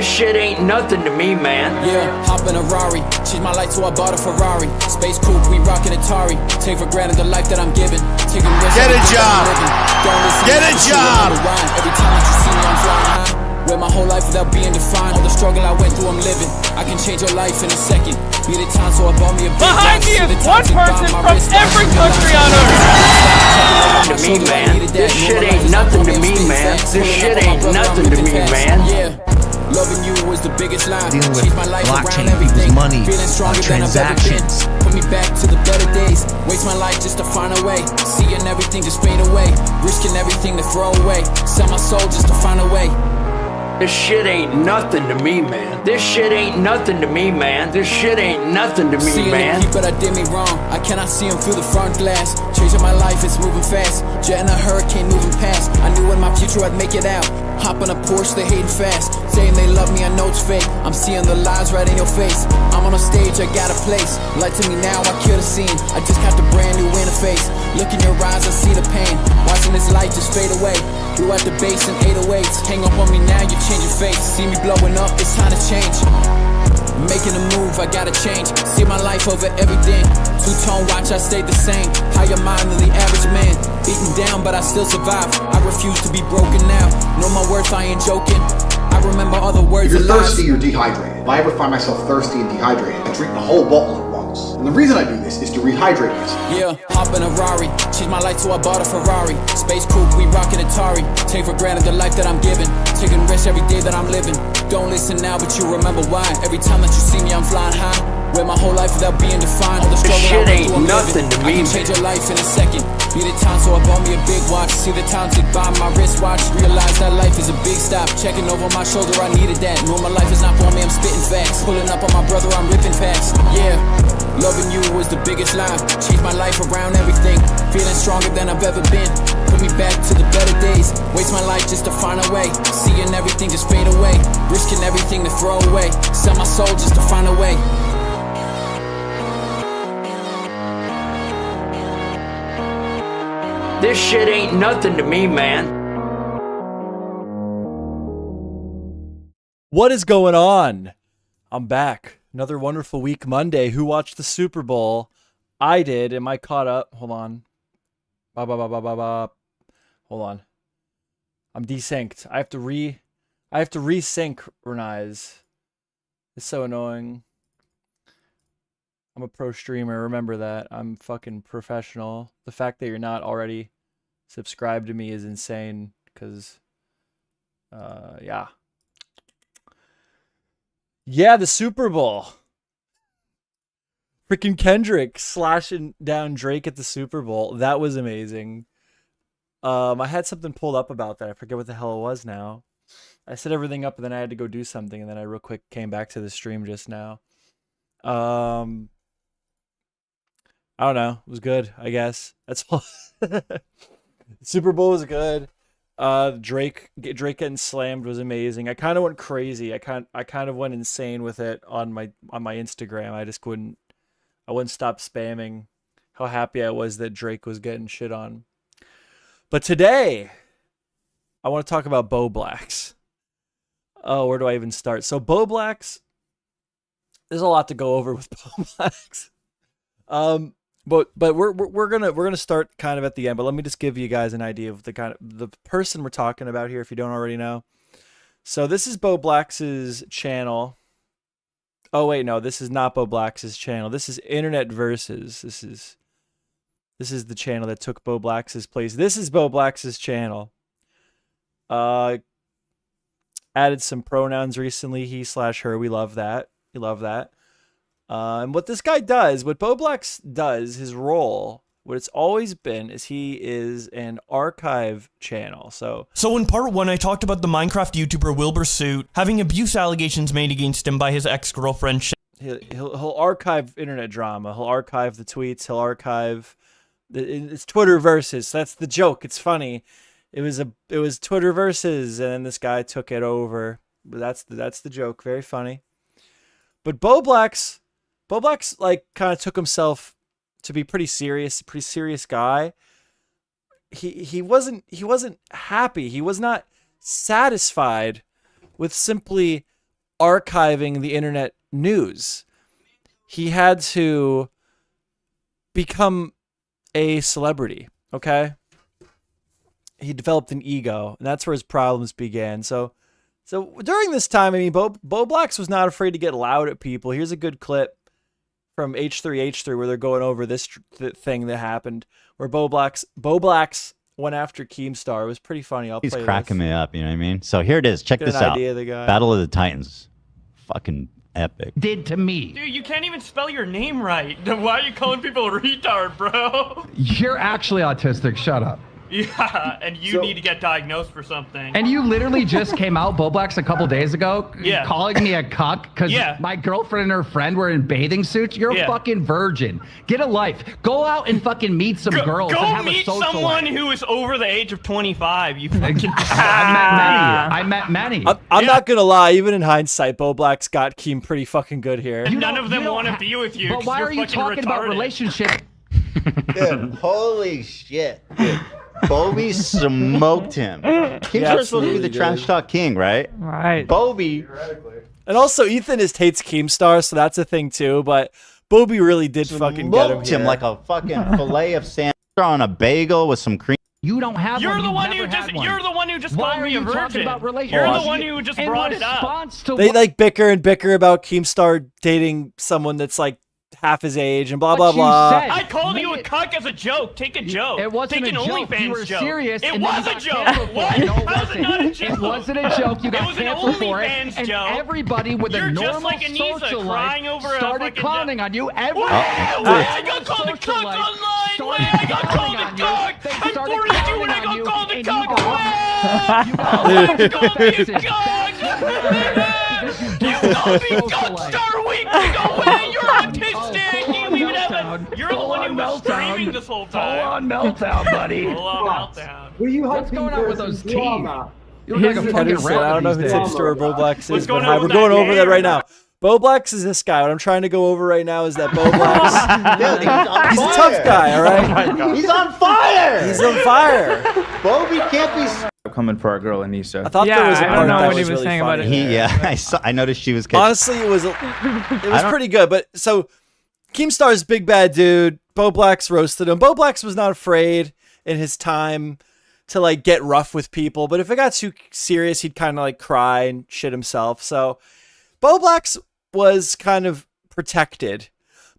This shit ain't nothing to me, man. Yeah, hop in a Rari, change my life so I bought a Ferrari. Space coupe, we rockin' Atari. Take for granted the life that I'm giving. Taking risks. Get a job. Get a job. Every time that you see me, I'm flying high. Where my whole life without being defined. All the struggle I went through, I'm living. I can change your life in a second. Be the time, so I bought me a big Behind me is one person from every country on earth. To me, man. This shit ain't nothing to me, man. This shit ain't nothing to me, man. Yeah. Loving you was the biggest line. Dealing with Changed my life blockchain, around everything. people's money, Feeling stronger than I've ever been. transactions. Put me back to the better days. Waste my life just to find a way. Seeing everything just fade away. Risking everything to throw away. Sell my soul just to find a way. This shit ain't nothing to me, man. This shit ain't nothing to me, man. This shit ain't nothing to me, Seeing man. the people that did me wrong, I cannot see them through the front glass. Changing my life, it's moving fast. Jet in a hurricane moving past. I knew in my future I'd make it out. Hop on a Porsche, they hating fast. Saying they love me, I know it's fake. I'm seeing the lies right in your face. I'm on a stage, I got a place. Light to me now, I kill the scene. I just got the brand new interface. Look in your eyes, I see the pain. Watching this light just fade away. Blew out the bass and 808s. Hang up on me now, you change your face. See me blowing up, it's time to change. Making a move, I gotta change. See my life over everything. Two-tone watch, I stayed the same. Higher mind than the average man. Beaten down, but I still survive. I refuse to be broken now. Know my worth, I ain't joking. I remember all the words. If you're thirsty, you're dehydrated. If I ever find myself thirsty and dehydrated, I drink the whole bottle at once. And the reason I do this is to rehydrate myself. Yeah, hop in a Rari, change my life so I bought a Ferrari. Space coupe, we rockin' Atari. Take for granted the life that I'm giving. Taking risks every day that I'm living. Don't listen now, but you remember why. Every time that you see me, I'm flying high. Where my whole life without being defined. All the struggle shit I went ain't through, I'm nothing living. to me, I can change your life in a second. Be the time, so I bought me a big watch. See the time tick by my wristwatch. Realize that life is a big stop. Checking over my shoulder, I needed that. Know my life is not for me, I'm spitting facts. Pulling up on my brother, I'm ripping fast. Yeah, loving you was the biggest lie. Changed my life around everything. Feeling stronger than I've ever been. Put me back to the better days. Waste my life just to find a way. Seeing everything just fade away. Risking everything to throw away. Sell my soul just to find a way. This shit ain't nothing to me, man. What is going on? I'm back. Another wonderful week Monday. Who watched the Super Bowl? I did. Am I caught up? Hold on. Hold on. I'm desynced. I have to resynchronize. It's so annoying. I'm a pro streamer. Remember that. I'm fucking professional. The fact that you're not already subscribed to me is insane. Because, yeah. Yeah, the Super Bowl. Freaking Kendrick slashing down Drake at the Super Bowl. That was amazing. I had something pulled up about that. I forget what the hell it was now. I set everything up and then I had to go do something and then I real quick came back to the stream just now. I don't know. It was good, I guess. That's all. Super Bowl was good. Drake getting slammed was amazing. I kind of went crazy. I kind of went insane with it on my Instagram. I wouldn't stop spamming how happy I was that Drake was getting shit on. But today, I want to talk about Bo Blacks. Oh, where do I even start? So Bo Blacks, there's a lot to go over with Bo Blacks. But we're gonna start kind of at the end. But let me just give you guys an idea of the person we're talking about here, if you don't already know. So this is Bo Blacks' channel. Oh wait, no, this is not Bo Blacks' channel. This is Internet Versus. This is the channel that took Bo Blacks' place. This is Bo Blacks' channel. Added some pronouns recently. He/her. We love that. We love that. And what this guy does, what Bo Blacks does, his role, what it's always been, is he is an archive channel. So in part one, I talked about the Minecraft YouTuber Wilbur Soot having abuse allegations made against him by his ex-girlfriend. He'll archive internet drama. He'll archive the tweets. He'll archive. It's Twitter versus. That's the joke. It's funny. It was Twitter versus, and then this guy took it over. That's the joke. Very funny. But Bo Blacks like kind of took himself to be pretty serious guy. He wasn't happy. He was not satisfied with simply archiving the internet news. He had to become a celebrity, okay? He developed an ego, and that's where his problems began. So during this time, I mean, Bo Blacks was not afraid to get loud at people. Here's a good clip from H3H3 where they're going over this thing that happened, where Bo Blacks went after Keemstar. It was pretty funny. He's cracking me up, you know what I mean? So here it is. Check this out. Battle of the Titans. Fucking epic. Did to me. Dude, you can't even spell your name right. Why are you calling people a retard, bro? You're actually autistic. Shut up. Yeah, and you need to get diagnosed for something. And you literally just came out, Bo Blacks, a couple days ago, calling me a cuck because my girlfriend and her friend were in bathing suits. You're a fucking virgin. Get a life. Go out and fucking meet some girls and have a social life. Go meet someone who is over the age of 25. You fucking I met many. I'm not gonna lie. Even in hindsight, Bo Blacks got Keem pretty fucking good here. None of them want to be with you. But why are you talking about relationships? Dude, holy shit, dude. Bobby smoked him. Keemstar's supposed to be the trash talk king, right? Right. Bobby. And also, Ethan hates Keemstar, so that's a thing too. But Bobby really did fucking get him here. Like a fucking fillet of sand on a bagel with some cream. You don't have You're one. the one who just. You're the one who just called me a virgin. About you're the one who just brought it up. They like bicker about Keemstar dating someone that's like half his age and blah blah blah. I called you a cuck as a joke. Take a joke. It wasn't Take a an joke. OnlyFans You were joke. serious. It was a joke. What? No, it How's it not a joke? It wasn't a joke. You got canceled for it. OnlyFans And joke. everybody with a normal social life started clowning on you. Why I got called a cuck online? Why I got called a cuck? I'm 42 when I got called a cuck. You called me a cuck. You called me Cuckstar a week ago. You're autistic. You're the one who was screaming this whole time. Full on meltdown, buddy. Full on meltdown. What's going on with those teeth? You look like a fucking I don't know who rabbit. Tipster or Bo Blacks is, but on we're with going that over that right hair? now. Bo Blacks is this guy. What I'm trying to go over right now is that Bo Blacks. Dude, He's a tough guy, all right? He's on fire. He's on fire. Bobby can't be. Coming for our girl Anissa. I thought there was a I part don't know that what he was was really saying funny. about it. I noticed she was catching. Honestly, it was pretty good. But so Keemstar's big bad dude. Bo Blacks roasted him. Bo Blacks was not afraid in his time to like get rough with people, but if it got too serious, he'd kind of like cry and shit himself. So Bo Blacks was kind of protected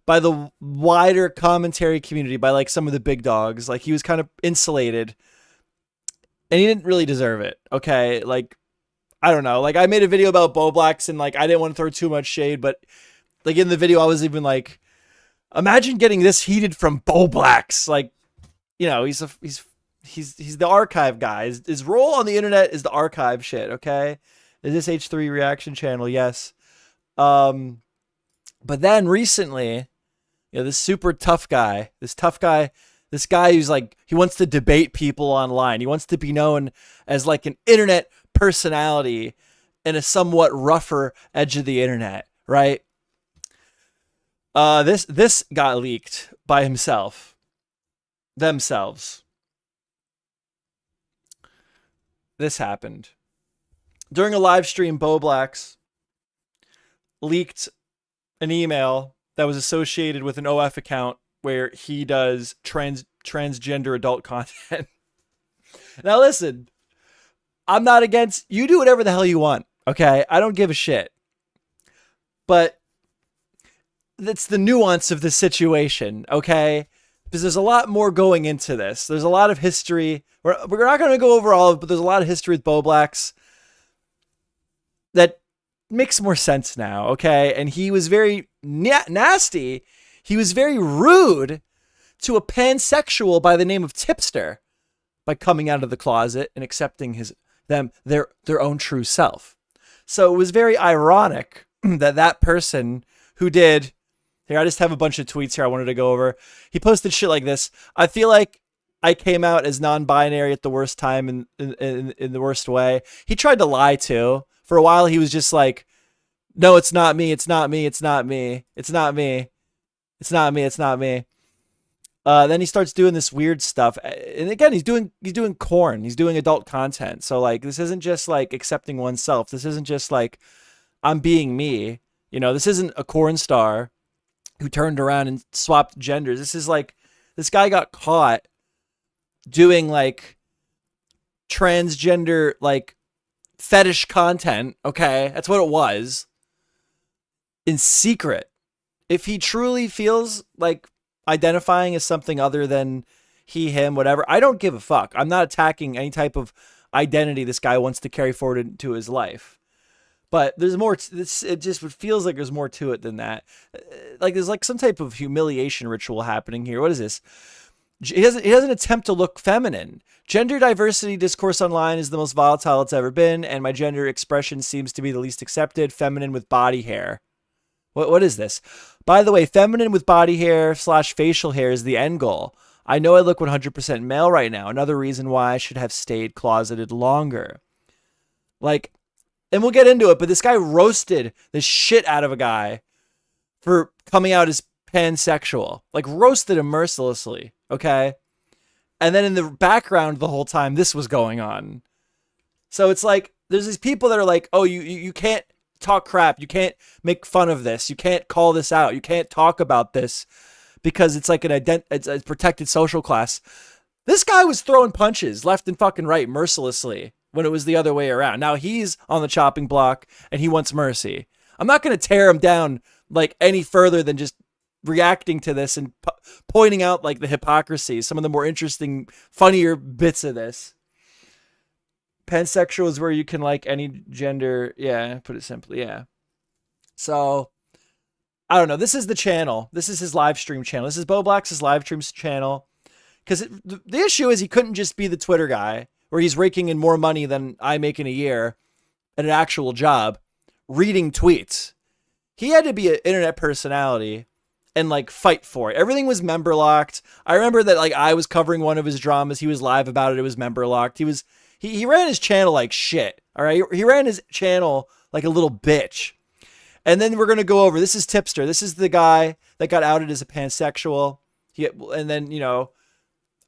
by the wider commentary community, by like some of the big dogs. Like he was kind of insulated, and he didn't really deserve it. Okay, like I don't know. Like I made a video about Bo Blacks, and like I didn't want to throw too much shade, but like in the video, I was even like, imagine getting this heated from Bo Blacks. Like, you know, he's the archive guy. His role on the internet is the archive shit. Okay, is this H3 reaction channel? Yes. But then recently, you know, this super tough guy, this guy who's like, he wants to debate people online. He wants to be known as like an internet personality and a somewhat rougher edge of the internet, right? This got leaked by themselves. This happened. During a live stream, Bo Blacks leaked an email that was associated with an OF account where he does transgender adult content. Now listen, I'm not against, you do whatever the hell you want, okay? I don't give a shit. But that's the nuance of the situation, okay? Because there's a lot more going into this. There's a lot of history. We're not going to go over all of it, but there's a lot of history with Bo Blacks that makes more sense now, okay? And he was very nasty. He was very rude to a pansexual by the name of Tipster by coming out of the closet and accepting their own true self. So it was very ironic that person who did, here, I just have a bunch of tweets here I wanted to go over. He posted shit like this. I feel like I came out as non-binary at the worst time in the worst way. He tried to lie too. For a while, he was just like, no, it's not me. It's not me. It's not me. It's not me. It's not me. It's not me. Then he starts doing this weird stuff. And again, he's doing corn. He's doing adult content. So like, this isn't just like accepting oneself. This isn't just like, I'm being me. You know, this isn't a corn star who turned around and swapped genders. This is like, this guy got caught doing like transgender, like fetish content. Okay. That's what it was, in secret. If he truly feels like identifying as something other than he, him, whatever, I don't give a fuck. I'm not attacking any type of identity this guy wants to carry forward into his life. But there's more. It just feels like there's more to it than that. Like there's like some type of humiliation ritual happening here. What is this? He doesn't attempt to look feminine. Gender diversity discourse online is the most volatile it's ever been, and my gender expression seems to be the least accepted. Feminine with body hair. What is this? By the way, feminine with body hair / facial hair is the end goal. I know I look 100% male right now. Another reason why I should have stayed closeted longer. Like, and we'll get into it, but this guy roasted the shit out of a guy for coming out as pansexual. Like, roasted him mercilessly, okay? And then in the background the whole time, this was going on. So it's like, there's these people that are like, oh, you can't talk crap. You can't make fun of this. You can't call this out. You can't talk about this because it's like it's a protected social class. This guy was throwing punches left and fucking right mercilessly when it was the other way around. Now he's on the chopping block and he wants mercy. I'm not going to tear him down like any further than just reacting to this and pointing out like the hypocrisy, some of the more interesting, funnier bits of this. Pansexual is where you can like any gender. Yeah, put it simply. Yeah. So I don't know. This is the channel. This is his live stream channel. This is Bo Black's live streams channel. Because the issue is he couldn't just be the Twitter guy where he's raking in more money than I make in a year at an actual job reading tweets. He had to be an internet personality and like fight for it. Everything was member locked. I remember that like I was covering one of his dramas. He was live about it. It was member locked. He ran his channel like shit. All right. He ran his channel like a little bitch. And then we're going to go over, this is Tipster. This is the guy that got outed as a pansexual. And then, you know,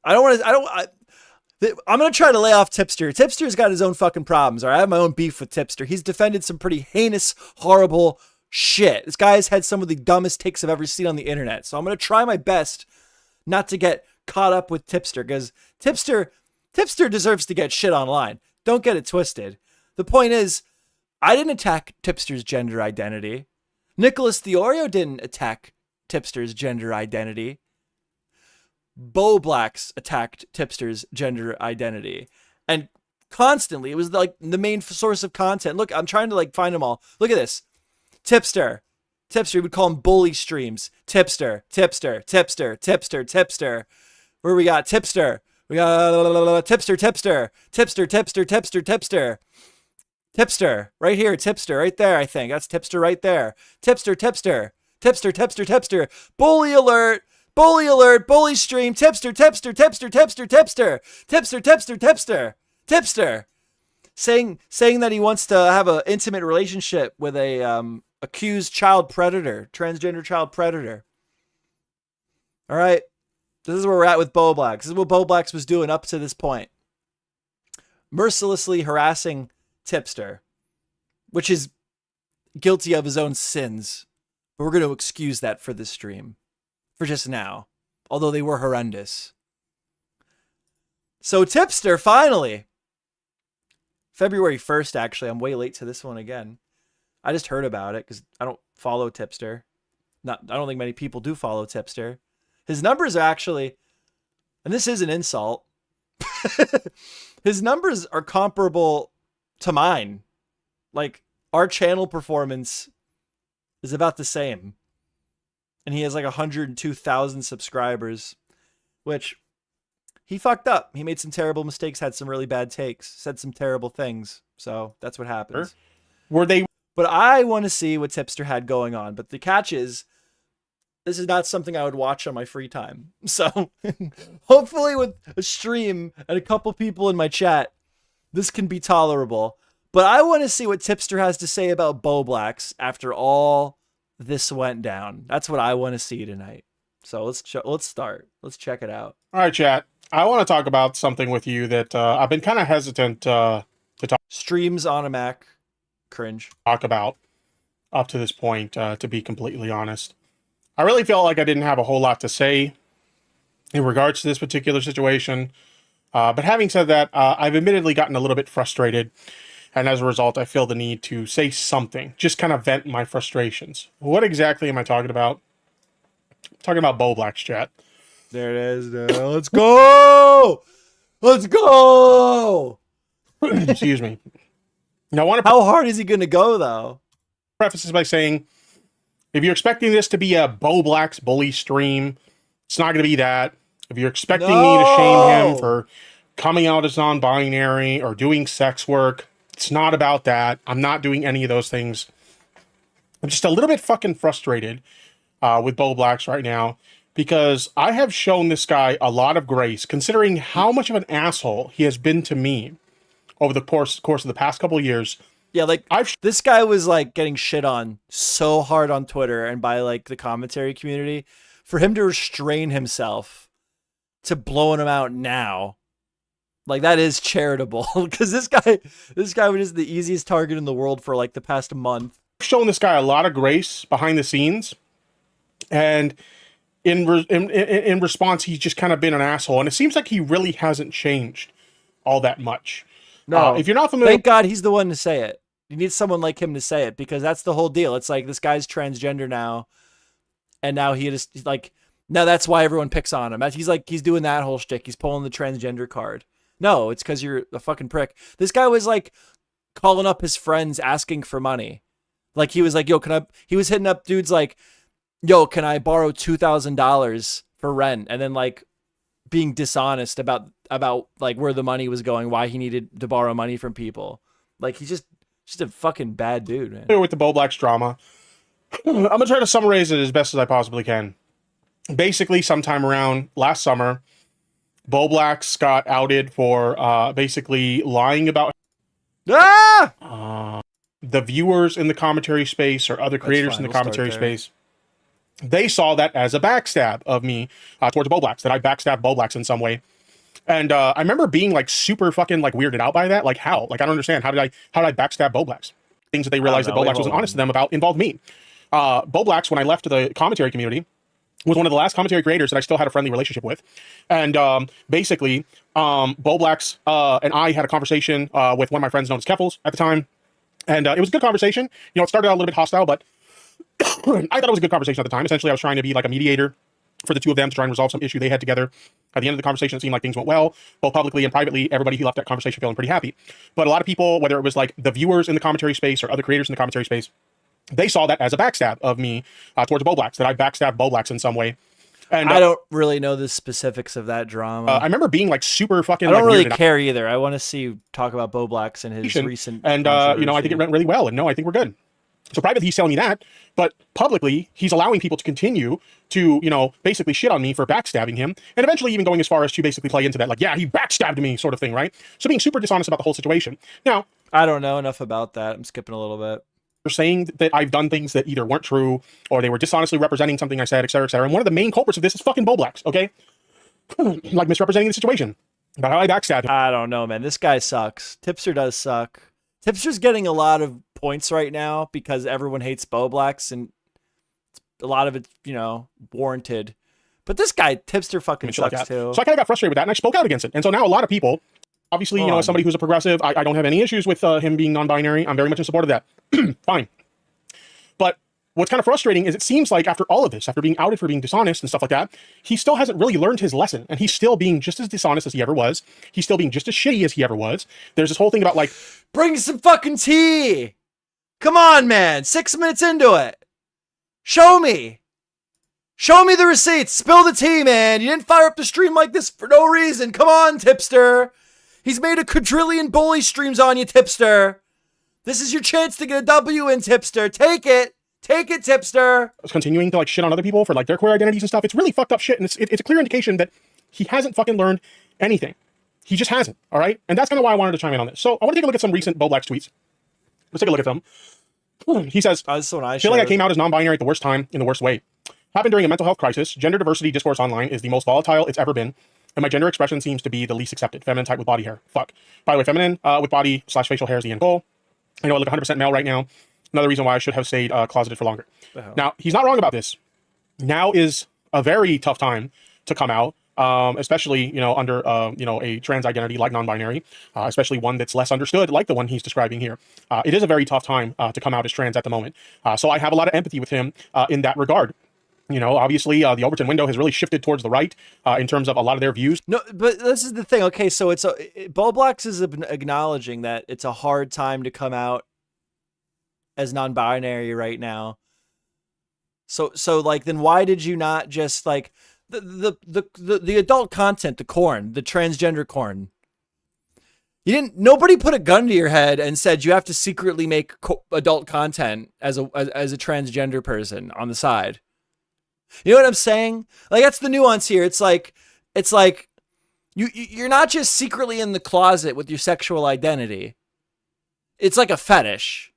I'm going to try to lay off Tipster. Tipster's got his own fucking problems. All right. I have my own beef with Tipster. He's defended some pretty heinous, horrible shit. This guy has had some of the dumbest takes I've ever seen on the internet. So I'm going to try my best not to get caught up with Tipster because Tipster deserves to get shit online. Don't get it twisted. The point is, I didn't attack Tipster's gender identity. Nicholas Theorio didn't attack Tipster's gender identity. Bo Blacks attacked Tipster's gender identity. And constantly, it was like the main source of content. Look, I'm trying to like find them all. Look at this. Tipster, we would call them bully streams. Tipster. Where we got Tipster? We got Tipster, right here, Tipster, right there, I think. That's Tipster right there. Tipster. Bully alert, bully stream, Tipster. Saying that he wants to have an intimate relationship with a accused child predator, transgender child predator. All right. This is where we're at with Bo Black. This is what Bo Blacks was doing up to this point. Mercilessly harassing Tipster, which is guilty of his own sins. But we're going to excuse that for this stream. For just now. Although they were horrendous. So Tipster, finally. February 1st, actually. I'm way late to this one again. I just heard about it because I don't follow Tipster. I don't think many people do follow Tipster. His numbers are actually, and this is an insult, his numbers are comparable to mine. Like, our channel performance is about the same. And he has like 102,000 subscribers, which he fucked up. He made some terrible mistakes, had some really bad takes, said some terrible things. So that's what happens. But I want to see what Tipster had going on. But the catch is, this is not something I would watch on my free time. So hopefully with a stream and a couple people in my chat, this can be tolerable. But I want to see what Tipster has to say about Bo Blacks after all this went down. That's what I want to see tonight. So let's start. Let's check it out. All right, chat. I want to talk about something with you that I've been kind of hesitant to talk. Streams on a Mac. Cringe. Talk about. up to this point, to be completely honest. I really felt like I didn't have a whole lot to say in regards to this particular situation. But having said that, I've admittedly gotten a little bit frustrated. And as a result, I feel the need to say something, just kind of vent my frustrations. What exactly am I talking about? I'm talking about Bo Black's chat. There it is. Let's go! Let's go! Excuse me. Now, I want to. How hard is he going to go, though? Preface this by saying, if you're expecting this to be a Bo Black's bully stream, it's not going to be that. If you're expecting me to shame him for coming out as non-binary or doing sex work, it's not about that. I'm not doing any of those things. I'm just a little bit fucking frustrated with Bo Black's right now, because I have shown this guy a lot of grace, considering how much of an asshole he has been to me over the course of the past couple of years. Yeah, like, this guy was, like, getting shit on so hard on Twitter and by, like, the commentary community. For him to restrain himself to blowing him out now, like, that is charitable. Because this guy was just the easiest target in the world for, like, the past month. I've shown this guy a lot of grace behind the scenes, and in response, he's just kind of been an asshole. And it seems like he really hasn't changed all that much. No, if you're not familiar, thank God he's the one to say it. You need someone like him to say it, because that's the whole deal. It's like, this guy's transgender now, and now he's like, now that's why everyone picks on him. He's doing that whole shtick. He's pulling the transgender card. No, it's because you're a fucking prick. This guy was like calling up his friends asking for money. Like, he was like, yo, he was hitting up dudes like, yo, can I borrow $2,000 for rent? And then, like, being dishonest about like where the money was going, why he needed to borrow money from people. Like, he's just a fucking bad dude, man. With the Bo Black's drama, I'm gonna try to summarize it as best as I possibly can. Basically, sometime around last summer, Bo Black's got outed for basically lying about the viewers in the commentary space or other creators in the commentary space. They saw that as a backstab of me towards Bo Black's, that I backstabbed Bo Black's in some way. And I remember being like super fucking like weirded out by that. Like, how? Like, I don't understand. How did I backstab Bo Black's? Things that they realized that Bo Black's wasn't honest to them about involved me. Bo Black's, when I left the commentary community, was one of the last commentary creators that I still had a friendly relationship with. And basically, Bo Black's and I had a conversation with one of my friends known as Keffels at the time. And it was a good conversation. You know, it started out a little bit hostile, but I thought it was a good conversation at the time. Essentially, I was trying to be like a mediator for the two of them to try and resolve some issue they had together. At the end of the conversation, it seemed like things went well, both publicly and privately. Everybody who left that conversation feeling pretty happy. But a lot of people, whether it was like the viewers in the commentary space or other creators in the commentary space, they saw that as a backstab of me towards Bo Black's, that I backstabbed Bo Black's in some way. And I don't really know the specifics of that drama. I remember being like super fucking. I don't really care either. I want to see you talk about Bo Black's and his recent. And you know, I think it went really well. And no, I think we're good. So privately, he's telling me that, but publicly, he's allowing people to continue to, you know, basically shit on me for backstabbing him, and eventually even going as far as to basically play into that, like, yeah, he backstabbed me sort of thing, right? So being super dishonest about the whole situation. Now, I don't know enough about that. I'm skipping a little bit. They're saying that I've done things that either weren't true or they were dishonestly representing something I said, et cetera, et cetera. And one of the main culprits of this is fucking Bo Black's, okay? Like misrepresenting the situation. About how I backstabbed him. I don't know, man. This guy sucks. Tipster does suck. Tipster's getting a lot of points right now because everyone hates Bo Black's, and a lot of it's, you know, warranted. But this guy, Tipster, fucking sucks like too. So I kind of got frustrated with that, and I spoke out against it. And so now a lot of people, obviously, you know, as somebody who's a progressive, I don't have any issues with him being non-binary. I'm very much in support of that. Fine. But what's kind of frustrating is it seems like after all of this, after being outed for being dishonest and stuff like that, he still hasn't really learned his lesson. And he's still being just as dishonest as he ever was. He's still being just as shitty as he ever was. There's this whole thing about like, bring some fucking tea. Come on, man. 6 minutes into it. Show me. Show me the receipts. Spill the tea, man. You didn't fire up the stream like this for no reason. Come on, Tipster. He's made a quadrillion bully streams on you, Tipster. This is your chance to get a W in, Tipster. Take it. Take it, Tipster. Continuing to like shit on other people for like their queer identities and stuff. It's really fucked up shit. And it's a clear indication that he hasn't fucking learned anything. He just hasn't. All right. And that's kind of why I wanted to chime in on this. So I want to take a look at some recent Bo Black's tweets. Let's take a look at them. He says, I feel like I came out as non-binary at the worst time in the worst way. Happened during a mental health crisis. Gender diversity discourse online is the most volatile it's ever been. And my gender expression seems to be the least accepted. Feminine type with body hair. Fuck. By the way, feminine with body / facial hair is the end goal. I know I look 100% male right now. Another reason why I should have stayed closeted for longer. Now, he's not wrong about this. Now is a very tough time to come out, especially, you know, under, you know, a trans identity like non-binary, especially one that's less understood, like the one he's describing here. It is a very tough time to come out as trans at the moment. So I have a lot of empathy with him in that regard. You know, obviously, the Overton window has really shifted towards the right in terms of a lot of their views. No, but this is the thing. Okay, so it's Boblax is acknowledging that it's a hard time to come out as non-binary right now. So like, then why did you not just like the adult content, the corn, the transgender corn? Nobody put a gun to your head and said you have to secretly make adult content as a transgender person on the side. You know what I'm saying? Like, that's the nuance here. It's like you're not just secretly in the closet with your sexual identity. It's like a fetish.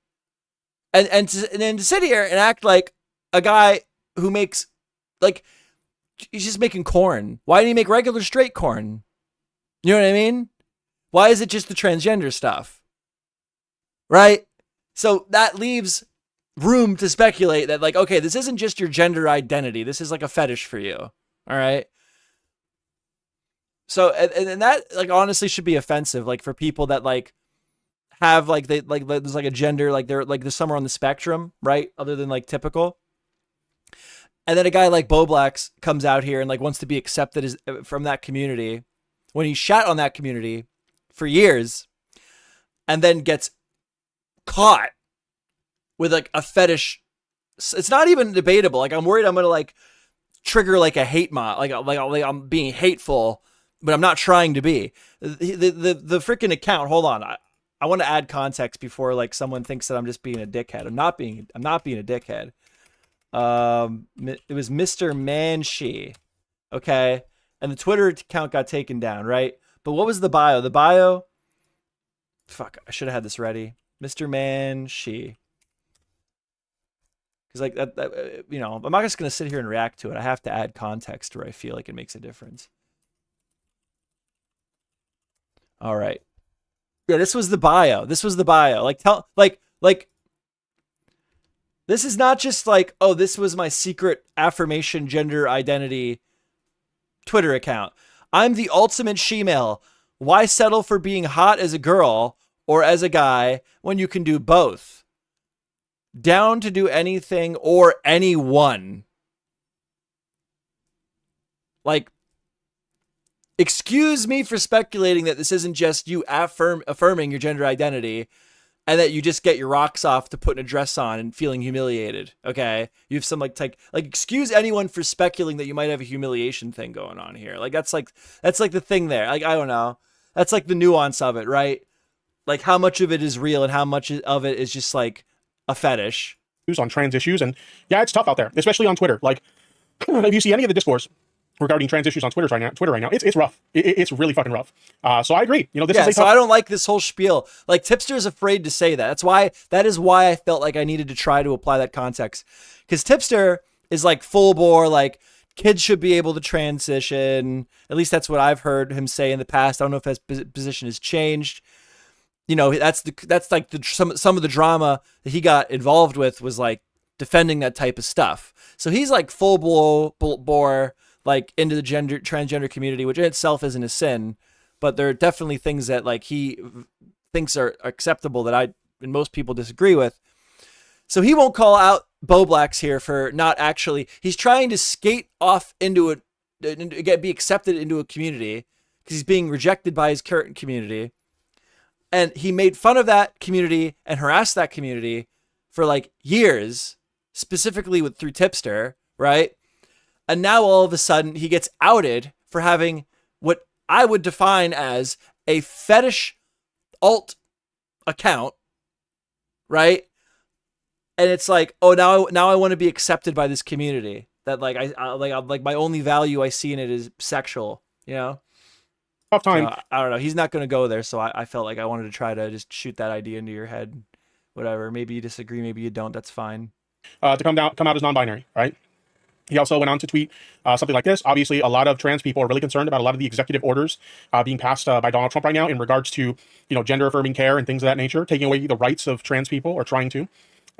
And then to sit here and act like a guy who makes, like, he's just making corn. Why didn't he make regular straight corn? You know what I mean? Why is it just the transgender stuff? Right? So that leaves room to speculate that, like, okay, this isn't just your gender identity. This is like a fetish for you. All right? So, and that, like, honestly should be offensive, like, for people that, like, have, like, they, like, there's, like, a gender, like, they're, like, there's somewhere on the spectrum, right? Other than, like, typical. And then a guy like Boblax comes out here and, like, wants to be accepted from that community when he shat on that community for years and then gets caught with, like, a fetish. It's not even debatable. Like, I'm worried I'm going to, like, trigger, like, a hate mob. Like I'm being hateful, but I'm not trying to be. The freaking account, hold on. I want to add context before, like, someone thinks that I'm just being a dickhead. I'm not being a dickhead. It was Mr. Manshi. Okay. And the Twitter account got taken down, right? But what was the bio? The bio, fuck, I should have had this ready. Mr. Manshi. Because, like, that, you know, I'm not just going to sit here and react to it. I have to add context where I feel like it makes a difference. All right. Yeah, this was the bio. Like, this is not just like, oh, this was my secret affirmation gender identity Twitter account. I'm the ultimate she-male. Why settle for being hot as a girl or as a guy when you can do both? Down to do anything or anyone. Like, excuse me for speculating that this isn't just you affirming your gender identity and that you just get your rocks off to putting a dress on and feeling humiliated. Okay. You have some like excuse anyone for speculating that you might have a humiliation thing going on here. Like, that's like the thing there. Like, I don't know. That's like the nuance of it, right? Like, how much of it is real and how much of it is just like a fetish. On trans issues. And yeah, it's tough out there, especially on Twitter. Like, if you see any of the discourse regarding trans issues on Twitter right now, it's rough. It's really fucking rough. So I agree. You know, this is so I don't like this whole spiel. Like, Tipster is afraid to say that. That is why I felt like I needed to try to apply that context. Because Tipster is like full bore, like, kids should be able to transition. At least that's what I've heard him say in the past. I don't know if his position has changed. You know, that's like some of the drama that he got involved with was like defending that type of stuff. So he's like full bore, like, into the transgender community, which in itself isn't a sin, but there are definitely things that, like, he thinks are acceptable that and most people disagree with. So he won't call out Boblax here for not actually. He's trying to skate off into be accepted into a community because he's being rejected by his current community. And he made fun of that community and harassed that community for, like, years, specifically through Tipster, right? And now all of a sudden he gets outed for having what I would define as a fetish alt account, right? And it's like, oh, now I want to be accepted by this community. That, like, I my only value I see in it is sexual, you know? Tough time. So, I don't know. He's not going to go there, so I felt like I wanted to try to just shoot that idea into your head. Whatever. Maybe you disagree, maybe you don't. That's fine. To come out as non-binary, right? He also went on to tweet something like this. Obviously, a lot of trans people are really concerned about a lot of the executive orders being passed by Donald Trump right now in regards to, you know, gender affirming care and things of that nature, taking away the rights of trans people or trying to.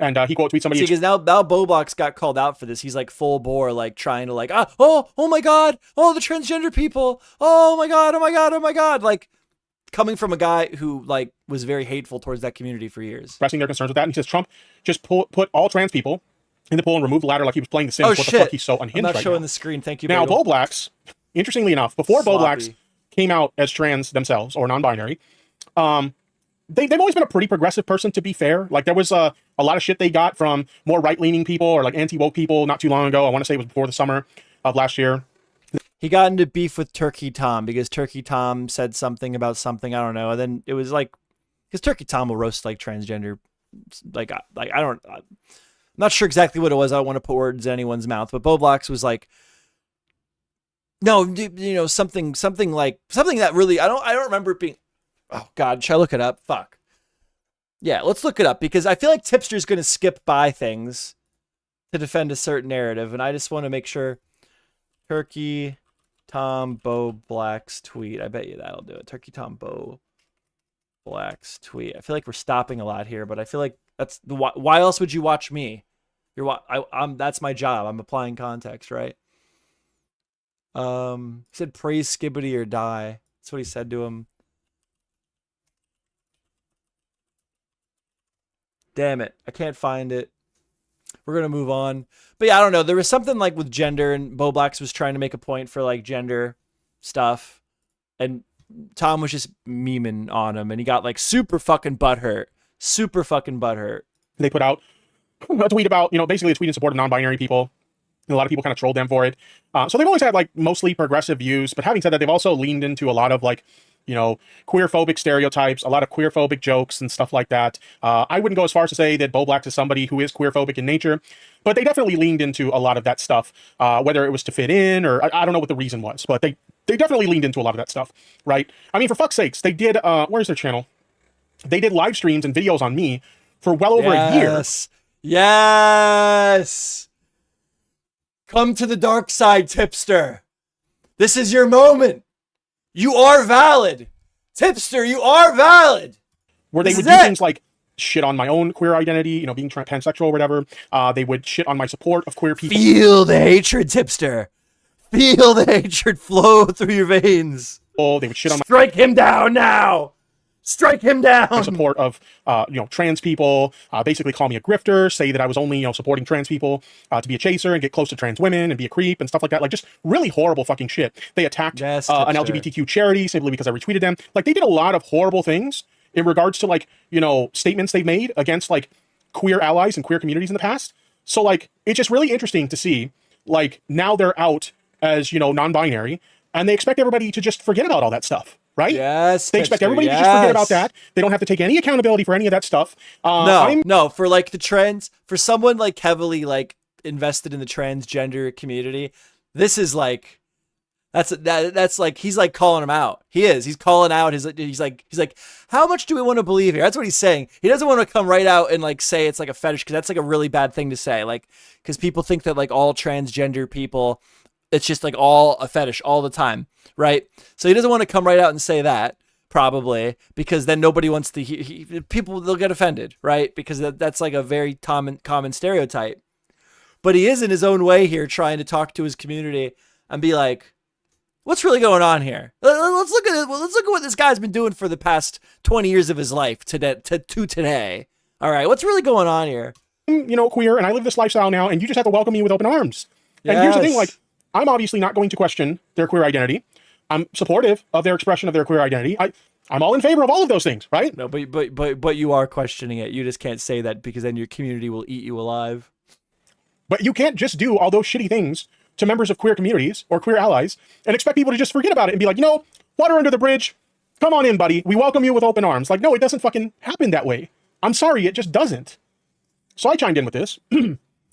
And he quote tweets somebody. Because now Boblox got called out for this. He's like full bore, like trying to like, oh my God, oh the transgender people, oh my God, like coming from a guy who like was very hateful towards that community for years, expressing their concerns with that. And he says Trump just put all trans people in the pool and remove the ladder like he was playing The Sims. Oh, what shit. the fuck? He's so unhinged I'm not right showing now. the screen. Thank you. Now, Bagel. Boblax, interestingly enough, before Sloppy. Boblax came out as trans themselves or non-binary, they've always been a pretty progressive person, to be fair. Like, there was a lot of shit they got from more right-leaning people or like anti-woke people not too long ago. I want to say it was before the summer of last year. He got into beef with Turkey Tom because Turkey Tom said something about something, I don't know. And then it was like, because Turkey Tom will roast like transgender, like I'm not sure exactly what it was. I don't want to put words in anyone's mouth, but Boblox was like, no, you know, something that really, I don't remember it being, oh God, should I look it up? Fuck. Yeah, let's look it up because I feel like Tipster's going to skip by things to defend a certain narrative. And I just want to make sure. Turkey Tom Boblax tweet. I bet you that'll do it. Turkey Tom Boblax tweet. I feel like we're stopping a lot here, but I feel like that's the why else would you watch me? I'm that's my job. I'm applying context, right? He said praise Skibbity or die. That's what he said to him. Damn it. I can't find it. We're going to move on. But yeah, I don't know. There was something like with gender, and Boblax was trying to make a point for like gender stuff. And Tom was just memeing on him, and he got like super fucking butthurt. Super fucking butthurt. They put out a tweet about, you know, basically a tweet in support of non-binary people. And a lot of people kind of trolled them for it. So they've always had like mostly progressive views. But having said that, they've also leaned into a lot of like, you know, queer-phobic stereotypes, a lot of queer-phobic jokes and stuff like that. I wouldn't go as far as to say that Boblax is somebody who is queer-phobic in nature, but they definitely leaned into a lot of that stuff, whether it was to fit in or I don't know what the reason was, but they definitely leaned into a lot of that stuff, right? I mean, for fuck's sakes, they did, where's their channel? They did live streams and videos on me for well over a year. Yes! Come to the dark side, Tipster. This is your moment. You are valid. Tipster, you are valid. Where they would do things like shit on my own queer identity, you know, being pansexual or whatever. They would shit on my support of queer people. Feel the hatred, Tipster. Feel the hatred flow through your veins. Oh, they would shit on my... Strike him down now. Strike him down. My support of, you know, trans people, basically call me a grifter, say that I was only, you know, supporting trans people to be a chaser and get close to trans women and be a creep and stuff like that. Like, just really horrible fucking shit. They attacked an LGBTQ charity simply because I retweeted them. Like, they did a lot of horrible things in regards to, like, you know, statements they've made against, like, queer allies and queer communities in the past. So, like, it's just really interesting to see, like, now they're out as, you know, non-binary, and they expect everybody to just forget about all that stuff. Right? Yes. They expect everybody to just forget about that. They don't have to take any accountability for any of that stuff. No, for like the trans, for someone like heavily like invested in the transgender community, this is like, that's like, he's like calling him out. He's calling out he's like, how much do we want to believe here? That's what he's saying. He doesn't want to come right out and like say it's like a fetish, because that's like a really bad thing to say. Like, because people think that like all transgender people, it's just like all a fetish all the time, right? So he doesn't want to come right out and say that, probably, because then nobody wants to hear, people, they'll get offended, right? Because that's like a very common stereotype. But he is in his own way here trying to talk to his community and be like, what's really going on here? Let's look at it. Let's look at what this guy's been doing for the past 20 years of his life to today. All right, what's really going on here? You know, queer, and I live this lifestyle now, and you just have to welcome me with open arms. Yes. And here's the thing, like, I'm obviously not going to question their queer identity. I'm supportive of their expression of their queer identity. I'm all in favor of all of those things, right? No, but you are questioning it. You just can't say that, because then your community will eat you alive. But you can't just do all those shitty things to members of queer communities or queer allies and expect people to just forget about it and be like, you know, water under the bridge. Come on in, buddy. We welcome you with open arms. Like, no, it doesn't fucking happen that way. I'm sorry, it just doesn't. So I chimed in with this.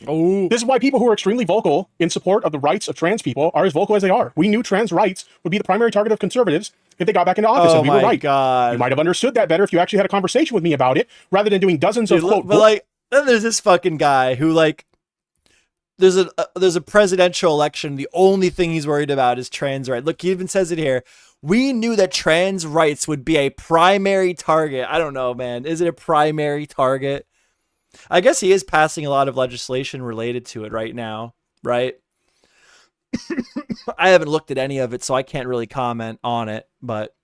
Oh, this is why people who are extremely vocal in support of the rights of trans people are as vocal as they are. We knew trans rights would be the primary target of conservatives if they got back into office, and we were right. God. You might have understood that better if you actually had a conversation with me about it, rather than doing dozens of quote. But like, then there's this fucking guy who like, there's a presidential election. The only thing he's worried about is trans rights. Look, he even says it here. We knew that trans rights would be a primary target. I don't know, man. Is it a primary target? I guess he is passing a lot of legislation related to it right now, right? I haven't looked at any of it, so I can't really comment on it, but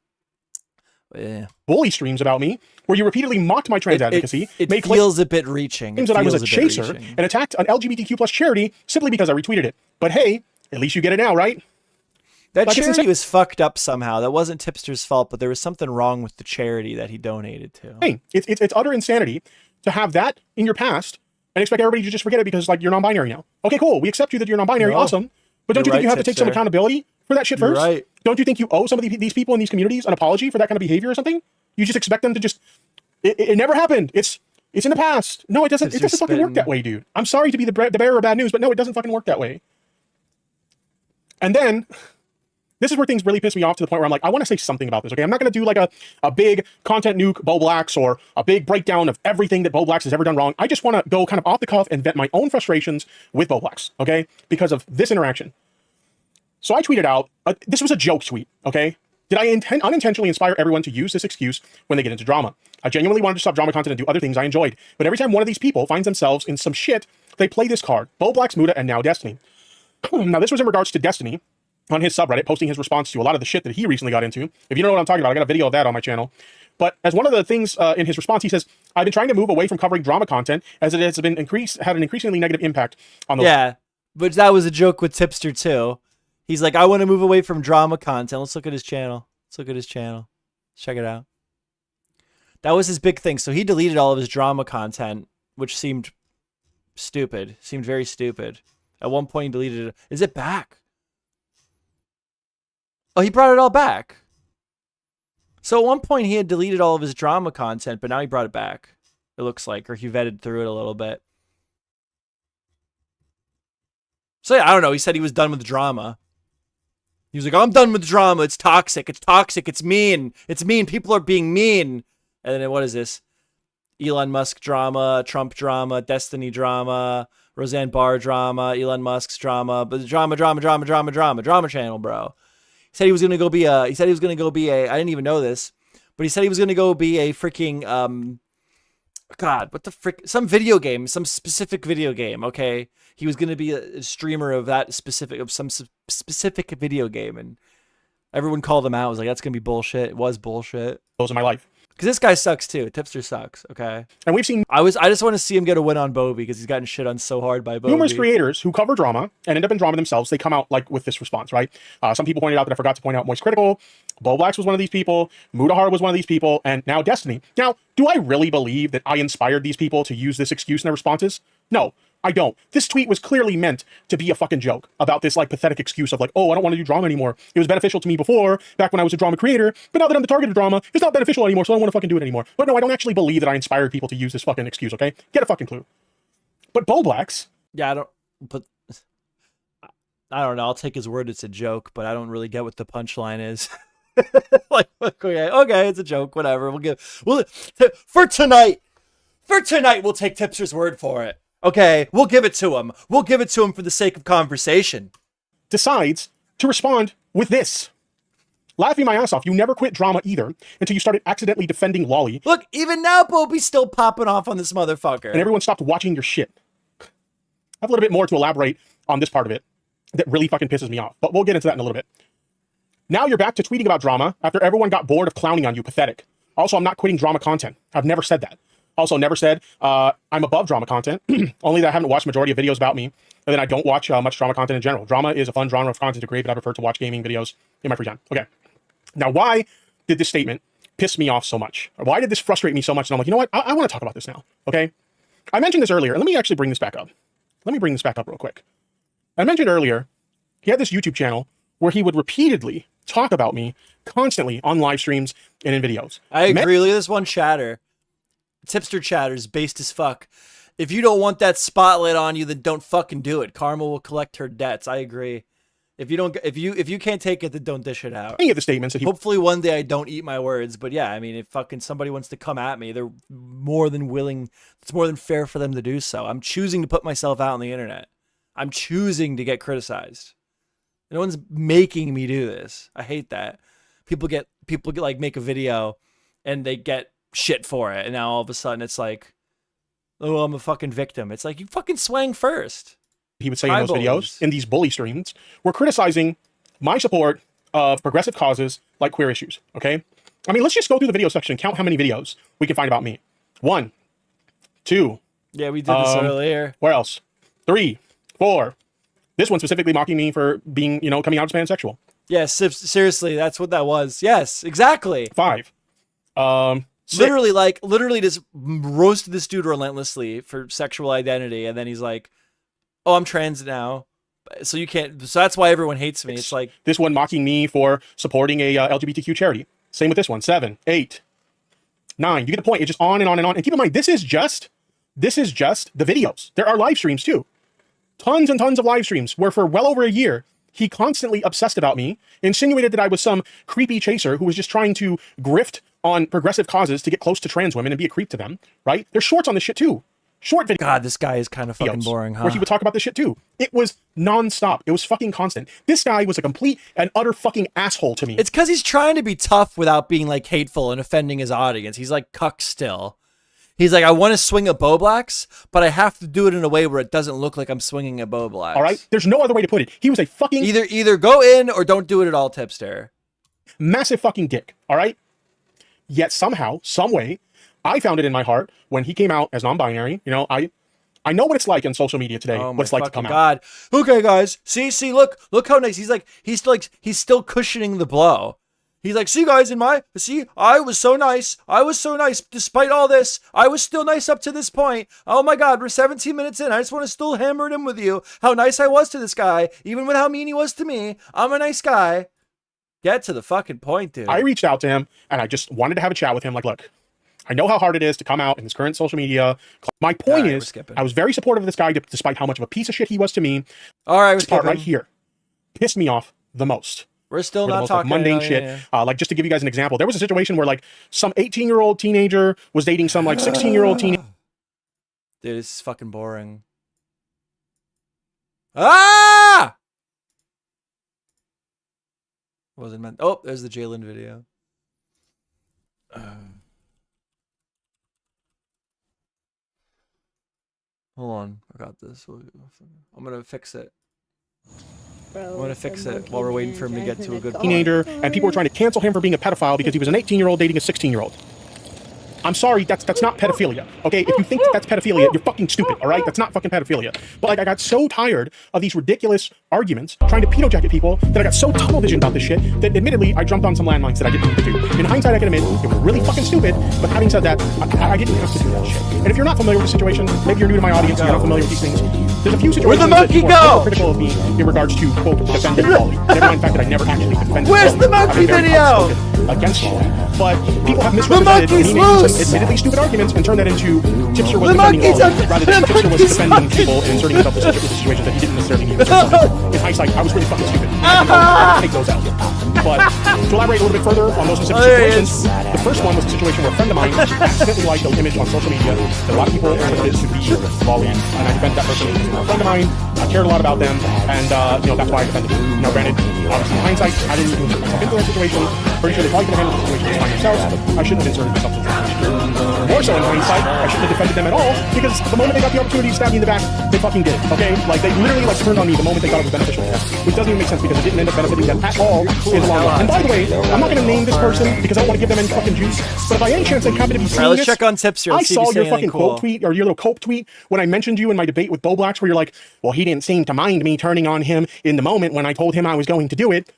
yeah. Bully streams about me, where you repeatedly mocked my trans advocacy. It feels a bit reaching. Claims that I was a chaser and attacked an LGBTQ plus charity simply because I retweeted it. But hey, at least you get it now, right? That charity was fucked up somehow. That wasn't Tipster's fault, but there was something wrong with the charity that he donated to. Hey, it's utter insanity to have that in your past and expect everybody to just forget it because like you're non-binary now. Okay, cool. We accept you that you're non-binary. No. Awesome. But don't you think you have to take some accountability for that shit first? Right. Don't you think you owe some of these people in these communities an apology for that kind of behavior or something? You just expect them to just... It never happened. It's in the past. No, it doesn't. It doesn't fucking work that way, dude. I'm sorry to be the bearer of bad news, but no, it doesn't fucking work that way. And then... This is where things really piss me off to the point where I'm like, I want to say something about this, okay? I'm not going to do like a big content nuke Bo Blacks or a big breakdown of everything that Bo Blacks has ever done wrong. I just want to go kind of off the cuff and vent my own frustrations with Bo Blacks, okay? Because of this interaction. So I tweeted out, this was a joke tweet, okay? Did I unintentionally inspire everyone to use this excuse when they get into drama? I genuinely wanted to stop drama content and do other things I enjoyed. But every time one of these people finds themselves in some shit, they play this card. Bo Blacks, Muda, and now Destiny. Now this was in regards to Destiny on his subreddit, posting his response to a lot of the shit that he recently got into. If you don't know what I'm talking about, I got a video of that on my channel. But as one of the things in his response, he says, I've been trying to move away from covering drama content as it has been had an increasingly negative impact on those. Yeah, but that was a joke with Tipster too. He's like, I want to move away from drama content. Let's look at his channel. Let's check it out. That was his big thing. So he deleted all of his drama content, which seemed stupid. Seemed very stupid. At one point he deleted it. Is it back? Oh, he brought it all back. So at one point he had deleted all of his drama content, but now he brought it back. It looks like, or he vetted through it a little bit. So yeah, I don't know. He said he was done with drama. He was like, I'm done with drama. It's toxic. It's toxic. It's mean. It's mean. People are being mean. And then what is this? Elon Musk drama, Trump drama, Destiny drama, Roseanne Barr drama, Elon Musk's drama, but the drama channel, bro. He said he was going to go be I didn't even know this, but he said he was going to go be a freaking, God, what the frick, some specific video game, okay? He was going to be a streamer of some specific video game, and everyone called him out. I was like, that's going to be bullshit. It was bullshit. Those are my life. Because this guy sucks too. Tipster sucks, okay? And we've seen... I just want to see him get a win on Bobby because he's gotten shit on so hard by Bobby. Numerous creators who cover drama and end up in drama themselves, they come out like with this response, right? Some people pointed out that I forgot to point out Moist Critical. Bo Blacks was one of these people. Mudahar was one of these people. And now Destiny. Now, do I really believe that I inspired these people to use this excuse in their responses? No, I don't. This tweet was clearly meant to be a fucking joke about this like pathetic excuse of like, oh, I don't want to do drama anymore. It was beneficial to me before, back when I was a drama creator, but now that I'm the target of drama, it's not beneficial anymore, so I don't want to fucking do it anymore. But no, I don't actually believe that I inspired people to use this fucking excuse, okay? Get a fucking clue. But Bo Blacks... Yeah, I don't know. I'll take his word it's a joke, but I don't really get what the punchline is. Like, okay, it's a joke, whatever. For tonight, we'll take Tipster's word for it. Okay, we'll give it to him. We'll give it to him for the sake of conversation. Decides to respond with this. Laughing my ass off, you never quit drama either until you started accidentally defending Lolly. Look, even now, Bobby's still popping off on this motherfucker. And everyone stopped watching your shit. I have a little bit more to elaborate on this part of it that really fucking pisses me off, but we'll get into that in a little bit. Now you're back to tweeting about drama after everyone got bored of clowning on you. Pathetic. Also, I'm not quitting drama content. I've never said that. Also, never said I'm above drama content, only that I haven't watched majority of videos about me, and then I don't watch much drama content in general. Drama is a fun genre of content to create, but I prefer to watch gaming videos in my free time. Okay. Now, why did this statement piss me off so much? Or why did this frustrate me so much? And I'm like, you know what? I want to talk about this now, okay? I mentioned this earlier, and let me actually bring this back up. Let me bring this back up real quick. I mentioned earlier, he had this YouTube channel where he would repeatedly talk about me constantly on live streams and in videos. I agree. Look at this one chatter. Tipster chatter's based as fuck. If you don't want that spotlight on you, then don't fucking do it. Karma will collect her debts. I agree. If you can't take it, then don't dish it out. Any of the statements that he... Hopefully one day I don't eat my words, but yeah, I mean, if fucking somebody wants to come at me, they're more than willing. It's more than fair for them to do so. I'm choosing to put myself out on the internet. I'm choosing to get criticized. No one's making me do this. I hate that. People get like make a video and they get shit for it, and now all of a sudden it's like oh, I'm a fucking victim. It's like, you fucking swang first. He would say in those videos, in these bully streams, we're criticizing my support of progressive causes like queer issues, okay? I mean, let's just go through the video section and count how many videos we can find about me. 1, 2. Yeah, we did this earlier. Where else? 3, 4. This one specifically mocking me for being, coming out as pansexual. Yes, seriously, that's what that was. Yes, exactly. 5. Literally just roasted this dude relentlessly for sexual identity, and then he's like, oh, I'm trans now, so you can't, so that's why everyone hates me. It's like, this one mocking me for supporting a LGBTQ charity. Same with this one. 7, 8, 9. You get the point. It's just on and on and on. And keep in mind, this is just the videos. There are live streams too. Tons and tons of live streams where for well over a year, he constantly obsessed about me, insinuated that I was some creepy chaser who was just trying to grift on progressive causes to get close to trans women and be a creep to them, right? There's shorts on this shit too. Short videos. God, this guy is kind of fucking boring, huh? Where he would talk about this shit too. It was nonstop. It was fucking constant. This guy was a complete and utter fucking asshole to me. It's because he's trying to be tough without being like hateful and offending his audience. He's like cuck still. He's like, I want to swing a Boblax, but I have to do it in a way where it doesn't look like I'm swinging a Boblax. All right? There's no other way to put it. He was a fucking... Either go in or don't do it at all, Tipster. Massive fucking dick, all right? Yet somehow, some way, I found it in my heart when he came out as non-binary. I know what it's like in social media today. What it's like to come out. Okay, guys. See, look how nice. He's still cushioning the blow. He's like, see guys, I was so nice. Despite all this, I was still nice up to this point. Oh my God, we're 17 minutes in. I just want to still hammer it in with you. How nice I was to this guy, even with how mean he was to me. I'm a nice guy. Get to the fucking point, dude. I reached out to him and I just wanted to have a chat with him. Like, look, I know how hard it is to come out in this current social media. My point is, I was very supportive of this guy despite how much of a piece of shit he was to me. All right, this part right here pissed me off the most. We're still not talking mundane shit. Like, just to give you guys an example, there was a situation where like some 18-year-old teenager was dating some like 16-year-old teenager. Dude, this is fucking boring. Ah! Wasn't meant. Oh, there's the Jalen video. Hold on, I got this. I'm gonna fix it. I'm gonna fix it while we're waiting for him to get to a good teenager, and people were trying to cancel him for being a pedophile because he was an 18-year-old dating a 16-year-old. I'm sorry, that's not pedophilia, okay? If you think that's pedophilia, you're fucking stupid, all right? That's not fucking pedophilia. But like, I got so tired of these ridiculous arguments trying to pedo jacket people that I got so tunnel vision about this shit that admittedly I jumped on some landmines that I didn't need to do. In hindsight, I can admit it was really fucking stupid, but having said that, I didn't have to do that shit. And if you're not familiar with the situation, maybe you're new to my audience and you're not familiar with these things, there's a few situations Where'd the monkey that are critical of me in regards to, quote, defending Wally. Never mind the fact that I never actually defended Where's the monkey video? Against Wally. But people have misrepresented me making some admittedly stupid arguments and turned that into Tipster was defending Wally, rather than Tipster was defending people and inserting himself into situations that he didn't necessarily need to insert himself in. In hidesight, I was really fucking stupid. I take those out. But to elaborate a little bit further on those specific situations, the first one was a situation where a friend of mine accidentally liked an image on social media that a lot of people interpreted to be Wally, and I defended that person because they were a friend of mine. I cared a lot about them, and that's why I defended them. Now, granted, obviously in hindsight, I didn't even put myself into that situation. Pretty sure they probably could have handled the situation just fine themselves. I shouldn't have inserted myself into the situation. More so in hindsight, I shouldn't have defended them at all, because the moment they got the opportunity to stab me in the back, they fucking did, okay? Like, they literally, turned on me the moment they thought it was beneficial to them, which doesn't even make sense because it didn't end up benefiting them at all in the long run. And by the way, I'm not gonna name this person because I don't want to give them any fucking juice, but if by any chance they happen to be seeing let's check on Tipster. I saw your fucking quote tweet, or your little cope tweet, when I mentioned you in my debate with Boblax, where you're like, well, he didn't seem to mind me turning on him in the moment when I told him I was going to do it.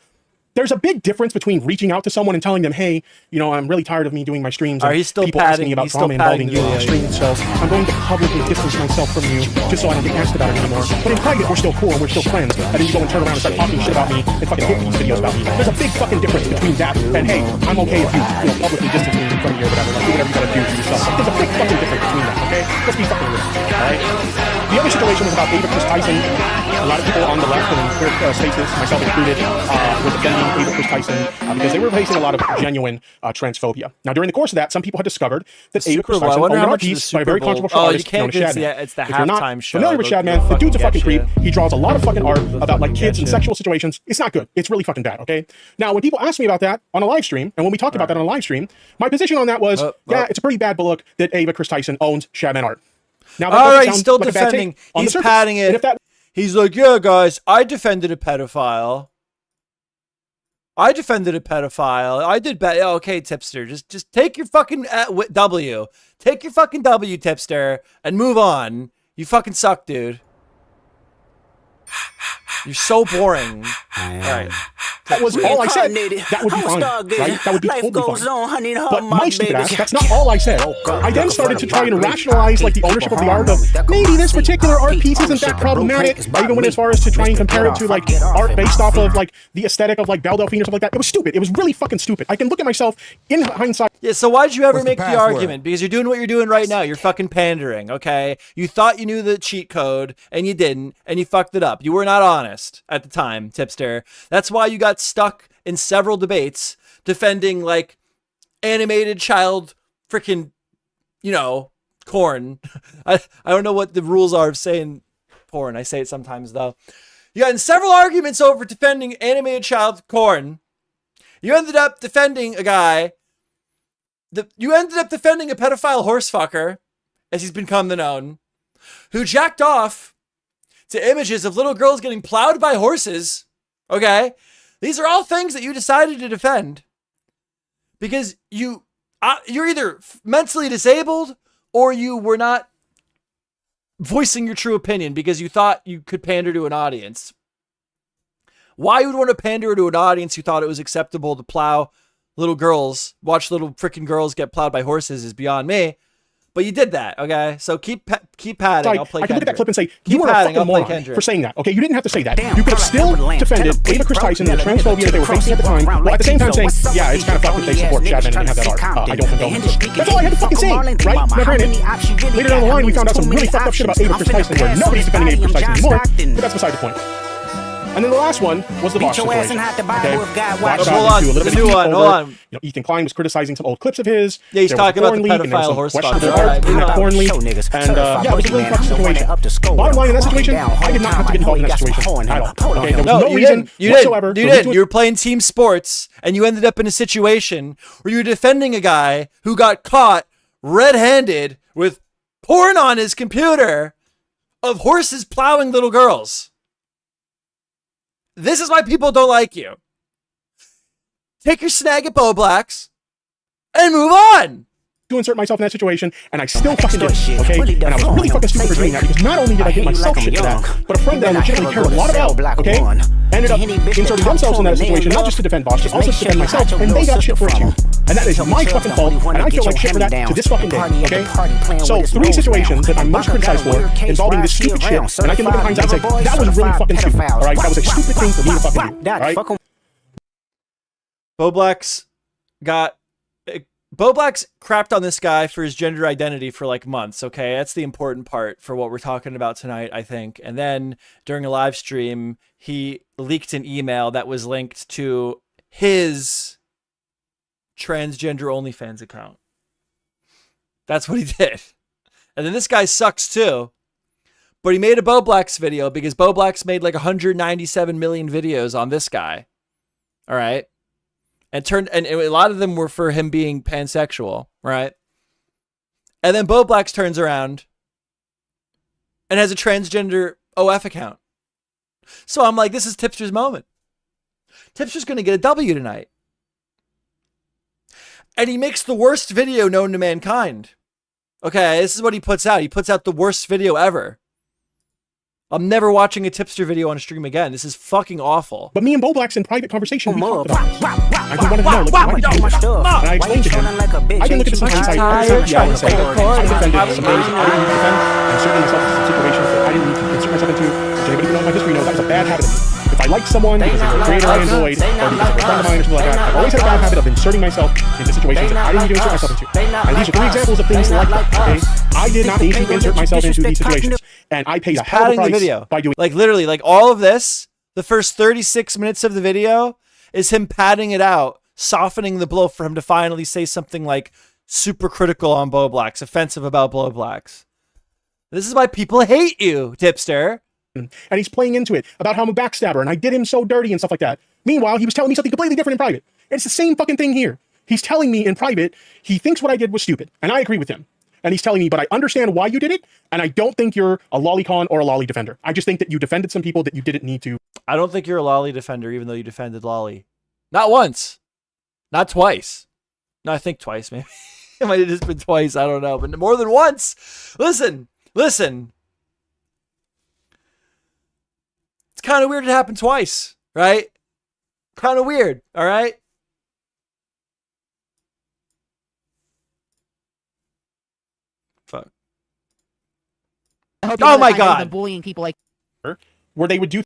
There's a big difference between reaching out to someone and telling them, hey, I'm really tired of me doing my streams and people asking me about drama involving you on streams, so I'm going to publicly distance myself from you just so I don't get asked about it anymore. But in private, we're still cool and we're still friends. And then you go and turn around and start talking shit about me and fucking hit these videos about me. There's a big fucking difference between that and, hey, I'm okay if you publicly distance me in front of you or whatever. Like, do whatever you gotta do to yourself. There's a big fucking difference between that, okay? Let's be fucking real, alright? The other situation was about Ava Chris Tyson. A lot of people on the left and in queer spaces, myself included, were defending Ava Chris Tyson because they were facing a lot of genuine transphobia. Now, during the course of that, some people had discovered that Ava Chris Tyson owned a piece by a very controversial artist known as Shadman. It's the if you're not halftime show. familiar with Shadman, the dude's a fucking creep. He draws a lot of fucking art about like kids and sexual situations. It's not good. It's really fucking bad, okay? Now, when people ask me about that on a live stream, and when we talked about that on a live stream, my position on that was, yeah, it's a pretty bad look that Ava Chris Tyson owns Shadman art. Now, all right, he's still defending. He's patting it. He's like, yeah, guys, I defended a pedophile. I defended a pedophile. I did okay, Tipster. Just take your fucking W. Take your fucking W, Tipster, and move on. You fucking suck, dude. You're so boring. All right. That was all I said. That would be fine, right? That would be totally fine. But my stupid ass, that's not all I said. I then started to try and rationalize like the ownership of the art of maybe this particular art piece isn't that problematic. I even went as far as to try and compare it to like art based off of like the aesthetic of like Belle Delphine or something like that. It was stupid. It was really fucking stupid. I can look at myself in hindsight. Yeah, so why'd you ever make the argument? Because you're doing what you're doing right now. You're fucking pandering, okay? You thought you knew the cheat code, and you didn't, and you fucked it up. You were not honest at the time, Tipster. That's why you got stuck in several debates defending like animated child freaking, you know, corn. I don't know what the rules are of saying porn. I say it sometimes though. You got in several arguments over defending animated child corn. You ended up defending a guy. You ended up defending a pedophile horsefucker, as he's become the known, who jacked off to images of little girls getting plowed by horses. Okay? These are all things that you decided to defend because you're either mentally disabled or you were not voicing your true opinion because you thought you could pander to an audience. Why you would want to pander to an audience who thought it was acceptable to plow little girls, watch little freaking girls get plowed by horses is beyond me. But you did that, okay? So keep padding. I'll play I can look at that clip and say, keep you were a fucking moron for saying that, okay? You didn't have to say that. You could have still defended Ava Chris Tyson and the transphobia that they were facing at the time, while at the same time saying, yeah, it's kind of fucked that they support Chadman and have that art. I don't condone this. That's all I had to fucking say, right? Now granted, later down the line, we found out some really fucked up shit about Ava Chris Tyson where nobody's defending Ava Chris Tyson anymore, but that's beside the point. And then the last one was the Bosch situation. Okay? Hold on, the new one. Hold on. You know, Ethan Klein was criticizing some old clips of his. Yeah, he's talking about the pedophile horsefucker. Porn leak. And yeah, it was a really tough situation. Bottom line in that situation, I did not have to get involved in that situation at all. Okay, there was no reason whatsoever. You didn't. You were playing team sports, and you ended up in a situation where you were defending a guy who got caught red-handed with porn on his computer of horses plowing little girls. This is why people don't like you. Take your snag at Bo Blacks and move on. To insert myself in that situation, and I still fucking did it, okay? And I was really fucking stupid for doing that because not only did I get myself shit for that, but a friend that I legitimately cared a lot about, okay, ended up inserting themselves in that situation, not just to defend Bosch, but also to defend myself, and they got shit for it too. And that is my fucking fault, and I feel like shit for that to this fucking day, okay? So 3 situations that I'm most criticized for involving this stupid shit, and I can look at hindsight and say, that was really fucking stupid, alright? That was a stupid thing for me to fucking do, alright? Bo Blacks crapped on this guy for his gender identity for like months, okay? That's the important part for what we're talking about tonight, I think. And then during a live stream, he leaked an email that was linked to his transgender OnlyFans account. That's what he did. And then this guy sucks too. But he made a Bo Blacks video because Bo Blacks made like 197 million videos on this guy. All right? And a lot of them were for him being pansexual, right? And then Bo Blacks turns around and has a transgender OF account. So I'm like, this is Tipster's moment. Tipster's going to get a W tonight. And he makes the worst video known to mankind. Okay, this is what he puts out. He puts out the worst video ever. I'm never watching a Tipster video on a stream again. This is fucking awful. But me and Bo Blacks in private conversation, we talked about it. I wanted to know, like, why did you do this? And I explained to him, I can look at this in hindsight every time and say, I defended some areas I didn't need to defend, and certainly myself in some situations that I didn't need to insert myself into. Which anybody who knows my history knows that was a bad habit of me. If I like someone because they're a creator I enjoyed, or because they're a friend of mine or something like that, I've always had a bad habit of inserting myself into situations that I didn't need to insert myself into. And these are 3 examples of things like that, okay? I did not need to insert myself into these situations. And I paid a hell of a price by doing like literally like all of this, the first 36 minutes of the video is him padding it out, softening the blow for him to finally say something like super critical on Bo Blacks, offensive about Bo Blacks. This is why people hate you, Tipster. And he's playing into it about how I'm a backstabber and I did him so dirty and stuff like that. Meanwhile, he was telling me something completely different in private. And it's the same fucking thing here. He's telling me in private he thinks what I did was stupid, and I agree with him. And he's telling me, but I understand why you did it, and I don't think you're a lolicon or a lolly defender. I just think that you defended some people that you didn't need to. I don't think you're a lolly defender, even though you defended lolly. Not once. Not twice. No, I think twice, maybe. It might have just been twice. I don't know. But more than once. Listen. It's kind of weird it happened twice, right? Kind of weird, all right? Fuck. Oh my God. Bullying people like where they would do.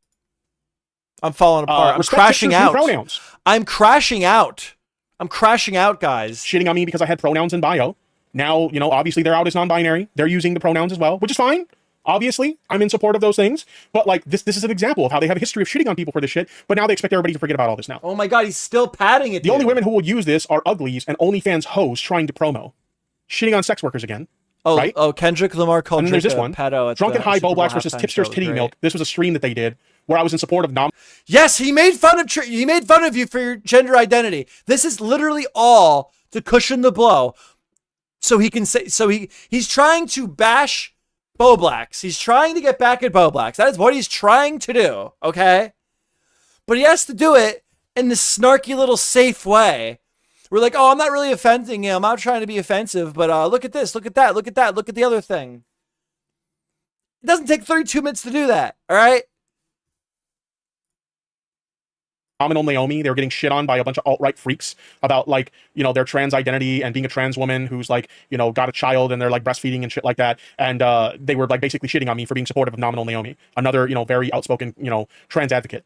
I'm falling apart. I'm crashing out. Pronouns. I'm crashing out. I'm crashing out, guys. Shitting on me because I had pronouns in bio. Now, you know, obviously they're out as non-binary. They're using the pronouns as well, which is fine. Obviously, I'm in support of those things. But like this is an example of how they have a history of shitting on people for this shit. But now they expect everybody to forget about all this now. Oh my God, he's still padding it. The only women who will use this are uglies and OnlyFans hoes trying to promo. Shitting on sex workers again. Oh, right? Oh, Kendrick Lamar called. And then there's this one. Drunken High Bo Blacks versus Tipster's Titty Milk. This was a stream that they did where I was in support of Yes, he made fun of you for your gender identity. This is literally all to cushion the blow. So he can say he's trying to bash Bo Blacks. He's trying to get back at Bo Blacks. That is what he's trying to do, okay? But he has to do it in this snarky little safe way. We're like, oh, I'm not really offending him. I'm not trying to be offensive, but look at this, look at that, look at that, look at the other thing. It doesn't take 32 minutes to do that, all right? Nominal Naomi, they were getting shit on by a bunch of alt-right freaks about like, you know, their trans identity and being a trans woman who's like, you know, got a child and they're like breastfeeding and shit like that. And they were like basically shitting on me for being supportive of Nominal Naomi, another, you know, very outspoken, you know, trans advocate.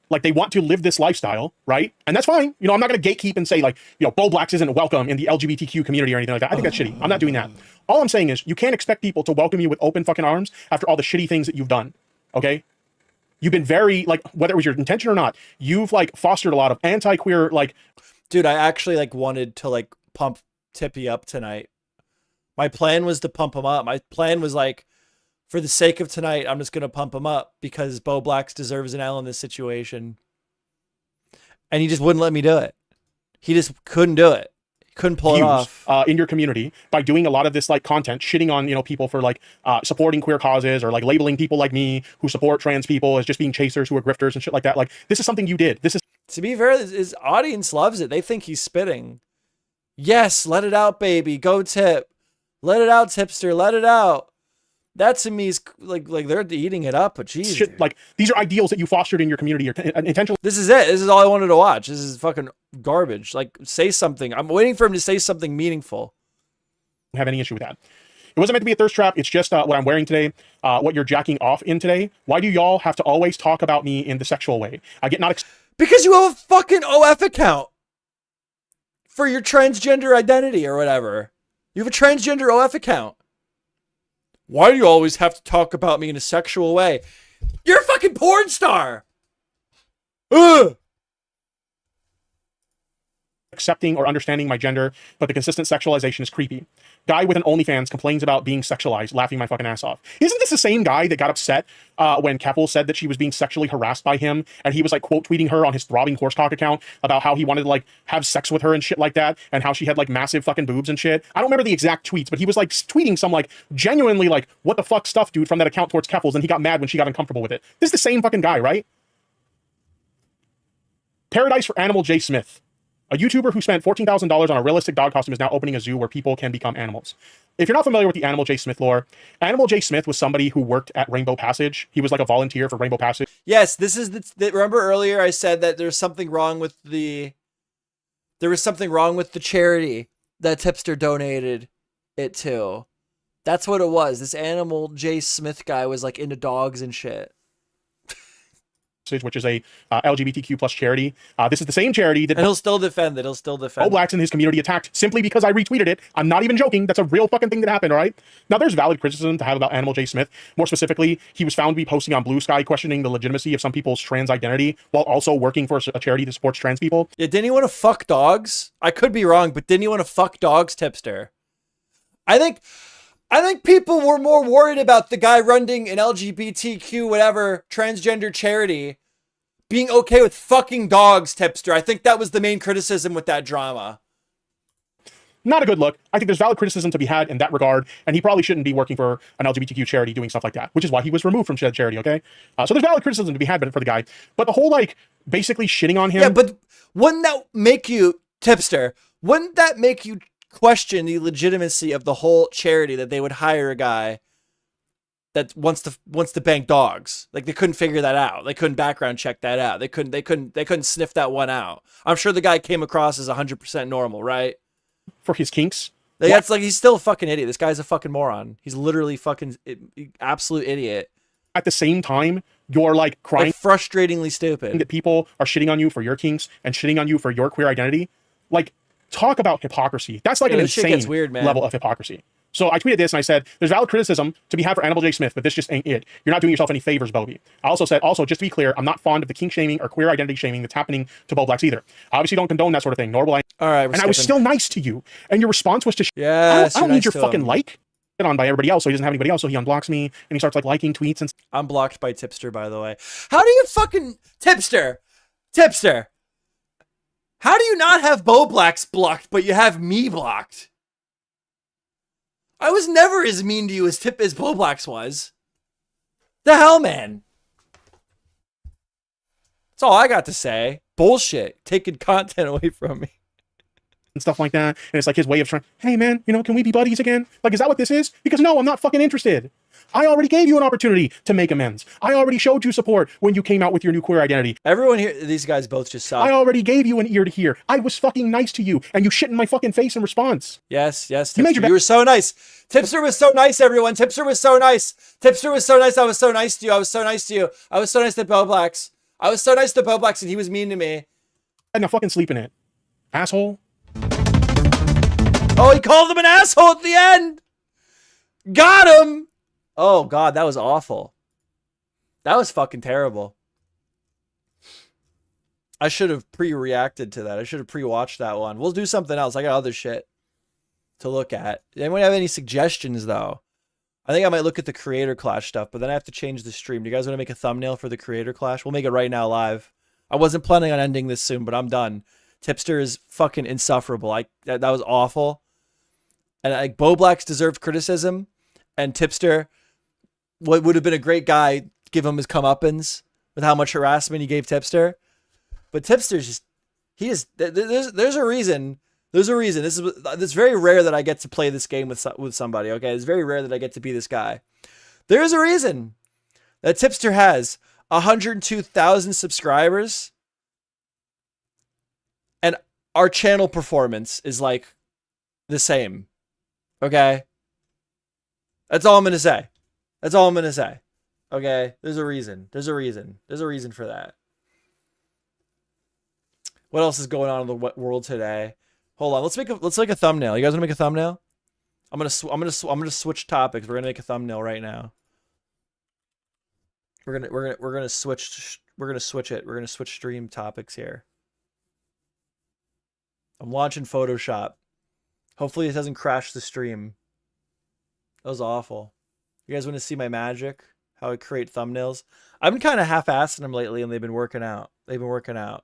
Like they want to live this lifestyle, right? And that's fine. You know, I'm not going to gatekeep and say like, you know, Bo Blacks isn't welcome in the LGBTQ community or anything like that. I think that's shitty. I'm not doing that. All I'm saying is you can't expect people to welcome you with open fucking arms after all the shitty things that you've done. Okay? You've been very, like, whether it was your intention or not, you've, like, fostered a lot of anti-queer, like... Dude, I actually, like, wanted to, like, pump Tippy up tonight. My plan was to pump him up. My plan was, like, for the sake of tonight, I'm just going to pump him up because Bo Blacks deserves an L in this situation. And he just wouldn't let me do it. He just couldn't do it. Couldn't pull it off in your community by doing a lot of this like content shitting on, you know, people for like supporting queer causes or like labeling people like me who support trans people as just being chasers who are grifters and shit like that. Like this is something you did. This is, to be fair, his audience loves it. They think he's spitting. Yes, let it out, baby. Go Tip. Let it out, Tipster. Let it out. That to me is like they're eating it up, but geez, shit, like these are ideals that you fostered in your community or intentionally. This is it. This is all I wanted to watch. This is fucking garbage. Like, say something. I'm waiting for him to say something meaningful. I don't have any issue with that. It wasn't meant to be a thirst trap. It's just what I'm wearing today, what you're jacking off in today. Why do y'all have to always talk about me in the sexual way? I get not because you have a fucking OF account for your transgender identity or whatever. You have a transgender OF account. Why do you always have to talk about me in a sexual way? You're a fucking porn star. Ugh. Accepting or understanding my gender, but the consistent sexualization is creepy. Guy with an OnlyFans complains about being sexualized, laughing my fucking ass off. Isn't this the same guy that got upset when Keppel said that she was being sexually harassed by him, and he was like quote tweeting her on his throbbing horsecock account about how he wanted to like have sex with her and shit like that, and how she had like massive fucking boobs and shit? I don't remember the exact tweets, but he was like tweeting some like genuinely like what the fuck stuff, dude, from that account towards Keppel's, and he got mad when she got uncomfortable with it. This is the same fucking guy, right? Paradise for Animal J. Smith. A YouTuber who spent $14,000 on a realistic dog costume is now opening a zoo where people can become animals. If you're not familiar with the Animal J. Smith lore, Animal J. Smith was somebody who worked at Rainbow Passage. He was like a volunteer for Rainbow Passage. Yes, this is remember earlier I said that there's something wrong with there was something wrong with the charity that Tipster donated it to. That's what it was. This Animal J. Smith guy was like into dogs and shit. Which is a LGBTQ plus charity. This is the same charity that... And he'll still defend it. He'll still defend Bo Blacks in his community attacked simply because I retweeted it. I'm not even joking. That's a real fucking thing that happened, all right? Now, there's valid criticism to have about Animal J. Smith. More specifically, he was found to be posting on Blue Sky questioning the legitimacy of some people's trans identity while also working for a charity that supports trans people. Yeah, didn't he want to fuck dogs? I could be wrong, but didn't he want to fuck dogs, Tipster? I think people were more worried about the guy running an LGBTQ whatever transgender charity being okay with fucking dogs, Tipster. I think that was the main criticism with that drama. Not a good look. I think there's valid criticism to be had in that regard, and he probably shouldn't be working for an LGBTQ charity doing stuff like that, which is why he was removed from said charity, okay? So there's valid criticism to be had for the guy. But the whole, like, basically shitting on him... Yeah, but wouldn't that make you, Tipster, wouldn't that make you question the legitimacy of the whole charity that they would hire a guy that wants to bank dogs? Like, they couldn't figure that out. They couldn't background check that out. They couldn't sniff that one out. I'm sure the guy came across as 100% normal, right? For his kinks. Like, that's like, he's still a fucking idiot. This guy's a fucking moron. He's literally fucking absolute idiot. At the same time, you're like crying, like, frustratingly stupid, that people are shitting on you for your kinks and shitting on you for your queer identity. Like, talk about hypocrisy. That's like an insane level of hypocrisy. So I tweeted this and I said, there's valid criticism to be had for Annabelle J. Smith, but this just ain't it. You're not doing yourself any favors, Bobby. I also said, just to be clear, I'm not fond of the kink shaming or queer identity shaming that's happening to Bo Blacks either. I obviously don't condone that sort of thing, nor will I. All right, and I was still nice to you. And your response was to, yes, I don't need your fucking like. On by everybody else, so he doesn't have anybody else, so he unblocks me and he starts like liking tweets and I'm blocked by Tipster, by the way. How do you fucking Tipster? How do you not have Bo Blacks blocked, but you have me blocked? I was never as mean to you as Bo Blacks was. The hell, man. That's all I got to say. Bullshit. Taking content away from me. And stuff like that. And it's like his way of trying, hey man, you know, can we be buddies again? Like, is that what this is? Because no, I'm not fucking interested. I already gave you an opportunity to make amends. I already showed you support when you came out with your new queer identity. Everyone here, these guys both just suck. I already gave you an ear to hear. I was fucking nice to you, and you shit in my fucking face in response. Yes, Tipster, you were so nice. Tipster was so nice, everyone. Tipster was so nice. Tipster was so nice. I was so nice to you. I was so nice to you. I was so nice to Bo Blacks. I was so nice to Bo Blacks, and he was mean to me. I had no fucking sleep in it. Asshole. Oh, he called him an asshole at the end. Got him. Oh, God, that was awful. That was fucking terrible. I should have pre-reacted to that. I should have pre-watched that one. We'll do something else. I got other shit to look at. Anyone have any suggestions, though? I think I might look at the Creator Clash stuff, but then I have to change the stream. Do you guys want to make a thumbnail for the Creator Clash? We'll make it right now live. I wasn't planning on ending this soon, but I'm done. Tipster is fucking insufferable. That was awful. And like, Bo Blacks deserved criticism, and Tipster would have been a great guy, give him his comeuppance with how much harassment he gave Tipster. But Tipster's just, there's a reason. There's a reason. It's very rare that I get to play this game with somebody, okay? It's very rare that I get to be this guy. There's a reason that Tipster has 102,000 subscribers, and our channel performance is like the same. Okay? That's all I'm going to say. That's all I'm going to say. Okay? There's a reason. There's a reason. There's a reason for that. What else is going on in the world today? Hold on. Let's make a thumbnail. You guys want to make a thumbnail? I'm going to switch topics. We're going to make a thumbnail right now. We're going to switch it. We're going to switch stream topics here. I'm launching Photoshop. Hopefully it doesn't crash the stream. That was awful. You guys want to see my magic? How I create thumbnails? I've been kind of half-assing them lately, and they've been working out.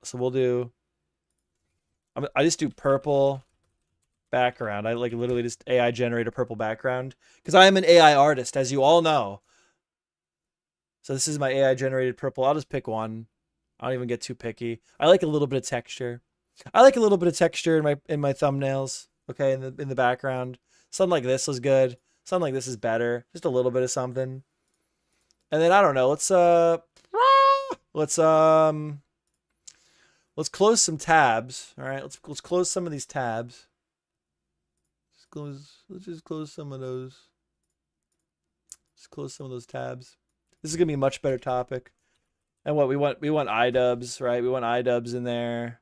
So we'll do... I just do purple background. I like literally just AI generate a purple background. Because I am an AI artist, as you all know. So this is my AI generated purple. I'll just pick one. I don't even get too picky. I like a little bit of texture. in my thumbnails. Okay, in the background. Something like this was good. Something like this is better. Just a little bit of something. And then I don't know. Let's close some tabs. All right, let's close some of these tabs. Let's just close some of those. Just close some of those tabs. This is gonna be a much better topic. And what we want iDubbbz, right? We want iDubbbz in there.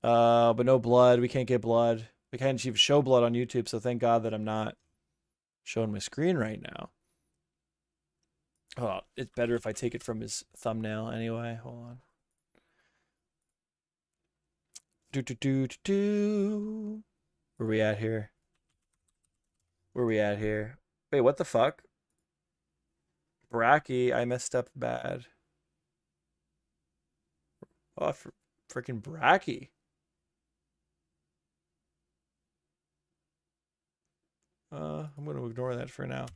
But no blood. We can't get blood. We can't even show blood on YouTube, so thank God that I'm not showing my screen right now. Oh, it's better if I take it from his thumbnail anyway. Hold on. Where we at here? Wait, what the fuck? Bracky, I messed up bad. Oh, freaking Bracky. I'm going to ignore that for now.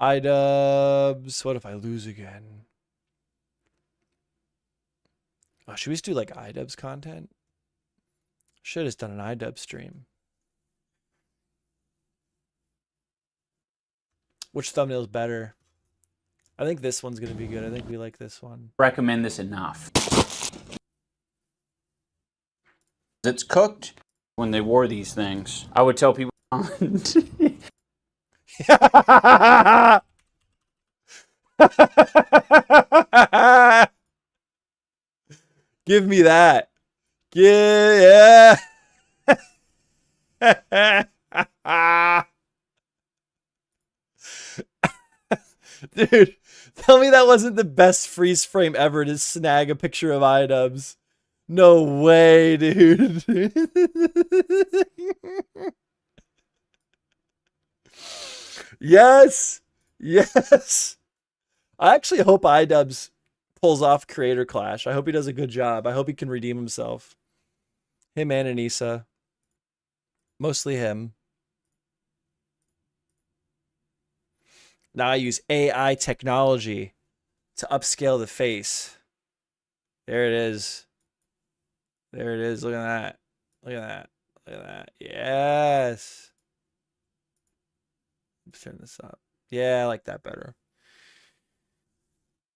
iDubbbz. What if I lose again? Oh, should we just do like iDubbbz content? Should have done an iDubbbz stream. Which thumbnail is better? I think this one's going to be good. I think we like this one. Recommend this enough. It's cooked when they wore these things. I would tell people. Give me that. Yeah. Dude, tell me that wasn't the best freeze frame ever to snag a picture of iDubbbz. No way, dude. Yes. Yes. I actually hope iDubbbz pulls off Creator Clash. I hope he does a good job. I hope he can redeem himself. Him and Anissa. Mostly him. Now I use AI technology to upscale the face. There it is. There it is. Look at that. Look at that. Look at that. Yes. Let's turn this up. Yeah, I like that better.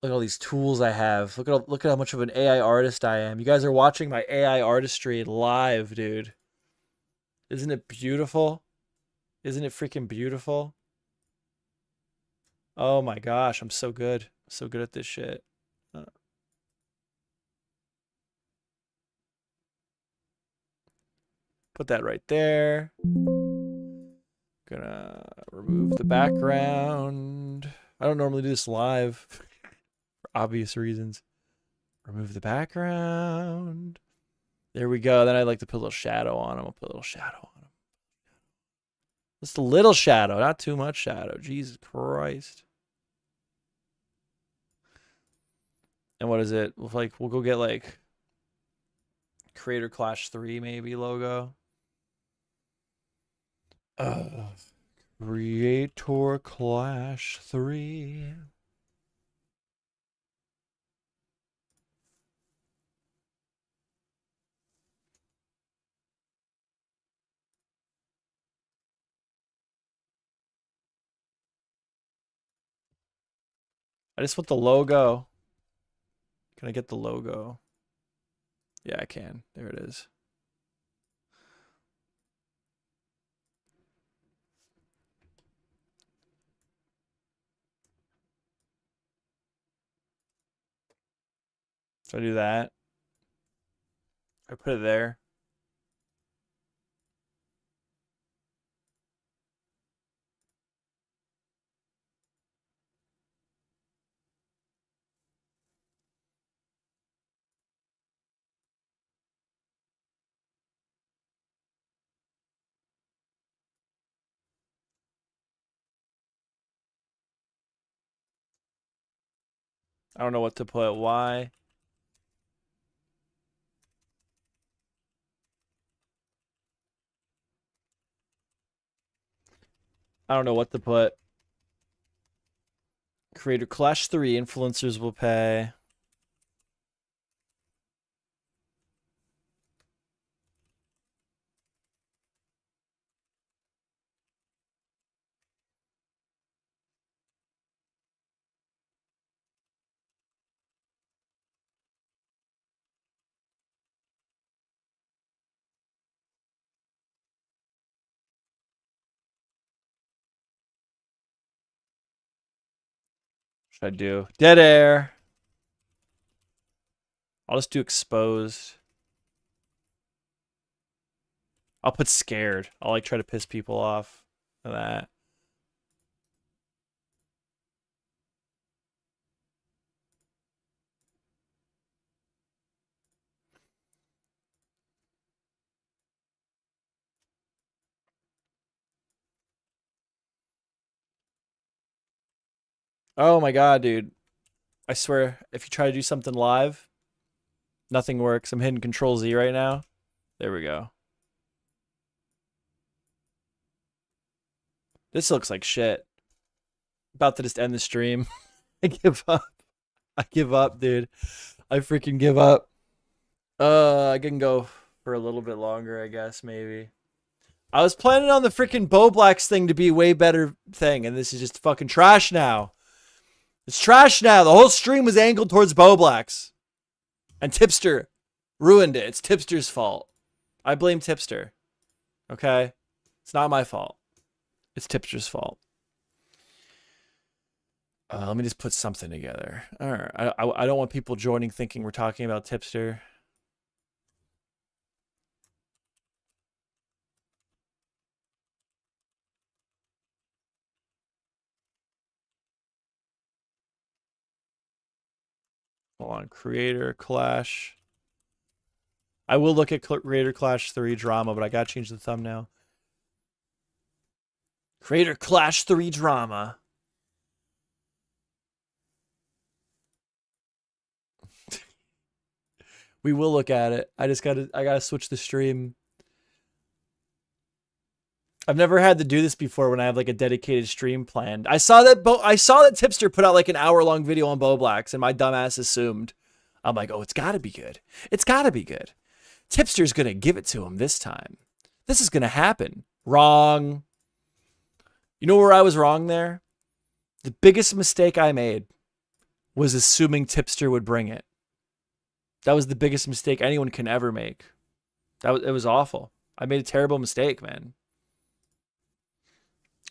Look at all these tools I have. Look at how much of an AI artist I am. You guys are watching my AI artistry live, dude. Isn't it beautiful? Isn't it freaking beautiful? Oh my gosh, I'm so good. So good at this shit. Put that right there. Gonna remove the background. I don't normally do this live for obvious reasons. Remove the background. There we go. Then I'd like to put a little shadow on him. I'll put a little shadow on him. Just a little shadow, not too much shadow. Jesus Christ. And what is it? We'll go get like Creator Clash 3 maybe logo. Creator Clash 3. I just want the logo. Can I get the logo? Yeah, I can. There it is. So I do that. I put it there. I don't know what to put. Why? I don't know what to put. Creator Clash 3 influencers will pay. Should I do dead air? I'll just do exposed. I'll put scared. I'll like try to piss people off with that. Oh my god, dude. I swear, if you try to do something live, nothing works. I'm hitting Control Z right now. There we go. This looks like shit. About to just end the stream. I give up. I give up, dude. I freaking give up. I can go for a little bit longer, I guess, maybe. I was planning on the freaking Bo Blacks thing to be a way better thing, and this is just fucking trash now. It's trash now. The whole stream was angled towards Bo Blacks. And Tipster ruined it. It's Tipster's fault. I blame Tipster. Okay? It's not my fault. It's Tipster's fault. Let me just put something together. All right. I don't want people joining thinking we're talking about Tipster. Hold on. Creator Clash. I will look at Creator Clash 3 drama, but I gotta change the thumbnail. Creator Clash 3 drama. We will look at it. I gotta switch the stream. I've never had to do this before when I have like a dedicated stream planned. I saw that Tipster put out like an hour-long video on Bo Blacks, and my dumbass assumed. I'm like, oh, it's gotta be good. It's gotta be good. Tipster's gonna give it to him this time. This is gonna happen. Wrong. You know where I was wrong there? The biggest mistake I made was assuming Tipster would bring it. That was the biggest mistake anyone can ever make. It was awful. I made a terrible mistake, man.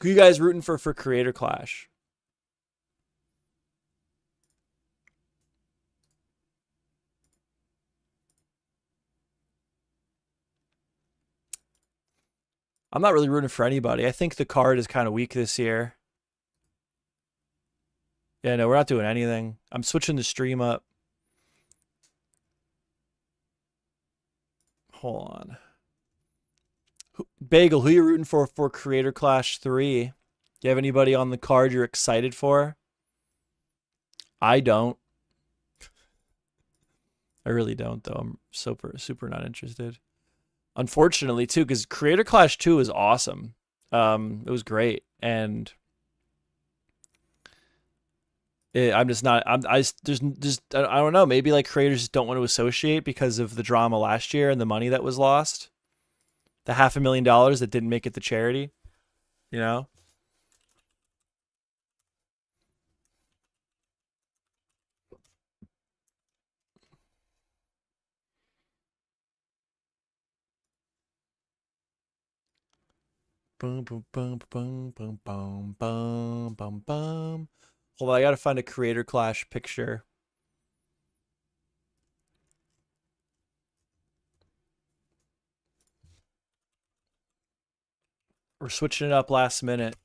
Who you guys rooting for Creator Clash? I'm not really rooting for anybody. I think the card is kind of weak this year. Yeah, no, we're not doing anything. I'm switching the stream up. Hold on. Bagel, who you rooting for Creator Clash 3? Do you have anybody on the card you're excited for? I don't. I really don't, though. I'm super not interested. Unfortunately, too, because Creator Clash 2 is awesome. It was great, and I'm just not. I don't know. Maybe like creators just don't want to associate because of the drama last year and the money that was lost. The $500,000 that didn't make it to charity, you know? Boom, boom, boom, boom, boom, boom, boom, boom, boom. Hold on, I gotta find a Creator Clash picture. We're switching it up last minute.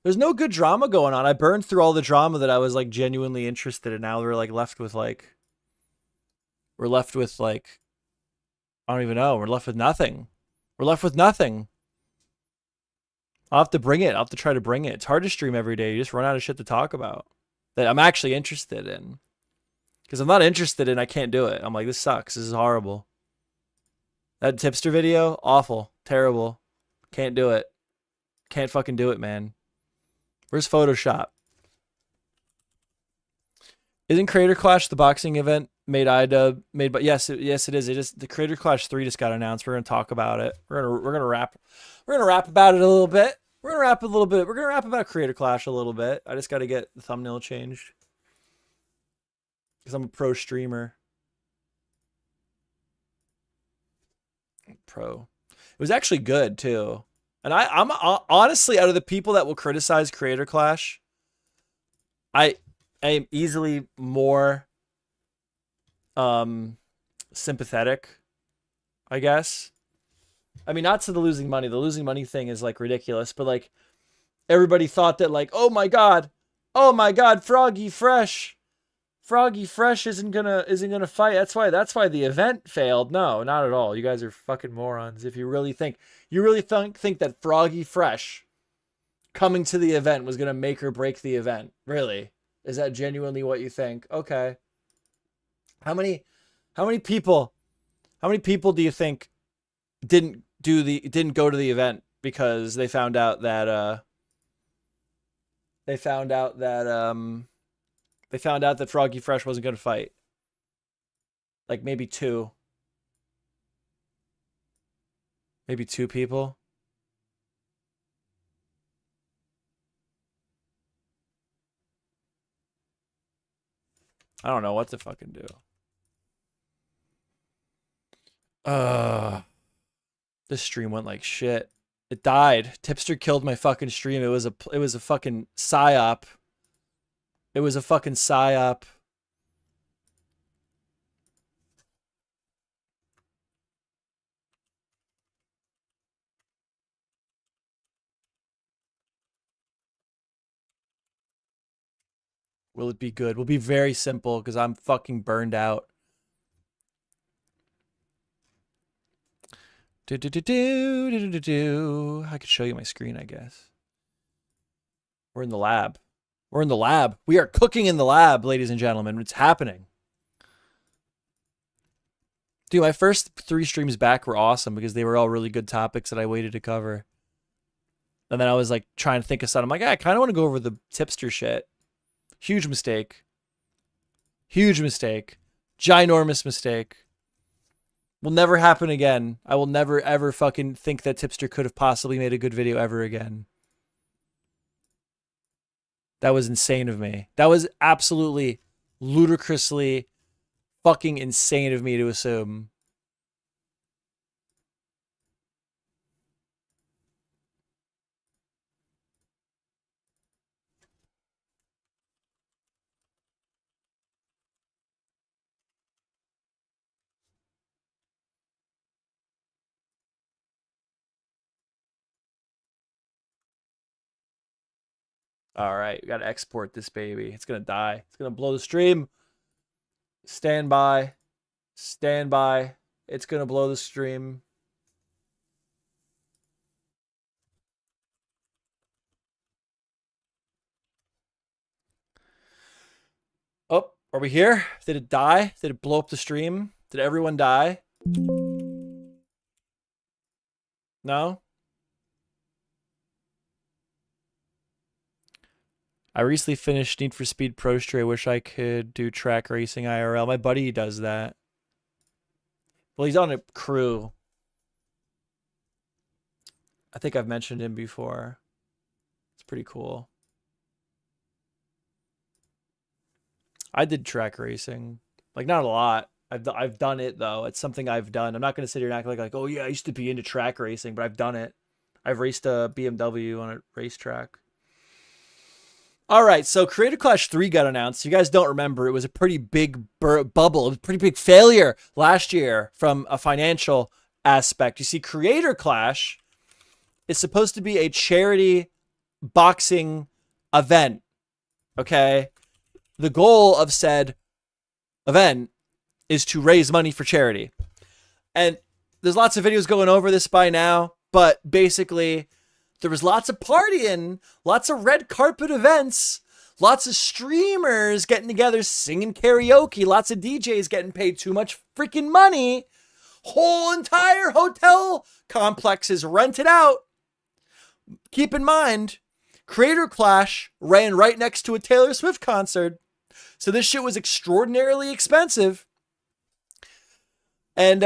There's no good drama going on. I burned through all the drama that I was like genuinely interested in. Now we're like left with like I don't even know. We're left with nothing. We're left with nothing. I'll have to bring it. I'll have to try to bring it. It's hard to stream every day. You just run out of shit to talk about that I'm actually interested in. Because I'm not interested in, I can't do it. I'm like, this sucks. This is horrible. That Tipster video, awful, terrible. Can't do it. Can't fucking do it, man. Where's Photoshop? Isn't Creator Clash the boxing event made but yes it is. It is. The Creator Clash 3 just got announced. We're gonna talk about it. We're gonna rap about it a little bit. We're gonna rap about Creator Clash a little bit. I just gotta get the thumbnail changed. Because I'm a pro streamer. Pro. It was actually good too. And I'm honestly, out of the people that will criticize Creator Clash, I am easily more sympathetic, I guess. I mean, not to the losing money. The losing money thing is like ridiculous, but like everybody thought that like, oh my god, Froggy Fresh isn't gonna fight. That's why the event failed. No, not at all. You guys are fucking morons. If you really think that Froggy Fresh coming to the event was gonna make or break the event, really? Is that genuinely what you think? Okay. How many people do you think didn't go to the event because they found out that they found out that Froggy Fresh wasn't gonna fight. Like maybe two people. I don't know what to fucking do. This stream went like shit. It died. Tipster killed my fucking stream. It was a fucking psyop. It was a fucking psyop. Will it be good? Will be very simple because I'm fucking burned out. I could show you my screen, I guess. We're in the lab. We're in the lab. We are cooking in the lab, ladies and gentlemen. It's happening. Dude, my first 3 streams back were awesome because they were all really good topics that I waited to cover. And then I was like trying to think of something. I'm like, I kind of want to go over the tipster shit. Huge mistake. Huge mistake. Ginormous mistake. Will never happen again. I will never, ever fucking think that Tipster could have possibly made a good video ever again. That was insane of me. That was absolutely, ludicrously fucking insane of me to assume. All right, we got to export this baby. It's going to die. It's going to blow the stream. Stand by. Stand by. It's going to blow the stream. Oh, are we here? Did it die? Did it blow up the stream? Did everyone die? No? I recently finished Need for Speed Pro Street. I wish I could do track racing IRL. My buddy does that. Well, he's on a crew. I think I've mentioned him before. It's pretty cool. I did track racing. Like, not a lot. I've done it, though. It's something I've done. I'm not going to sit here and act like, oh, yeah, I used to be into track racing, but I've done it. I've raced a BMW on a racetrack. All right, so Creator Clash 3 got announced. You guys don't remember. It was a pretty big bubble. It was a pretty big failure last year from a financial aspect. You see, Creator Clash is supposed to be a charity boxing event, okay? The goal of said event is to raise money for charity. And there's lots of videos going over this by now, but basically there was lots of partying, lots of red carpet events, lots of streamers getting together, singing karaoke, lots of DJs getting paid too much freaking money. Whole entire hotel complexes rented out. Keep in mind, Creator Clash ran right next to a Taylor Swift concert. So this shit was extraordinarily expensive. And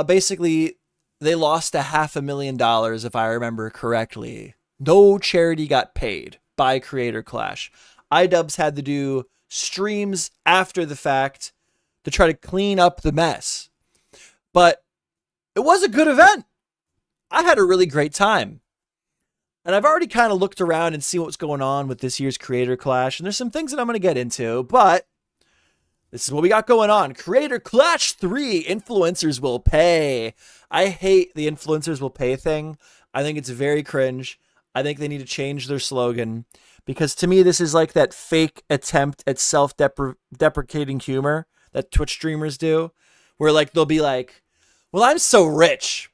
basically they lost $500,000 if I remember correctly. No charity got paid by Creator Clash. iDubbbz had to do streams after the fact to try to clean up the mess. But it was a good event. I had a really great time. And I've already kind of looked around and seen what's going on with this year's Creator Clash. And there's some things that I'm going to get into, but this is what we got going on. Creator Clash 3, influencers will pay. I hate the influencers will pay thing. I think it's very cringe. I think they need to change their slogan. Because to me, this is like that fake attempt at self-deprecating humor that Twitch streamers do. Where like they'll be like, well, I'm so rich.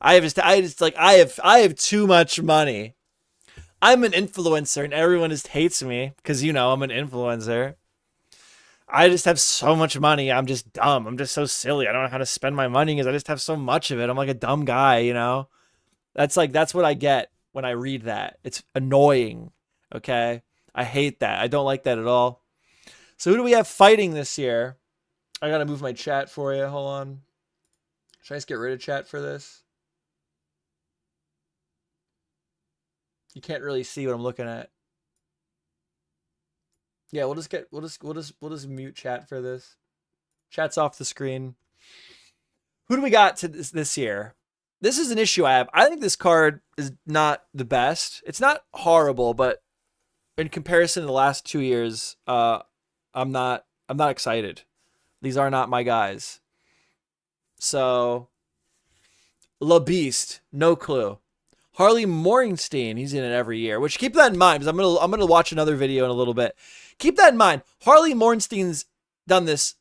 I have too much money. I'm an influencer and everyone just hates me because, you know, I'm an influencer. I just have so much money. I'm just dumb. I'm just so silly. I don't know how to spend my money because I just have so much of it. I'm like a dumb guy, you know? That's what I get when I read that. It's annoying. Okay? I hate that. I don't like that at all. So who do we have fighting this year? I gotta move my chat for you. Hold on. Should I just get rid of chat for this? You can't really see what I'm looking at. Yeah, we'll just mute chat for this. Chat's off the screen. Who do we got to this year? This is an issue I have. I think this card is not the best. It's not horrible, but in comparison to the last 2 years, I'm not excited. These are not my guys. So, La Beast, no clue. Harley Morgenstein, he's in it every year. Which, keep that in mind, because I'm gonna watch another video in a little bit. Keep that in mind. Harley Morgenstein's done this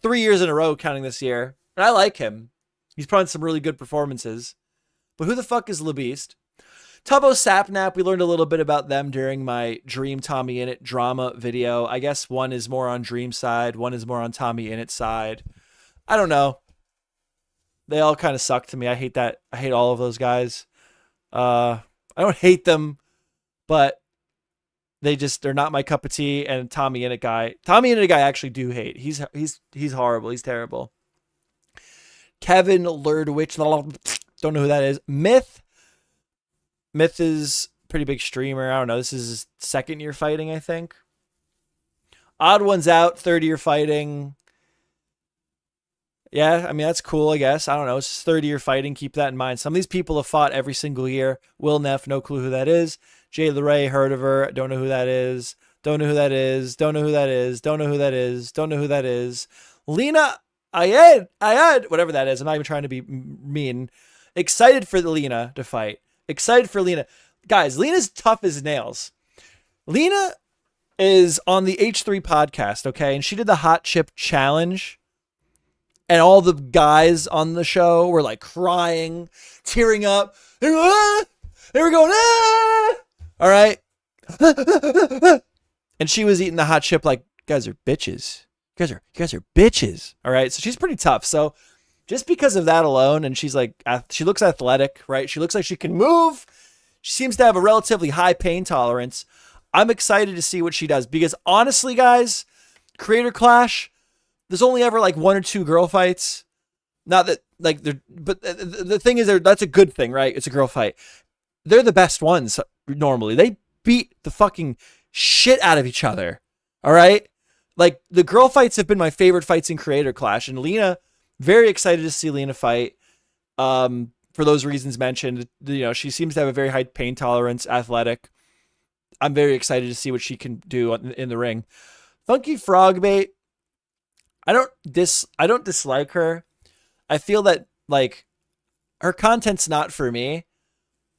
3 years in a row, counting this year, and I like him. He's put on some really good performances. But who the fuck is La Beast? Tubbo Sapnap, we learned a little bit about them during my Dream Tommy Innit drama video. I guess one is more on Dream side, one is more on Tommy Innit side. I don't know. They all kind of suck to me. I hate that. I hate all of those guys. I don't hate them, but they're not my cup of tea. And Tommy Innit guy I actually do hate. He's horrible. He's terrible. Kevin Lerdwich, don't know who that is. Myth is a pretty big streamer. I don't know. This is his second year fighting, I think. Odd One's Out, third year fighting. Yeah, I mean, that's cool, I guess. I don't know. It's just third year fighting. Keep that in mind. Some of these people have fought every single year. Will Neff, no clue who that is. Jay LeRae, heard of her. Don't know who that is. Don't know who that is. Don't know who that is. Don't know who that is. Don't know who that is. Lena Ayad, whatever that is. I'm not even trying to be mean. Excited for Lena to fight. Excited for Lena. Guys, Lena's tough as nails. Lena is on the H3 podcast, okay? And she did the Hot Chip Challenge. And all the guys on the show were like crying, tearing up. They were going, ah! All right. And she was eating the hot chip like, guys are bitches. You guys are bitches. All right. So she's pretty tough. So just because of that alone, and she looks athletic, right? She looks like she can move. She seems to have a relatively high pain tolerance. I'm excited to see what she does because honestly, guys, Creator Clash, there's only ever like 1 or 2 girl fights. Not that like but the thing is, that's a good thing, right? It's a girl fight. They're the best ones normally. They beat the fucking shit out of each other. All right. Like the girl fights have been my favorite fights in Creator Clash, and Lena, very excited to see Lena fight. For those reasons mentioned, you know, she seems to have a very high pain tolerance, athletic. I'm very excited to see what she can do in the ring. Funky Frogbait, I don't dislike her. I feel that like her content's not for me,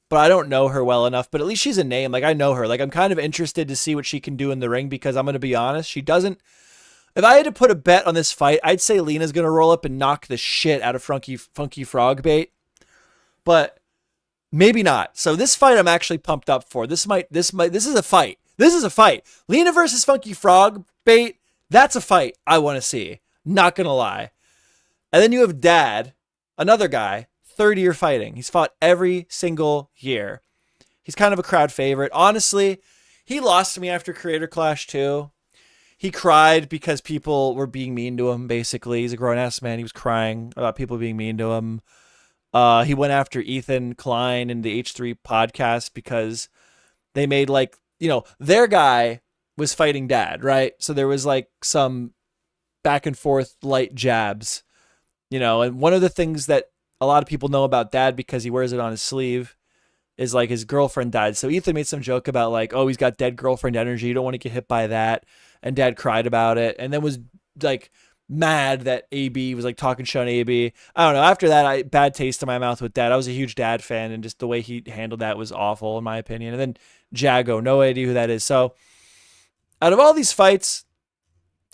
but I don't know her well enough. But at least she's a name. Like I know her. Like I'm kind of interested to see what she can do in the ring because I'm going to be honest, she doesn't. If I had to put a bet on this fight, I'd say Lena's going to roll up and knock the shit out of Funky Frogbait. But maybe not. So this fight I'm actually pumped up for. This is a fight. This is a fight. Lena versus Funky Frogbait. That's a fight I want to see. Not going to lie. And then you have Dad, another guy, third year fighting. He's fought every single year. He's kind of a crowd favorite. Honestly, he lost to me after Creator Clash 2. He cried because people were being mean to him, basically. He's a grown-ass man. He was crying about people being mean to him. He went after Ethan Klein in the H3 podcast because they made like, you know, their guy was fighting Dad, right? So there was like some back and forth light jabs, you know, and one of the things that a lot of people know about Dad because he wears it on his sleeve is like his girlfriend died. So Ethan made some joke about like, oh, he's got dead girlfriend energy. You don't want to get hit by that. And Dad cried about it and then was like mad that AB was like talking shit on AB. I don't know. After that, bad taste in my mouth with Dad. I was a huge Dad fan and just the way he handled that was awful in my opinion. And then Jago, no idea who that is. So out of all these fights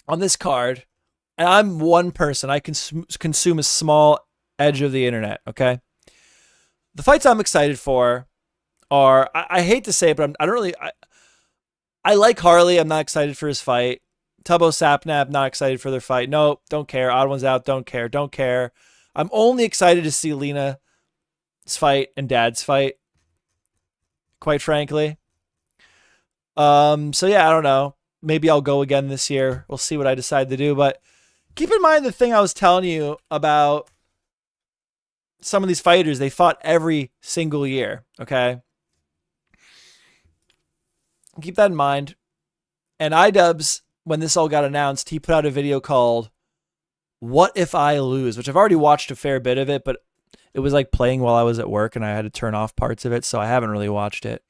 on this card, and I'm one person, I consume a small edge of the internet, okay? The fights I'm excited for are, I hate to say it, but I don't really, I like Harley. I'm not excited for his fight. Tubbo Sapnap, not excited for their fight. No, don't care. Odd One's Out, don't care. I'm only excited to see Lena's fight and Dad's fight, quite frankly. So yeah, I don't know. Maybe I'll go again this year. We'll see what I decide to do. But keep in mind the thing I was telling you about some of these fighters. They fought every single year. Okay. Keep that in mind. And iDubbbz, when this all got announced, he put out a video called "What If I Lose," which I've already watched a fair bit of it, but it was like playing while I was at work and I had to turn off parts of it, so I haven't really watched it.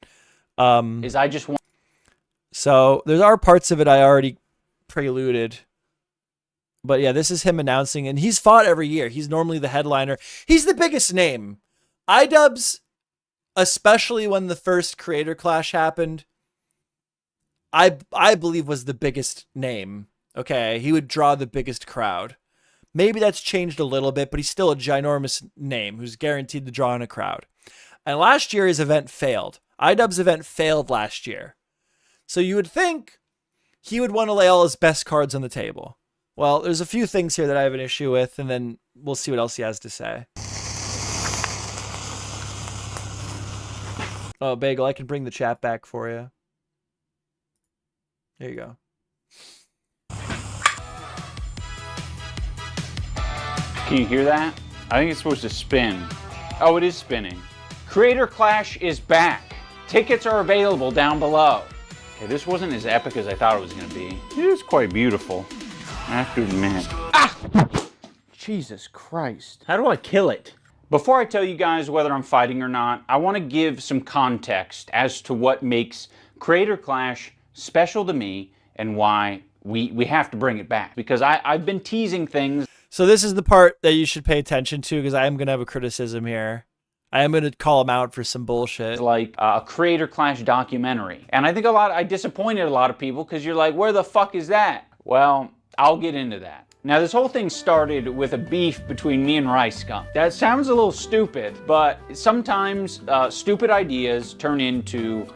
So there are parts of it I already preluded. But yeah, this is him announcing, and he's fought every year. He's normally the headliner. He's the biggest name. iDubbbz, especially when the first Creator Clash happened, I believe was the biggest name. Okay, he would draw the biggest crowd. Maybe that's changed a little bit, but he's still a ginormous name who's guaranteed to draw in a crowd. And last year his event failed. iDubbbz's event failed last year. So you would think he would want to lay all his best cards on the table. Well, there's a few things here that I have an issue with, and then we'll see what else he has to say. Oh, Bagel, I can bring the chat back for you. There you go. Can you hear that? I think it's supposed to spin. Oh, it is spinning. Creator Clash is back. Tickets are available down below. Okay, this wasn't as epic as I thought it was going to be. It is quite beautiful, I have to admit. Ah! Jesus Christ. How do I kill it? Before I tell you guys whether I'm fighting or not, I want to give some context as to what makes Creator Clash special to me and why we have to bring it back. Because I've been teasing things. So this is the part that you should pay attention to, because I am going to have a criticism here. I am going to call him out for some bullshit. Like a Creator Clash documentary. And I think I disappointed a lot of people because you're like, where the fuck is that? Well, I'll get into that. Now, this whole thing started with a beef between me and Rice Skunk. That sounds a little stupid, but sometimes stupid ideas turn into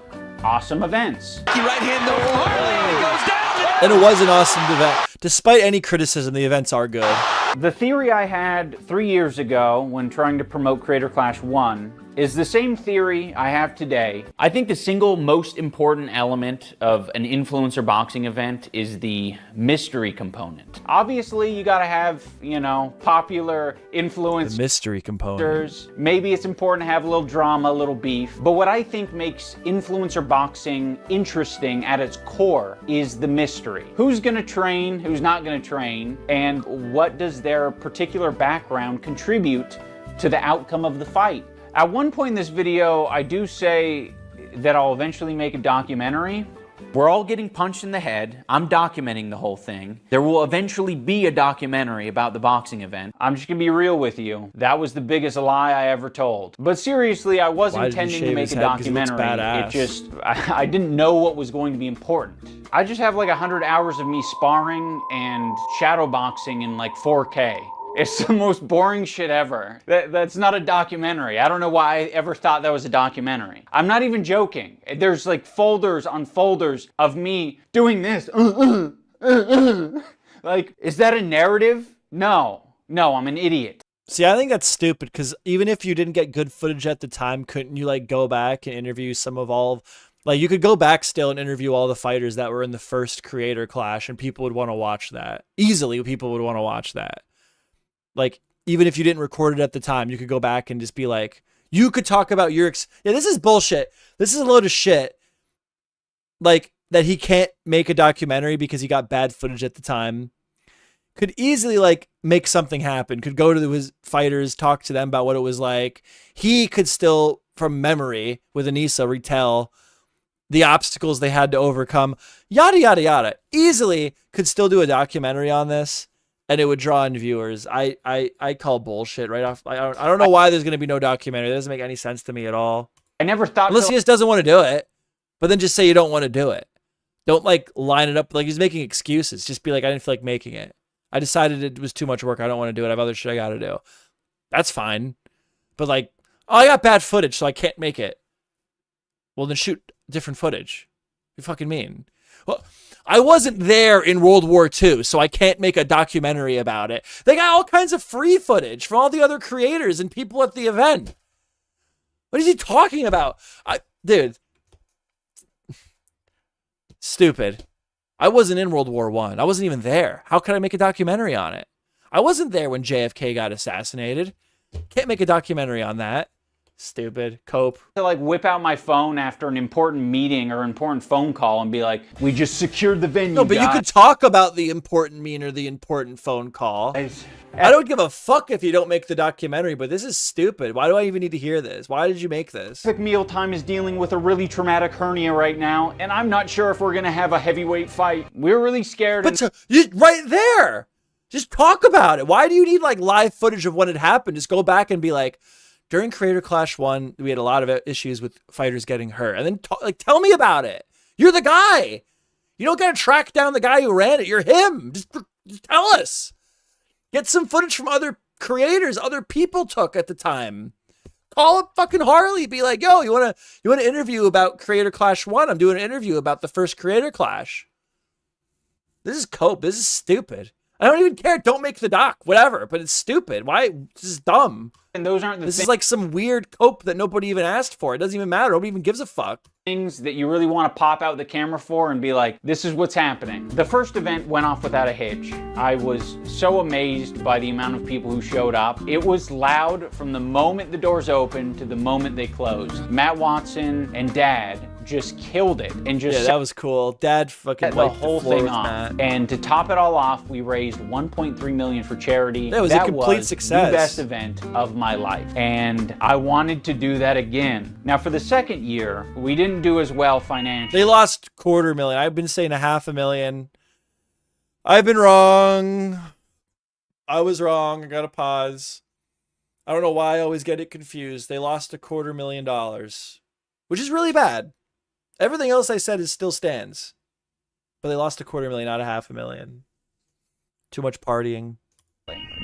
awesome events. Right hand the Harley goes down. And it was an awesome event. Despite any criticism, the events are good. The theory I had 3 years ago when trying to promote Creator Clash 1 is the same theory I have today. I think the single most important element of an influencer boxing event is the mystery component. Obviously, you gotta have, popular influencers. The mystery component. Maybe it's important to have a little drama, a little beef. But what I think makes influencer boxing interesting at its core is the mystery. Who's gonna train, who's not gonna train, and what does their particular background contribute to the outcome of the fight? At one point in this video, I do say that I'll eventually make a documentary. We're all getting punched in the head. I'm documenting the whole thing. There will eventually be a documentary about the boxing event. I'm just gonna be real with you. That was the biggest lie I ever told. But seriously, I was intending to make a documentary. It just, I didn't know what was going to be important. I just have like 100 hours of me sparring and shadow boxing in like 4K. It's the most boring shit ever. That's not a documentary. I don't know why I ever thought that was a documentary. I'm not even joking. There's like folders on folders of me doing this. Like, is that a narrative? No, I'm an idiot. See, I think that's stupid, because even if you didn't get good footage at the time, couldn't you like go back and interview some of all... Like, you could go back still and interview all the fighters that were in the first Creator Clash, and people would want to watch that. Easily, people would want to watch that. Like, even if you didn't record it at the time, you could go back and just be like, you could talk about your... Yeah, this is bullshit. This is a load of shit. Like, that he can't make a documentary because he got bad footage at the time. Could easily, like, make something happen. Could go to his fighters, talk to them about what it was like. He could still, from memory, with Anissa, retell the obstacles they had to overcome. Yada, yada, yada. Easily could still do a documentary on this. And it would draw in viewers. I call bullshit right off. I don't know why there's going to be no documentary. That doesn't make any sense to me at all. I never thought... Unless he just doesn't want to do it. But then just say you don't want to do it. Don't, like, line it up. Like, he's making excuses. Just be like, I didn't feel like making it. I decided it was too much work. I don't want to do it. I have other shit I got to do. That's fine. But, like, oh, I got bad footage, so I can't make it. Well, then shoot different footage. What do you fucking mean? Well... I wasn't there in World War II, so I can't make a documentary about it. They got all kinds of free footage from all the other creators and people at the event. What is he talking about? Dude. Stupid. I wasn't in World War I. I wasn't even there. How could I make a documentary on it? I wasn't there when JFK got assassinated. Can't make a documentary on that. Stupid. Cope. To like whip out my phone after an important meeting or important phone call and be like, we just secured the venue. No, but guys. you could talk about the important meeting or the important phone call. I don't give a fuck if you don't make the documentary, but this is stupid. Why do I even need to hear this? Why did you make this? Mealtime is dealing with a really traumatic hernia right now, and I'm not sure if we're gonna have a heavyweight fight. We're really scared. But right there, just talk about it. Why do you need like live footage of when it happened? Just go back and be like, during Creator Clash 1, we had a lot of issues with fighters getting hurt. And then tell me about it. You're the guy. You don't got to track down the guy who ran it. You're him. Just tell us. Get some footage from other creators other people took at the time. Call up fucking Harley. Be like, yo, you want to interview about Creator Clash 1? I'm doing an interview about the first Creator Clash. This is cope. This is stupid. I don't even care. Don't make the doc. Whatever. But it's stupid. Why? This is dumb. And those aren't the This is like some weird cope that nobody even asked for. It doesn't even matter. Nobody even gives a fuck. Things that you really want to pop out the camera for and be like, this is what's happening. The first event went off without a hitch. I was so amazed by the amount of people who showed up. It was loud from the moment the doors opened to the moment they closed. Matt Watson and Dad just killed it and just that was cool. Dad fucking the wiped whole the floor thing with off. Matt. And to top it all off, we raised $1.3 million for charity. That was a complete success. The best event of my life, and I wanted to do that again. Now, for the second year, we didn't do as well financially. They lost $250,000. I've been saying $500,000. I've been wrong. I was wrong. I got to pause. I don't know why I always get it confused. They lost $250,000, which is really bad. Everything else I said still stands, but they lost $250,000, not $500,000. Too much partying.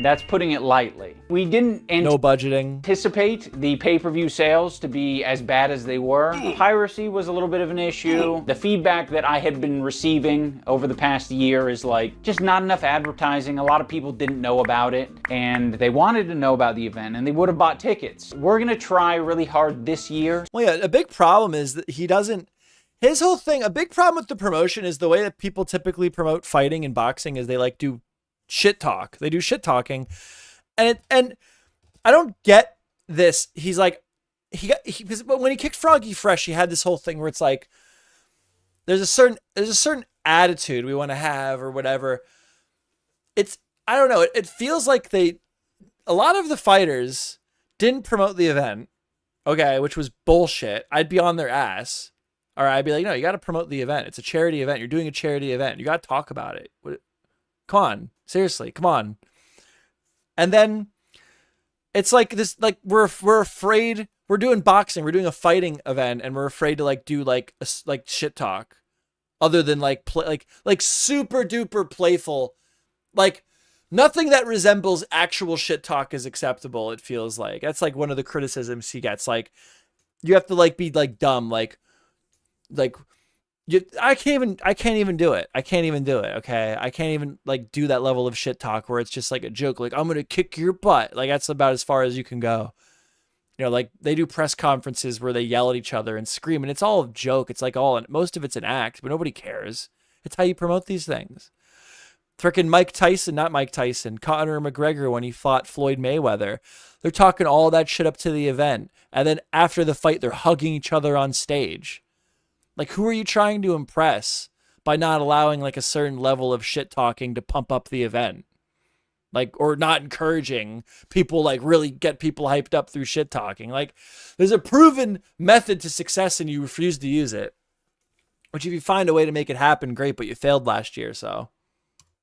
That's putting it lightly. We didn't no budgeting. Anticipate the pay-per-view sales to be as bad as they were. Piracy was a little bit of an issue. The feedback that I had been receiving over the past year is like just not enough advertising. A lot of people didn't know about it, and they wanted to know about the event, and they would have bought tickets. We're gonna try really hard this year. Well, yeah, a big problem is that he doesn't. His whole thing, a big problem with the promotion is the way that people typically promote fighting and boxing is they like do shit talk. They do shit talking. And I don't get this. He's like, because when he kicked Froggy Fresh, he had this whole thing where it's like, there's a certain attitude we want to have or whatever. I don't know. It feels like a lot of the fighters didn't promote the event. Okay. Which was bullshit. I'd be on their ass. Or I'd be like, no, you got to promote the event. It's a charity event. You're doing a charity event. You got to talk about it. Come on. Seriously. Come on. And then it's like this, like we're afraid. We're doing boxing. We're doing a fighting event, and we're afraid to like do like shit talk, other than like super duper playful, like nothing that resembles actual shit talk is acceptable. It feels like that's like one of the criticisms he gets. Like you have to like be like dumb, like I can't even do it. I can't even do it. Okay. I can't even like do that level of shit talk where it's just like a joke. Like I'm going to kick your butt. Like that's about as far as you can go. You know, like they do press conferences where they yell at each other and scream, and it's all a joke. It's like most of it's an act, but nobody cares. It's how you promote these things. Frickin' Mike Tyson, not Mike Tyson, Conor McGregor when he fought Floyd Mayweather. They're talking all that shit up to the event. And then after the fight, they're hugging each other on stage. Like, who are you trying to impress by not allowing like a certain level of shit talking to pump up the event? Like, or not encouraging people, like really get people hyped up through shit talking. Like, there's a proven method to success and you refuse to use it. Which if you find a way to make it happen, great, but you failed last year, so.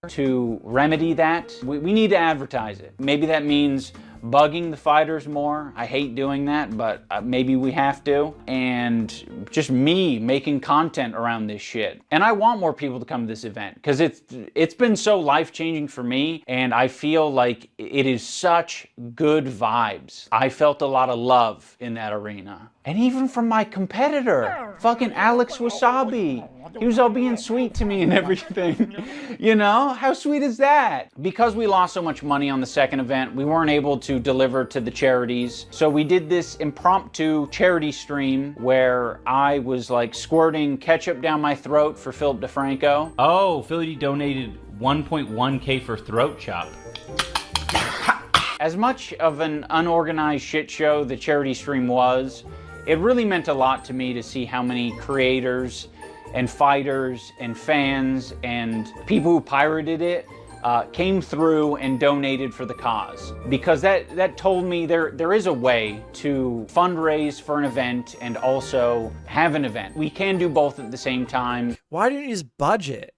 To remedy that, we need to advertise it. Maybe that means bugging the fighters more. I hate doing that, but maybe we have to. And just me making content around this shit. And I want more people to come to this event because it's been so life-changing for me, and I feel like it is such good vibes. I felt a lot of love in that arena. And even from my competitor, fucking Alex Wasabi. He was all being sweet to me and everything. You know, how sweet is that? Because we lost so much money on the second event, we weren't able to to deliver to the charities. So we did this impromptu charity stream where I was like squirting ketchup down my throat for Philip DeFranco. Oh, Philly donated 1.1K for throat chop. As much of an unorganized shit show the charity stream was, it really meant a lot to me to see how many creators and fighters and fans and people who pirated it came through and donated for the cause. Because that told me there is a way to fundraise for an event and also have an event. We can do both at the same time. Why didn't you just budget?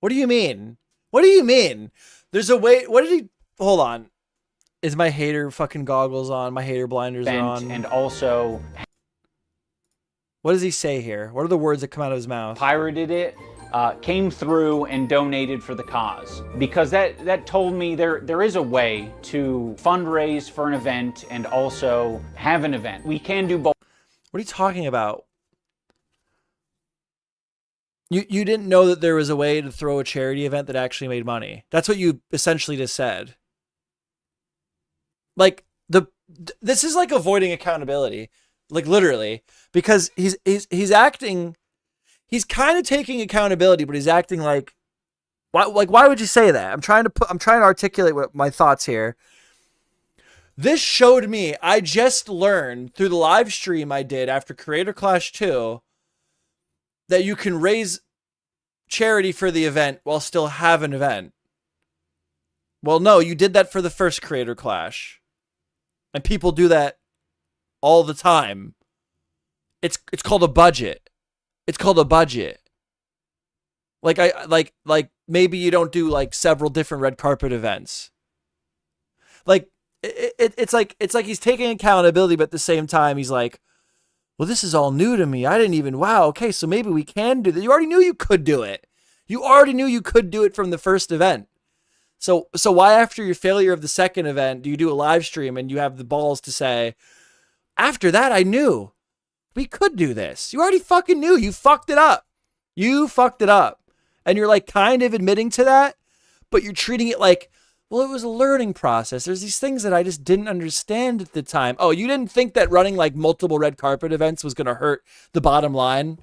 What do you mean? What do you mean? There's a way. What did he? Hold on. Is my hater fucking goggles on? My hater blinders are on. And also, what does he say here? What are the words that come out of his mouth? Pirated it, came through and donated for the cause. Because that told me there is a way to fundraise for an event and also have an event. We can do both. What are you talking about? You didn't know that there was a way to throw a charity event that actually made money. That's what you essentially just said. Like this is like avoiding accountability, like literally, because he's acting, he's kind of taking accountability, but he's acting like why would you say that? I'm trying to articulate what my thoughts here. This showed me, I just learned through the live stream I did after Creator Clash 2 that you can raise charity for the event while still have an event. Well, no, you did that for the first Creator Clash. And people do that all the time. It's called a budget. It's called a budget. Like maybe you don't do like several different red carpet events. Like it's like he's taking accountability, but at the same time he's like, well, this is all new to me. I didn't even, wow, okay, so maybe we can do that. You already knew you could do it. You already knew you could do it from the first event. So why after your failure of the second event do you do a live stream and you have the balls to say, after that I knew we could do this. You already fucking knew. You fucked it up. You fucked it up. And you're like kind of admitting to that, but you're treating it like, well, it was a learning process. There's these things that I just didn't understand at the time. Oh, you didn't think that running like multiple red carpet events was going to hurt the bottom line?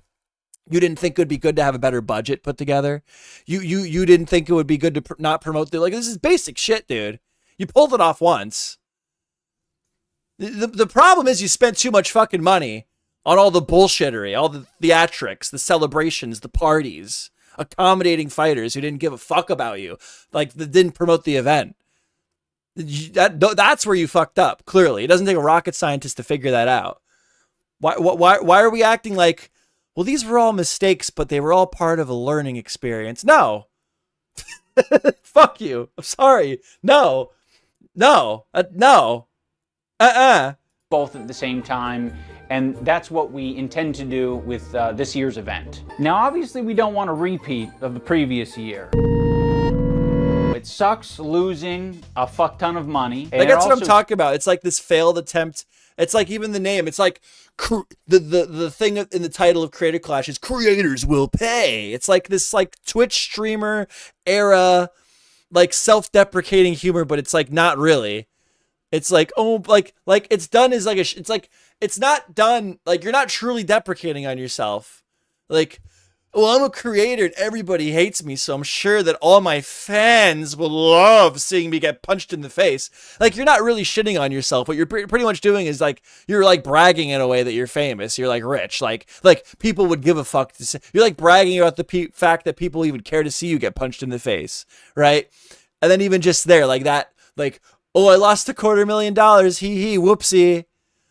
You didn't think it would be good to have a better budget put together? You didn't think it would be good to not promote the, like, this is basic shit, dude. You pulled it off once. The problem is you spent too much fucking money on all the bullshittery, all the theatrics, the celebrations, the parties, accommodating fighters who didn't give a fuck about you, like that didn't promote the event. That's where you fucked up. Clearly, it doesn't take a rocket scientist to figure that out. Why are we acting like, well, these were all mistakes, but they were all part of a learning experience? No. Fuck you. I'm sorry. No. No. No. Both at the same time, and that's what we intend to do with this year's event. Now, obviously, we don't want a repeat of the previous year. It sucks losing a fuck ton of money. Like, that's what I'm talking about. It's like this failed attempt. It's like even the name. It's like the thing in the title of Creator Clash is creators will pay. It's like this like Twitch streamer era, like self-deprecating humor, but it's like not really. It's like, oh, like it's done as like it's like, it's not done. Like you're not truly deprecating on yourself. Like, well, I'm a creator and everybody hates me, so I'm sure that all my fans will love seeing me get punched in the face. Like, you're not really shitting on yourself. What you're pretty much doing is like, you're like bragging in a way that you're famous. You're like rich. Like people would give a fuck to say. You're like bragging about the fact that people even care to see you get punched in the face, right? And then even just there, like that, like, oh, I lost $250,000. Hee, whoopsie.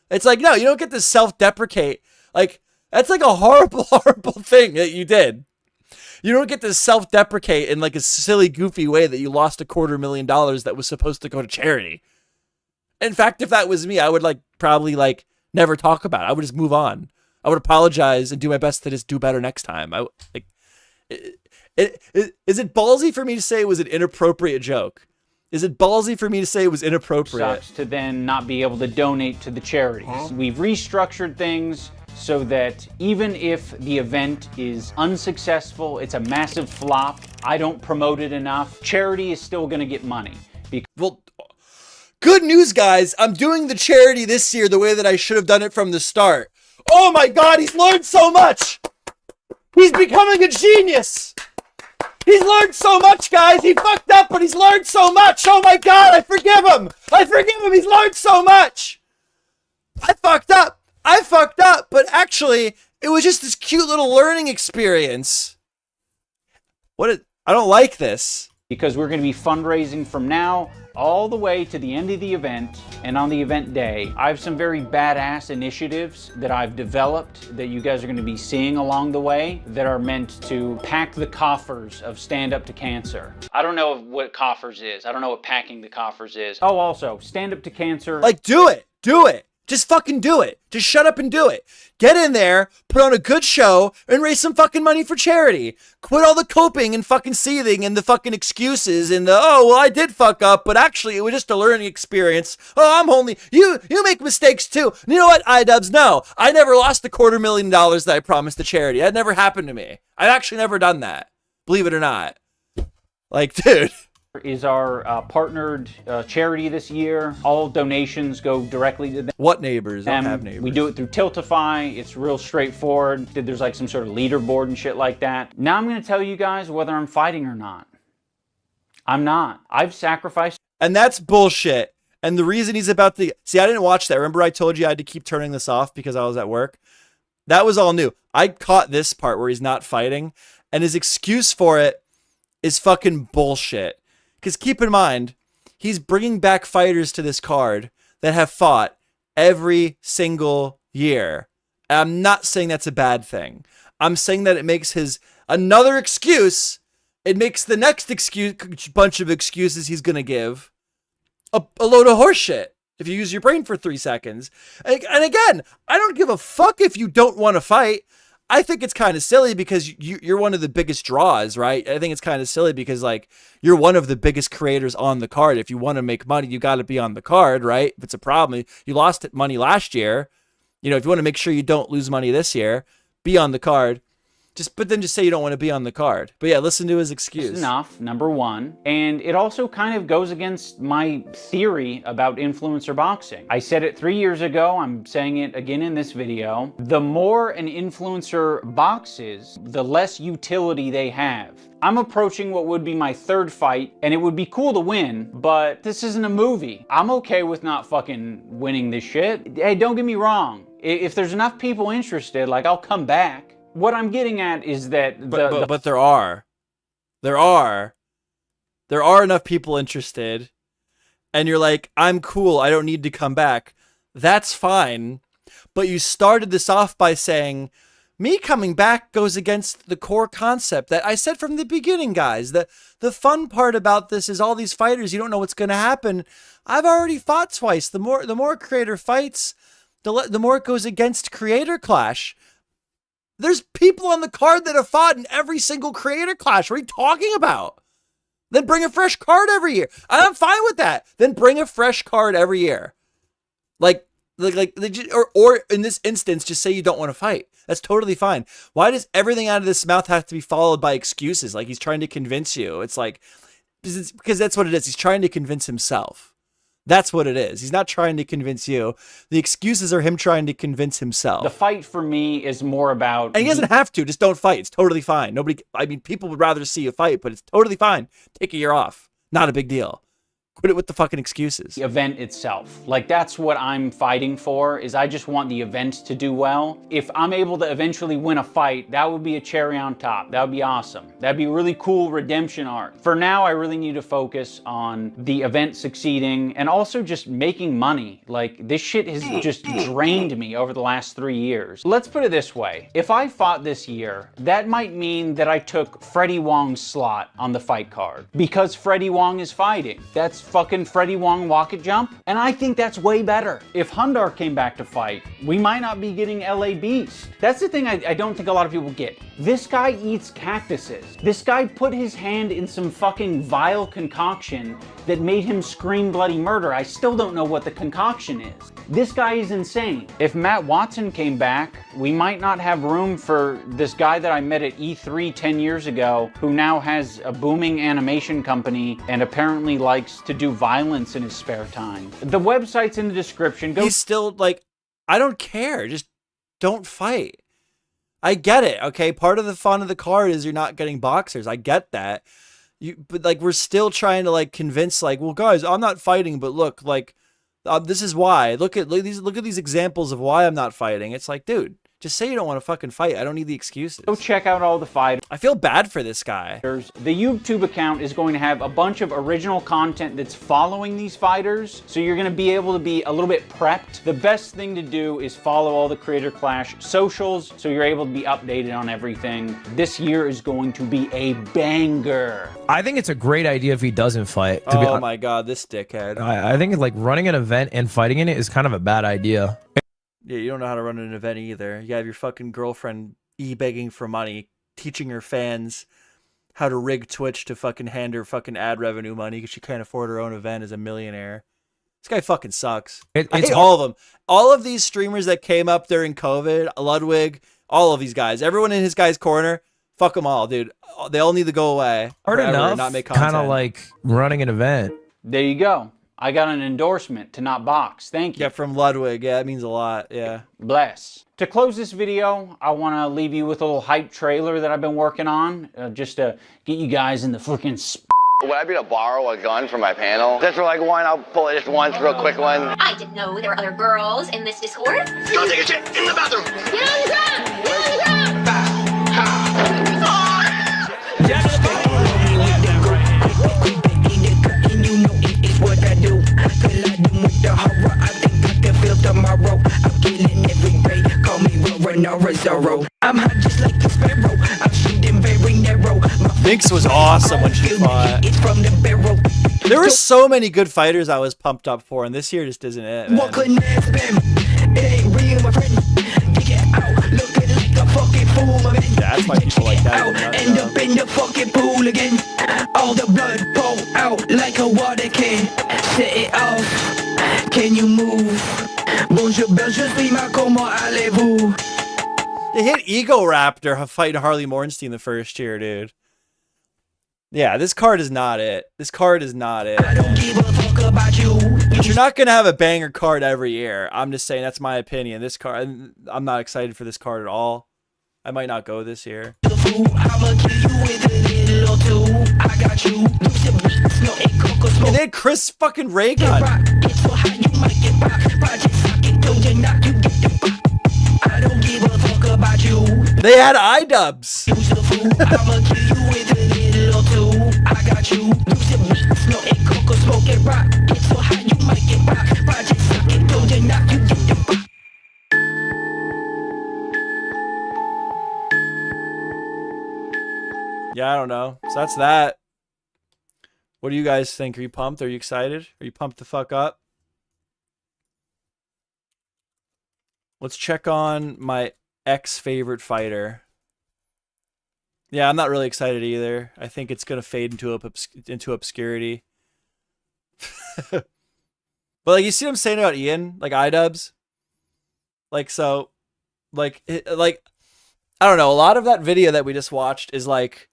It's like, no, you don't get to self-deprecate. Like, that's like a horrible, horrible thing that you did. You don't get to self-deprecate in like a silly, goofy way that you lost $250,000 that was supposed to go to charity. In fact, if that was me, I would like probably like never talk about it. I would just move on. I would apologize and do my best to just do better next time. Is it ballsy for me to say it was an inappropriate joke? Is it ballsy for me to say it was inappropriate? Sucks to then not be able to donate to the charities. We've restructured things so that even if the event is unsuccessful, it's a massive flop, I don't promote it enough, charity is still going to get money. Well, Good news, guys. I'm doing the charity this year the way that I should have done it from the start. Oh my God, he's learned so much. He's becoming a genius. He's learned so much, guys. He fucked up, but he's learned so much. Oh my God, I forgive him. I forgive him. He's learned so much. I fucked up, but actually, it was just this cute little learning experience. I don't like this. Because we're going to be fundraising from now all the way to the end of the event, and on the event day, I have some very badass initiatives that I've developed that you guys are going to be seeing along the way that are meant to pack the coffers of Stand Up to Cancer. I don't know what coffers is. I don't know what packing the coffers is. Oh, also, Stand Up to Cancer. Like, do it. Do it. Just fucking do it. Just shut up and do it. Get in there, put on a good show, and raise some fucking money for charity. Quit all the coping and fucking seething and the fucking excuses and the, oh, well, I did fuck up, but actually it was just a learning experience. Oh, I'm only, you make mistakes too. You know what, iDubbbz? No, I never lost the $250,000 that I promised the charity. That never happened to me. I've actually never done that. Believe it or not. Like, dude. Is our partnered charity this year. All donations go directly to them. What neighbors? I don't have neighbors. We do it through Tiltify. It's real straightforward. There's like some sort of leaderboard and shit like that. Now I'm going to tell you guys whether I'm fighting or not. I'm not. I've sacrificed. And that's bullshit. And the reason he's about to... See, I didn't watch that. Remember I told you I had to keep turning this off because I was at work? That was all new. I caught this part where he's not fighting. And his excuse for it is fucking bullshit. Because keep in mind, he's bringing back fighters to this card that have fought every single year. And I'm not saying that's a bad thing. I'm saying that it makes his another excuse. It makes the next excuse bunch of excuses he's going to give a load of horseshit if you use your brain for 3 seconds. And again, I don't give a fuck if you don't want to fight. I think it's kind of silly because you're one of the biggest draws, right? I think it's kind of silly because, like, you're one of the biggest creators on the card. If you want to make money, you got to be on the card, right? If it's a problem, you lost money last year. You know, if you want to make sure you don't lose money this year, be on the card. But then just say you don't want to be on the card. But yeah, listen to his excuse. Enough, number one. And it also kind of goes against my theory about influencer boxing. I said it 3 years ago. I'm saying it again in this video. The more an influencer boxes, the less utility they have. I'm approaching what would be my third fight, and it would be cool to win, but this isn't a movie. I'm okay with not fucking winning this shit. Hey, don't get me wrong. If there's enough people interested, like, I'll come back. What I'm getting at is that but there are enough people interested, and you're like, I'm cool, I don't need to come back. That's fine, but you started this off by saying, me coming back goes against the core concept that I said from the beginning, guys. The fun part about this is all these fighters, you don't know what's going to happen. I've already fought twice. The more creator fights, the more it goes against creator clash. There's people on the card that have fought in every single creator clash. What are you talking about? Then bring a fresh card every year. I'm fine with that. Then bring a fresh card every year. Or in this instance, just say you don't want to fight. That's totally fine. Why does everything out of this mouth have to be followed by excuses? Like he's trying to convince you. It's like, because that's what it is. He's trying to convince himself. That's what it is. He's not trying to convince you. The excuses are him trying to convince himself. The fight for me is more about... And he doesn't have to. Just don't fight. It's totally fine. People would rather see you fight, but it's totally fine. Take a year off. Not a big deal. Quit it with the fucking excuses. The event itself. Like, that's what I'm fighting for, is I just want the event to do well. If I'm able to eventually win a fight, that would be a cherry on top. That would be awesome. That'd be a really cool redemption arc. For now, I really need to focus on the event succeeding and also just making money. Like, this shit has just drained me over the last 3 years. Let's put it this way. If I fought this year, that might mean that I took Freddie Wong's slot on the fight card. Because Freddie Wong is fighting. That's fucking Freddie Wong walk it jump, and I think that's way better. If Hundar came back to fight, we might not be getting LA Beast. That's the thing I don't think a lot of people get. This guy eats cactuses. This guy put his hand in some fucking vile concoction that made him scream bloody murder. I still don't know what the concoction is. This guy is insane. If Matt Watson came back, We might not have room for this guy that I met at E3 10 years ago, who now has a booming animation company and apparently likes to do violence in his spare time. The website's in the description. He's still like, I don't care. Just don't fight. I get it. Okay. Part of the fun of the card is you're not getting boxers. I get that. But like, we're still trying to like convince like, well, guys, I'm not fighting, but look, like, this is why. Look at these examples of why I'm not fighting. It's like, dude, just say you don't want to fucking fight. I don't need the excuses. Go check out all the fighters. I feel bad for this guy. The YouTube account is going to have a bunch of original content that's following these fighters, so you're going to be able to be a little bit prepped. The best thing to do is follow all the Creator Clash socials, so you're able to be updated on everything. This year is going to be a banger. I think it's a great idea if he doesn't fight. Oh my god, this dickhead. I think like running an event and fighting in it is kind of a bad idea. Yeah, you don't know how to run an event either. You have your fucking girlfriend e-begging for money, teaching her fans how to rig Twitch to fucking hand her fucking ad revenue money because she can't afford her own event as a millionaire. This guy fucking sucks. I hate all of them. All of these streamers that came up during COVID, Ludwig, all of these guys, everyone in his guy's corner, fuck them all, dude. They all need to go away. Hard enough, not make content. kind of like running an event. There you go. I got an endorsement to not box. Thank you. Yeah, from Ludwig. Yeah, that means a lot. Yeah. Bless. To close this video, I want to leave you with a little hype trailer that I've been working on, just to get you guys in the freaking Would I be able to borrow a gun from my panel? Just for like one, I'll pull it just once, real quick one. I didn't know there were other girls in this Discord. Go take a shit in the bathroom. Get on the ground! Get on the ground! I'm hot just like the sparrow. I'm shooting very narrow. Minx was awesome when she fought. There were so many good fighters I was pumped up for, and this year just isn't it, man. That's why people like that. End up in the fucking pool again. All the blood pour out like a water can. Set it off. Can you move? Bonjour, je suis ma, comment allez-vous? They hit Ego Raptor fighting Harley Mornstein the first year, dude. Yeah, this card is not it. This card is not it. I don't give a fuck about you. But you're not gonna have a banger card every year. I'm just saying that's my opinion. This card, I'm not excited for this card at all. I might not go this year. I'ma kill you with a little or two. I got you. And they had Chris fucking Ray Gun. I don't give a fuck about you. They had iDubbbz. I'ma kill you with a little or two. I got you. No egg cocoa smoking rock. It's so hot you might get rocked. Project socket, don't you knock you get the rock. Yeah, I don't know. So that's that. What do you guys think? Are you pumped? Are you excited? Are you pumped the fuck up? Let's check on my ex-favorite fighter. Yeah, I'm not really excited either. I think it's gonna fade into obscurity. But like, you see what I'm saying about Ian? Like iDubbbz? Like, so, like, I don't know. A lot of that video that we just watched is like,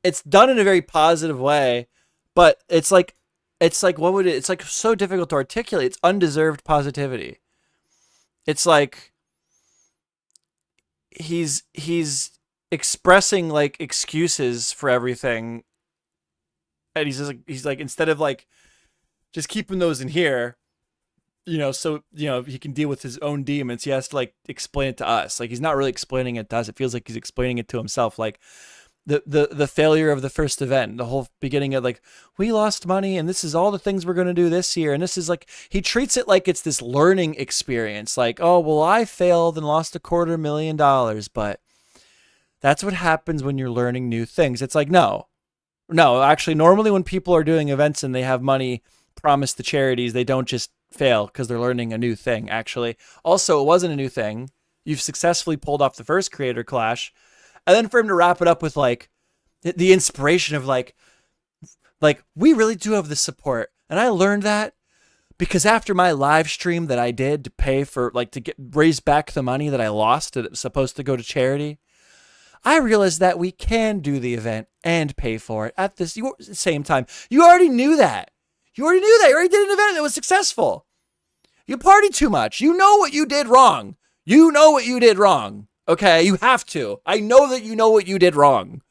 it's done in a very positive way, but it's like, what would it? It's like so difficult to articulate. It's undeserved positivity. It's like he's expressing like excuses for everything, and he's like instead of like just keeping those in here, you know, so you know he can deal with his own demons. He has to like explain it to us. Like he's not really explaining it to us. It feels like he's explaining it to himself. Like the failure of the first event, the whole beginning of like, we lost money and this is all the things we're going to do this year. And this is like, he treats it like it's this learning experience. Like, oh, well, I failed and lost $250,000, but that's what happens when you're learning new things. It's like, no, actually, normally when people are doing events and they have money promised to charities, they don't just fail because they're learning a new thing, actually. Also, it wasn't a new thing. You've successfully pulled off the first Creator Clash. And then for him to wrap it up with like the inspiration of like we really do have the support. And I learned that Because after my live stream that I did to pay for, like, to raise back the money that I lost that was supposed to go to charity, I realized that we can do the event and pay for it at the same time. You already knew that. You already knew that. You already did an event that was successful. You partied too much. You know what you did wrong. You know what you did wrong. Okay? You have to. I know that you know what you did wrong.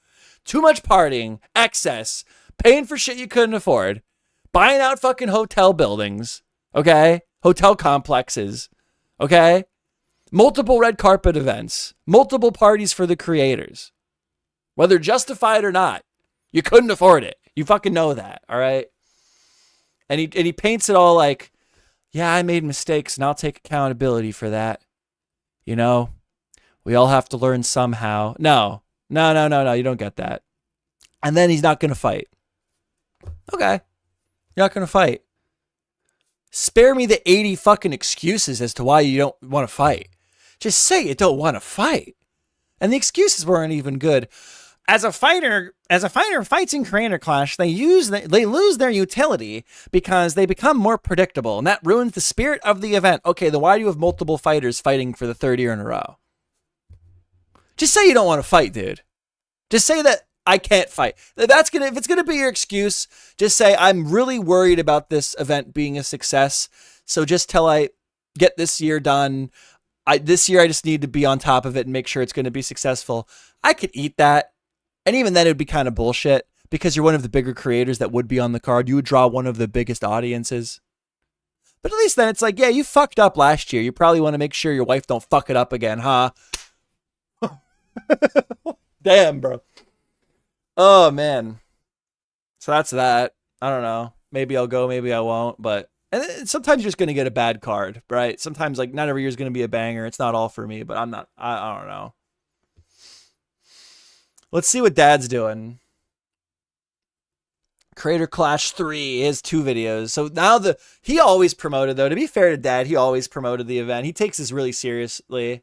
Too much partying, excess, paying for shit you couldn't afford, buying out fucking hotel buildings, okay? Hotel complexes, okay? Multiple red carpet events, multiple parties for the creators. Whether justified or not, you couldn't afford it. You fucking know that, all right? And he paints it all like, yeah, I made mistakes and I'll take accountability for that. You know, we all have to learn somehow. No, you don't get that. And then he's not going to fight. Okay. You're not going to fight. Spare me the 80 fucking excuses as to why you don't want to fight. Just say you don't want to fight. And the excuses weren't even good. As a fighter fights in Creator Clash, they lose their utility because they become more predictable, and that ruins the spirit of the event. Okay, then why do you have multiple fighters fighting for the third year in a row? Just say you don't want to fight, dude. Just say that I can't fight. If it's gonna be your excuse, just say I'm really worried about this event being a success. So just till I get this year done, this year I just need to be on top of it and make sure it's going to be successful. I could eat that. And even then it would be kind of bullshit because you're one of the bigger creators that would be on the card. You would draw one of the biggest audiences. But at least then it's like, yeah, you fucked up last year. You probably want to make sure your wife don't fuck it up again, huh? Damn, bro. Oh, man. So that's that. I don't know. Maybe I'll go, maybe I won't. But and sometimes you're just going to get a bad card, right? Sometimes, like, not every year is going to be a banger. It's not all for me, but I don't know. Let's see what Dad's doing. Creator Clash 3 is 2 videos. So now he always promoted, though. To be fair to Dad, he always promoted the event. He takes this really seriously.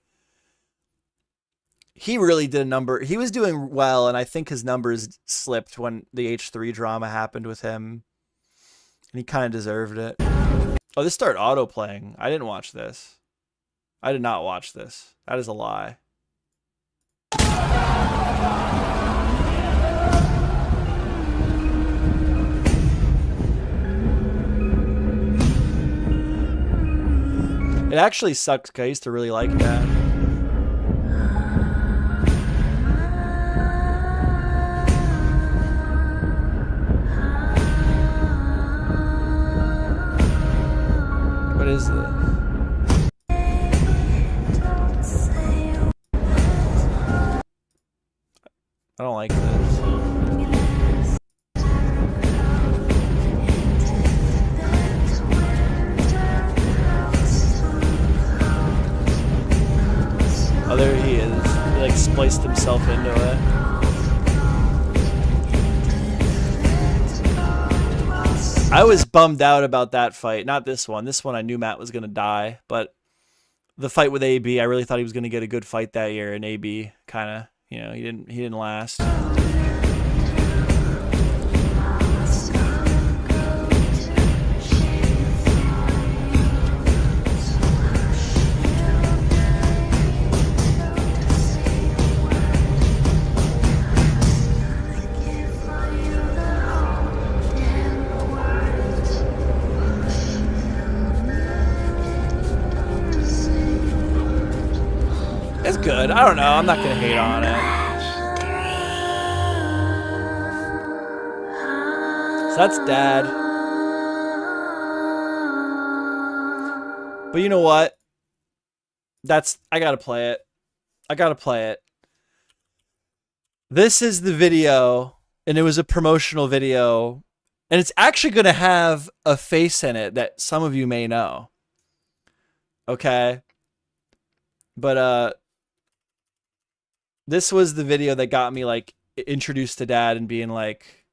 He really did a number. He was doing well, and I think his numbers slipped when the H3 drama happened with him. And he kind of deserved it. Oh, this started auto-playing. I didn't watch this. I did not watch this. That is a lie. It actually sucks because I used to really like that. What is this? I don't like this. Oh, there he is. He like spliced himself into it. I was bummed out about that fight. Not this one. This one I knew Matt was going to die, but the fight with AB, I really thought he was going to get a good fight that year, and AB kind of, you know, he didn't last. It's good. I don't know. I'm not going to hate on it. So that's Dad. But you know what? I got to play it. I got to play it. This is the video, and it was a promotional video, and it's actually going to have a face in it that some of you may know. Okay? But, this was the video that got me, like, introduced to Dad and being like,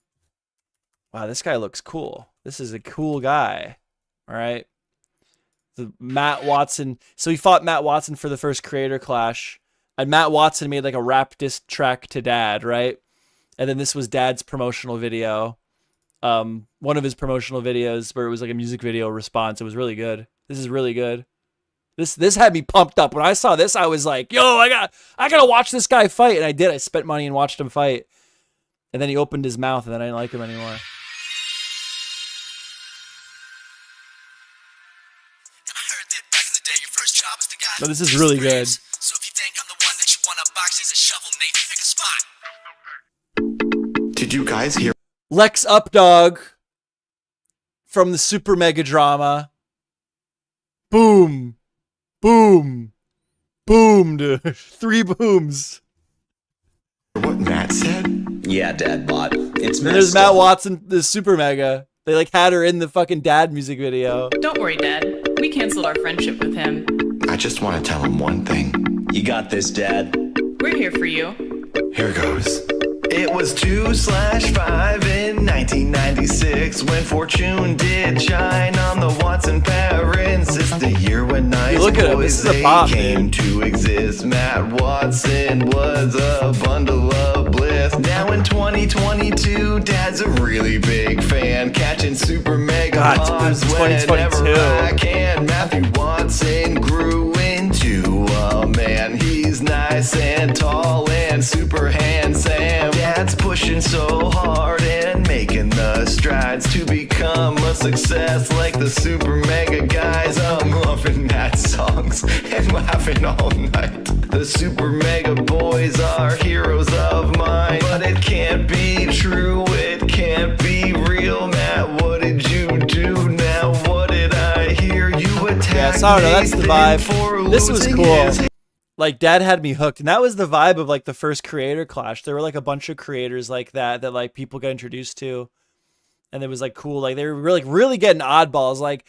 wow, this guy looks cool. This is a cool guy. All right. The Matt Watson. So he fought Matt Watson for the first Creator Clash, and Matt Watson made like a rap diss track to Dad, right? And then this was Dad's promotional video. one of his promotional videos where it was like a music video response. It was really good. This is really good. This had me pumped up. When I saw this, I was like, yo, I gotta watch this guy fight. And I did. I spent money and watched him fight. And then he opened his mouth and then I didn't like him anymore. No, this is really good. So if you think I'm the one that you wanna box, he's a shovel, Nathan, pick a spot. Did you guys hear Lex Updog from the Super Mega Drama. Boom. Boom. Boom, dude. 3 booms. what Matt said? Yeah, Dad bot. It's And there's Matt Watson, the Super Mega. They like had her in the fucking Dad music video. Don't worry, Dad. We canceled our friendship with him. I just want to tell him one thing. You got this, Dad. We're here for you. Here goes. It was 2/5 in 1996 when fortune did shine on the Watson parents. It's the year when nice look at him. boys This is a bop, came to exist. Matt Watson was a bundle of bliss. Now in 2022, Dad's a really big fan, catching super mega pods whenever I can. Matthew Watson grew into a man. He's nice and tall and super handsome. Dad's pushing so hard and making the strides to become a success like the super mega guys. I'm loving Matt's songs and laughing all night. The super mega boys are heroes of mine, but it can't be true, it can't be real. Matt, what did you do now? What did I hear? You attacked Yes, I don't know, that's the Nathan vibe. for This was losing cool. his Like, Dad had me hooked. And that was the vibe of, like, the first creator clash. There were, like, a bunch of creators like that, like, people got introduced to. And it was, like, cool. Like, they were really getting oddballs. Like,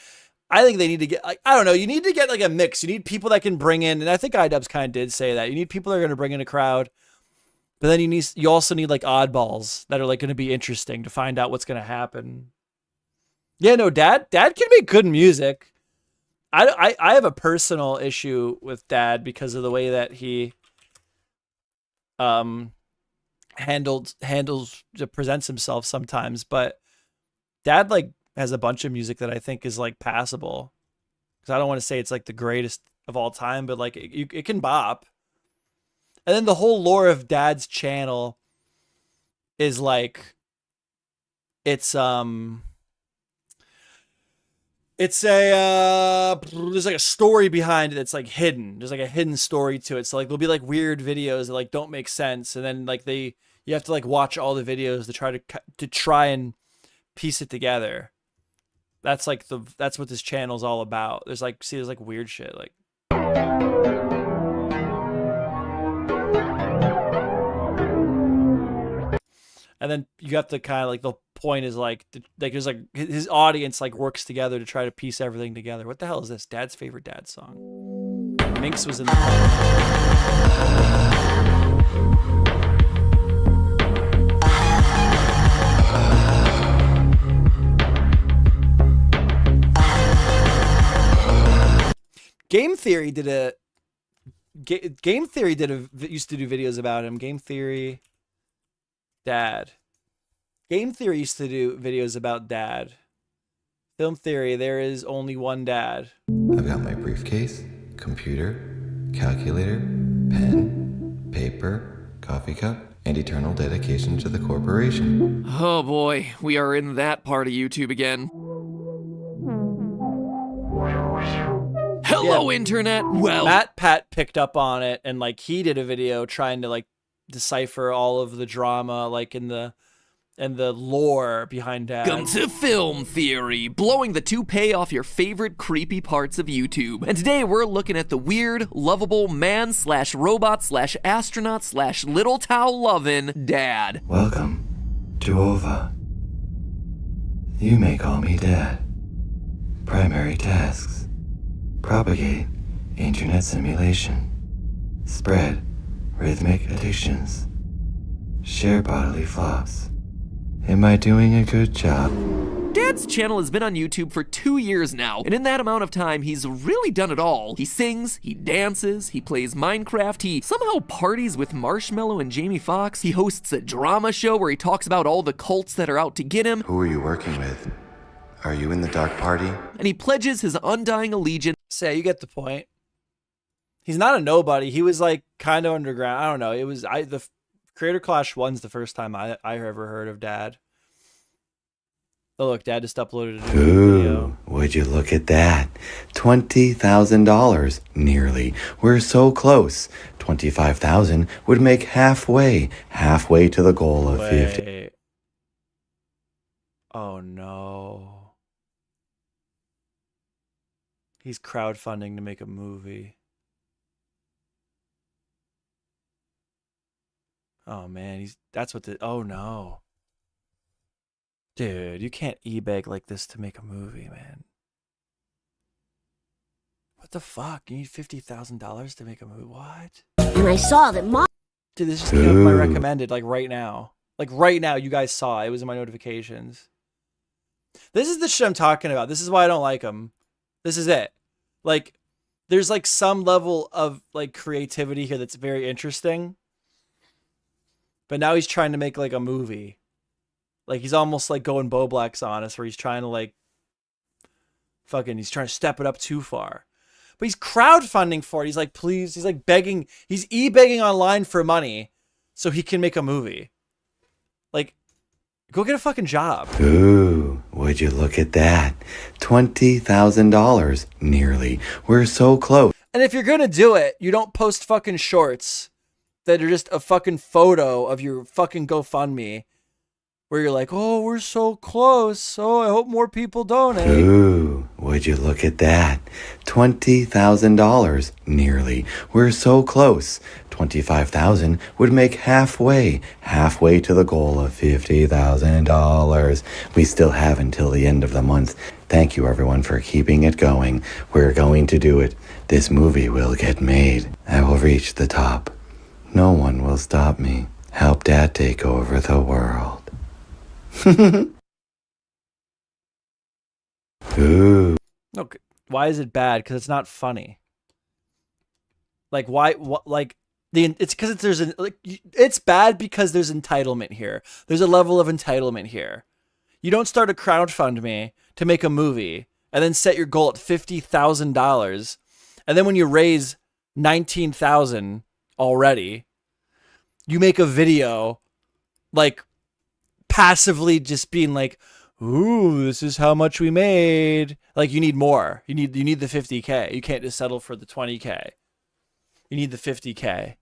I think they need to get, like, I don't know. You need to get, like, a mix. You need people that can bring in, and I think iDubbbz kind of did say that. You need people that are going to bring in a crowd. But then you also need, like, oddballs that are, like, going to be interesting to find out what's going to happen. Yeah, no, Dad can make good music. I have a personal issue with Dad because of the way that he presents himself sometimes, but Dad like has a bunch of music that I think is like passable. Because I don't want to say it's like the greatest of all time, but like it can bop. And then the whole lore of Dad's channel is like it's a there's like a story behind it that's like hidden. There's like a hidden story to it. So like there'll be like weird videos that like don't make sense, and then like you have to like watch all the videos to try and piece it together. That's like that's what this channel's all about. There's like weird shit like. And then you have to kind of like, the point is like there's like his audience like works together to try to piece everything together. What the hell is this? Dad's favorite Dad song. Minx was in the Game Theory used to do videos about him. Game Theory. Dad. Game Theory used to do videos about Dad. Film Theory, there is only one Dad. I've got my briefcase, computer, calculator, pen, paper, coffee cup, and eternal dedication to the corporation. Oh boy, we are in that part of YouTube again. Hello, Internet! Well, Matt Pat picked up on it, and like he did a video trying to like decipher all of the drama like in the lore behind Dad. Welcome to Film Theory, blowing the toupee off your favorite creepy parts of YouTube. And today we're looking at the weird, lovable man/robot/astronaut/little towel loving Dad. Welcome to OVA. You may call me Dad. Primary tasks: propagate internet simulation, spread rhythmic addictions, share bodily flops. Am I doing a good job? Dad Dad's channel has been on YouTube for 2 years now, and in that amount of time, he's really done it all. He sings, he dances, he plays Minecraft, he somehow parties with Marshmello and Jamie Foxx, he hosts a drama show where he talks about all the cults that are out to get him. Who are you working with? Are you in the dark party? And he pledges his undying allegiance. So you get the point. He's not a nobody. He was like kind of underground. I don't know. It was the Creator Clash 1's the first time I ever heard of Dad. Oh look, Dad just uploaded a new video. Would you look at that? $20,000, nearly. We're so close. 25,000 would make halfway to the goal of 50. Oh no. He's crowdfunding to make a movie. Oh man, oh no. Dude, you can't e-beg like this to make a movie, man. What the fuck? You need $50,000 to make a movie? What? And I saw that Mom. Dude, this just came up in my recommended, like right now. Like right now, you guys saw it. It was in my notifications. This is the shit I'm talking about. This is why I don't like him. This is it. Like, there's like some level of like creativity here that's very interesting. But now he's trying to make like a movie. Like he's almost like going Bo Black's on us, where he's trying to like he's trying to step it up too far. But he's crowdfunding for it. He's like, please, he's like begging, he's e-begging online for money so he can make a movie. Like, go get a fucking job. Ooh, would you look at that? $20,000, nearly. We're so close. And if you're gonna do it, you don't post fucking shorts that are just a fucking photo of your fucking GoFundMe where you're like, oh, we're so close. Oh, I hope more people donate. Ooh, would you look at that? $20,000, nearly. We're so close. 25,000 would make halfway to the goal of $50,000. We still have until the end of the month. Thank you everyone for keeping it going. We're going to do it. This movie will get made. I will reach the top. No one will stop me. Help Dad take over the world. Ooh. Okay. Why is it bad? Because it's not funny. Like why? What? Like it's because it's bad because there's entitlement here. There's a level of entitlement here. You don't start a crowdfund to make a movie and then set your goal at $50,000, and then when you raise 19,000 already, you make a video like passively just being like, ooh, this is how much we made. Like you need more. You need the 50K. You can't just settle for the 20K. You need the 50K.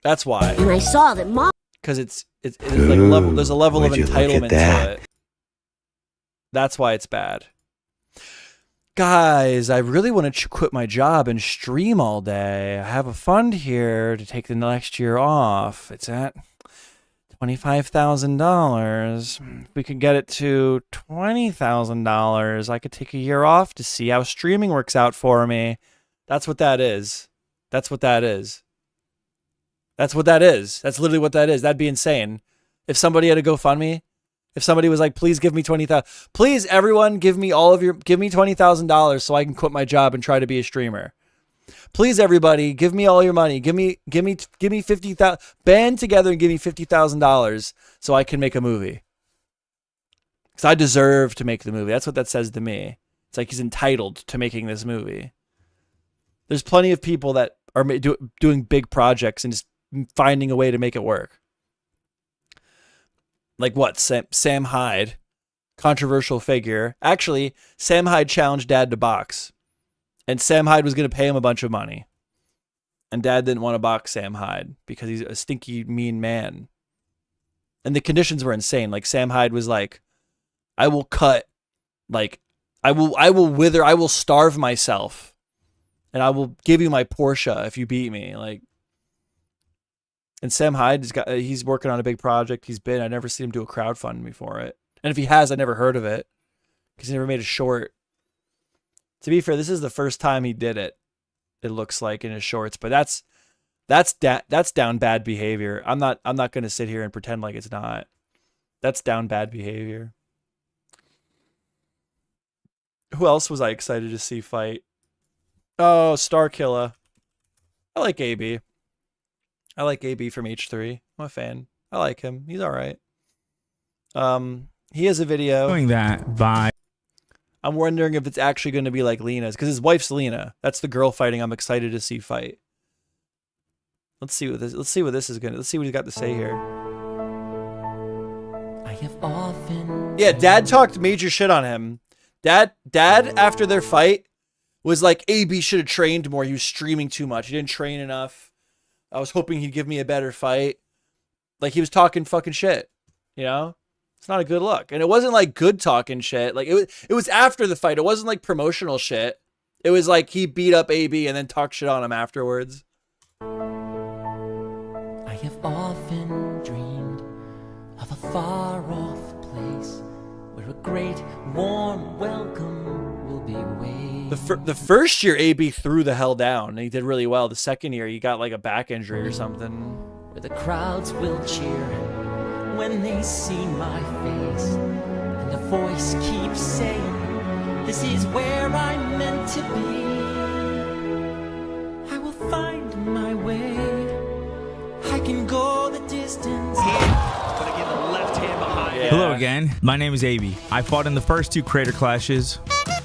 That's why. And I saw that Mom. Because it's like a level. There's a level of entitlement to it. That's why it's bad. Guys, I really want to quit my job and stream all day. I have a fund here to take the next year off. It's at $25,000. If we could get it to $20,000, I could take a year off to see how streaming works out for me. That's what that is. That's what that is. That's what that is. That's literally what that is. That'd be insane. If somebody had a GoFundMe, if somebody was like, please give me $20,000, please everyone give me $20,000 so I can quit my job and try to be a streamer. Please everybody give me all your money. Give me 50,000. Band together and give me $50,000 so I can make a movie. Because I deserve to make the movie. That's what that says to me. It's like he's entitled to making this movie. There's plenty of people that are doing big projects and just finding a way to make it work. Like what? Sam Hyde, controversial figure. Actually, Sam Hyde challenged Dad to box. And Sam Hyde was going to pay him a bunch of money. And Dad didn't want to box Sam Hyde because he's a stinky, mean man. And the conditions were insane. Like Sam Hyde was like, I will cut, like, I will wither, I will starve myself. And I will give you my Porsche if you beat me. Like, and Sam Hyde he's working on a big project. I never seen him do a crowdfunding for it. And if he has, I never heard of it because he never made a short. To be fair, this is the first time he did it. It looks like in his shorts, but that's That's down bad behavior. I'm not going to sit here and pretend like it's not. That's down bad behavior. Who else was I excited to see fight? Oh, Starkiller. I like AB. I like AB from H3. I'm a fan. I like him. He's all right. He has a video doing that by. I'm wondering if it's actually going to be like Lena's, because his wife's Lena. That's the girl fighting I'm excited to see fight. Let's see what this is gonna. Let's see what he's got to say here. I have often. Yeah, Dad talked major shit on him. Dad after their fight was like, AB should have trained more. He was streaming too much. He didn't train enough. I was hoping he'd give me a better fight. Like, he was talking fucking shit, you know? It's not a good look. And it wasn't like good talking shit. Like, it was after the fight. It wasn't like promotional shit. It was like he beat up AB and then talked shit on him afterwards. I have often dreamed of a far-off place where a great warm welcome will be waiting. The first year, AB threw the hell down, and he did really well. The second year, he got like a back injury or something. Where the crowds will cheer when they see my face, and a voice keeps saying, "This is where I'm meant to be. I will find my way. I can go the distance." Gonna get the left hand behind. Yeah. Hello again. My name is AB. I fought in the first 2 Creator Clashes.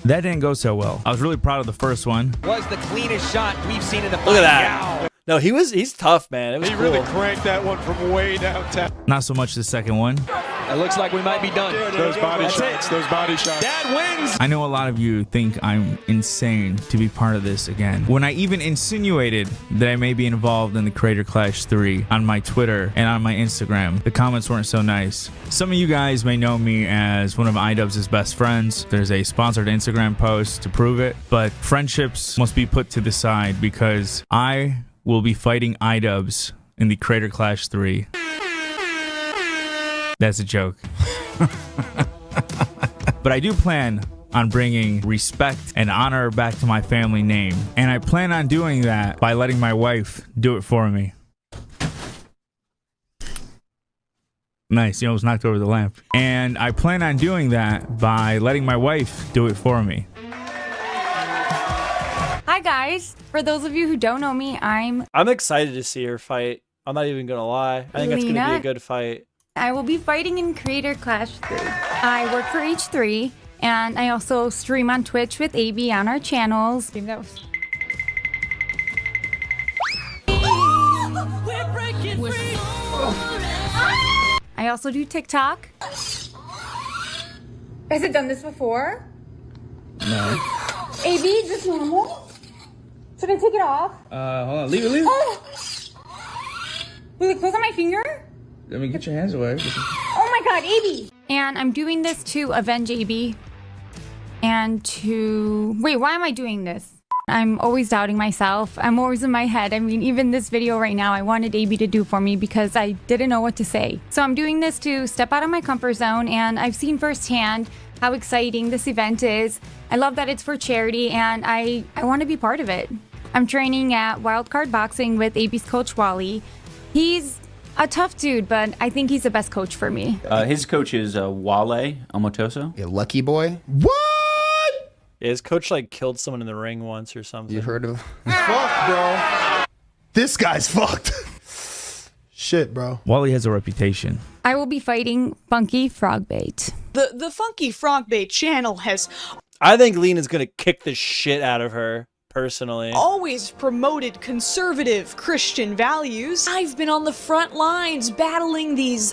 That didn't go so well. I was really proud of the first one. Was the cleanest shot we've seen in the fight. Look at that. No, he's tough, man. It was He cool. really cranked that one from way downtown. Not so much the second one. It looks like we might be done. Those body shots. Those body shots. Dad wins. I know a lot of you think I'm insane to be part of this again. When I even insinuated that I may be involved in the Creator Clash 3 on my Twitter and on my Instagram, the comments weren't so nice. Some of you guys may know me as one of iDubbbz' best friends. There's a sponsored Instagram post to prove it, but friendships must be put to the side because I will be fighting iDubbbz in the Creator Clash 3. That's a joke. But I do plan on bringing respect and honor back to my family name. And I plan on doing that by letting my wife do it for me. Nice, you almost knocked over the lamp. And I plan on doing that by letting my wife do it for me. Hi guys. For those of you who don't know me, I'm excited to see her fight. I'm not even gonna lie. I think it's gonna be a good fight. I will be fighting in Creator Clash 3. I work for H3, and I also stream on Twitch with AB on our channels. I also do TikTok. Has it done this before? No. AB, is this normal? Should I take it off? Hold on. Leave it. Oh! Will it close on my finger? Let me get your hands away. Oh my god, AB! And I'm doing this to avenge AB. And to... Wait, why am I doing this? I'm always doubting myself. I'm always in my head. I mean, even this video right now, I wanted AB to do for me because I didn't know what to say. So I'm doing this to step out of my comfort zone, and I've seen firsthand how exciting this event is. I love that it's for charity, and I want to be part of it. I'm training at Wildcard Boxing with AB's coach, Wally. He's a tough dude, but I think he's the best coach for me. His coach is Wale Omotoso. Yeah, lucky boy. What? Yeah, his coach like killed someone in the ring once or something. You heard of? Fuck, bro. This guy's fucked. Shit, bro. Wally has a reputation. I will be fighting Funky Frogbait. The Funky Frogbait channel has I think Lena's gonna kick the shit out of her, personally. always promoted conservative Christian values. I've been on the front lines battling these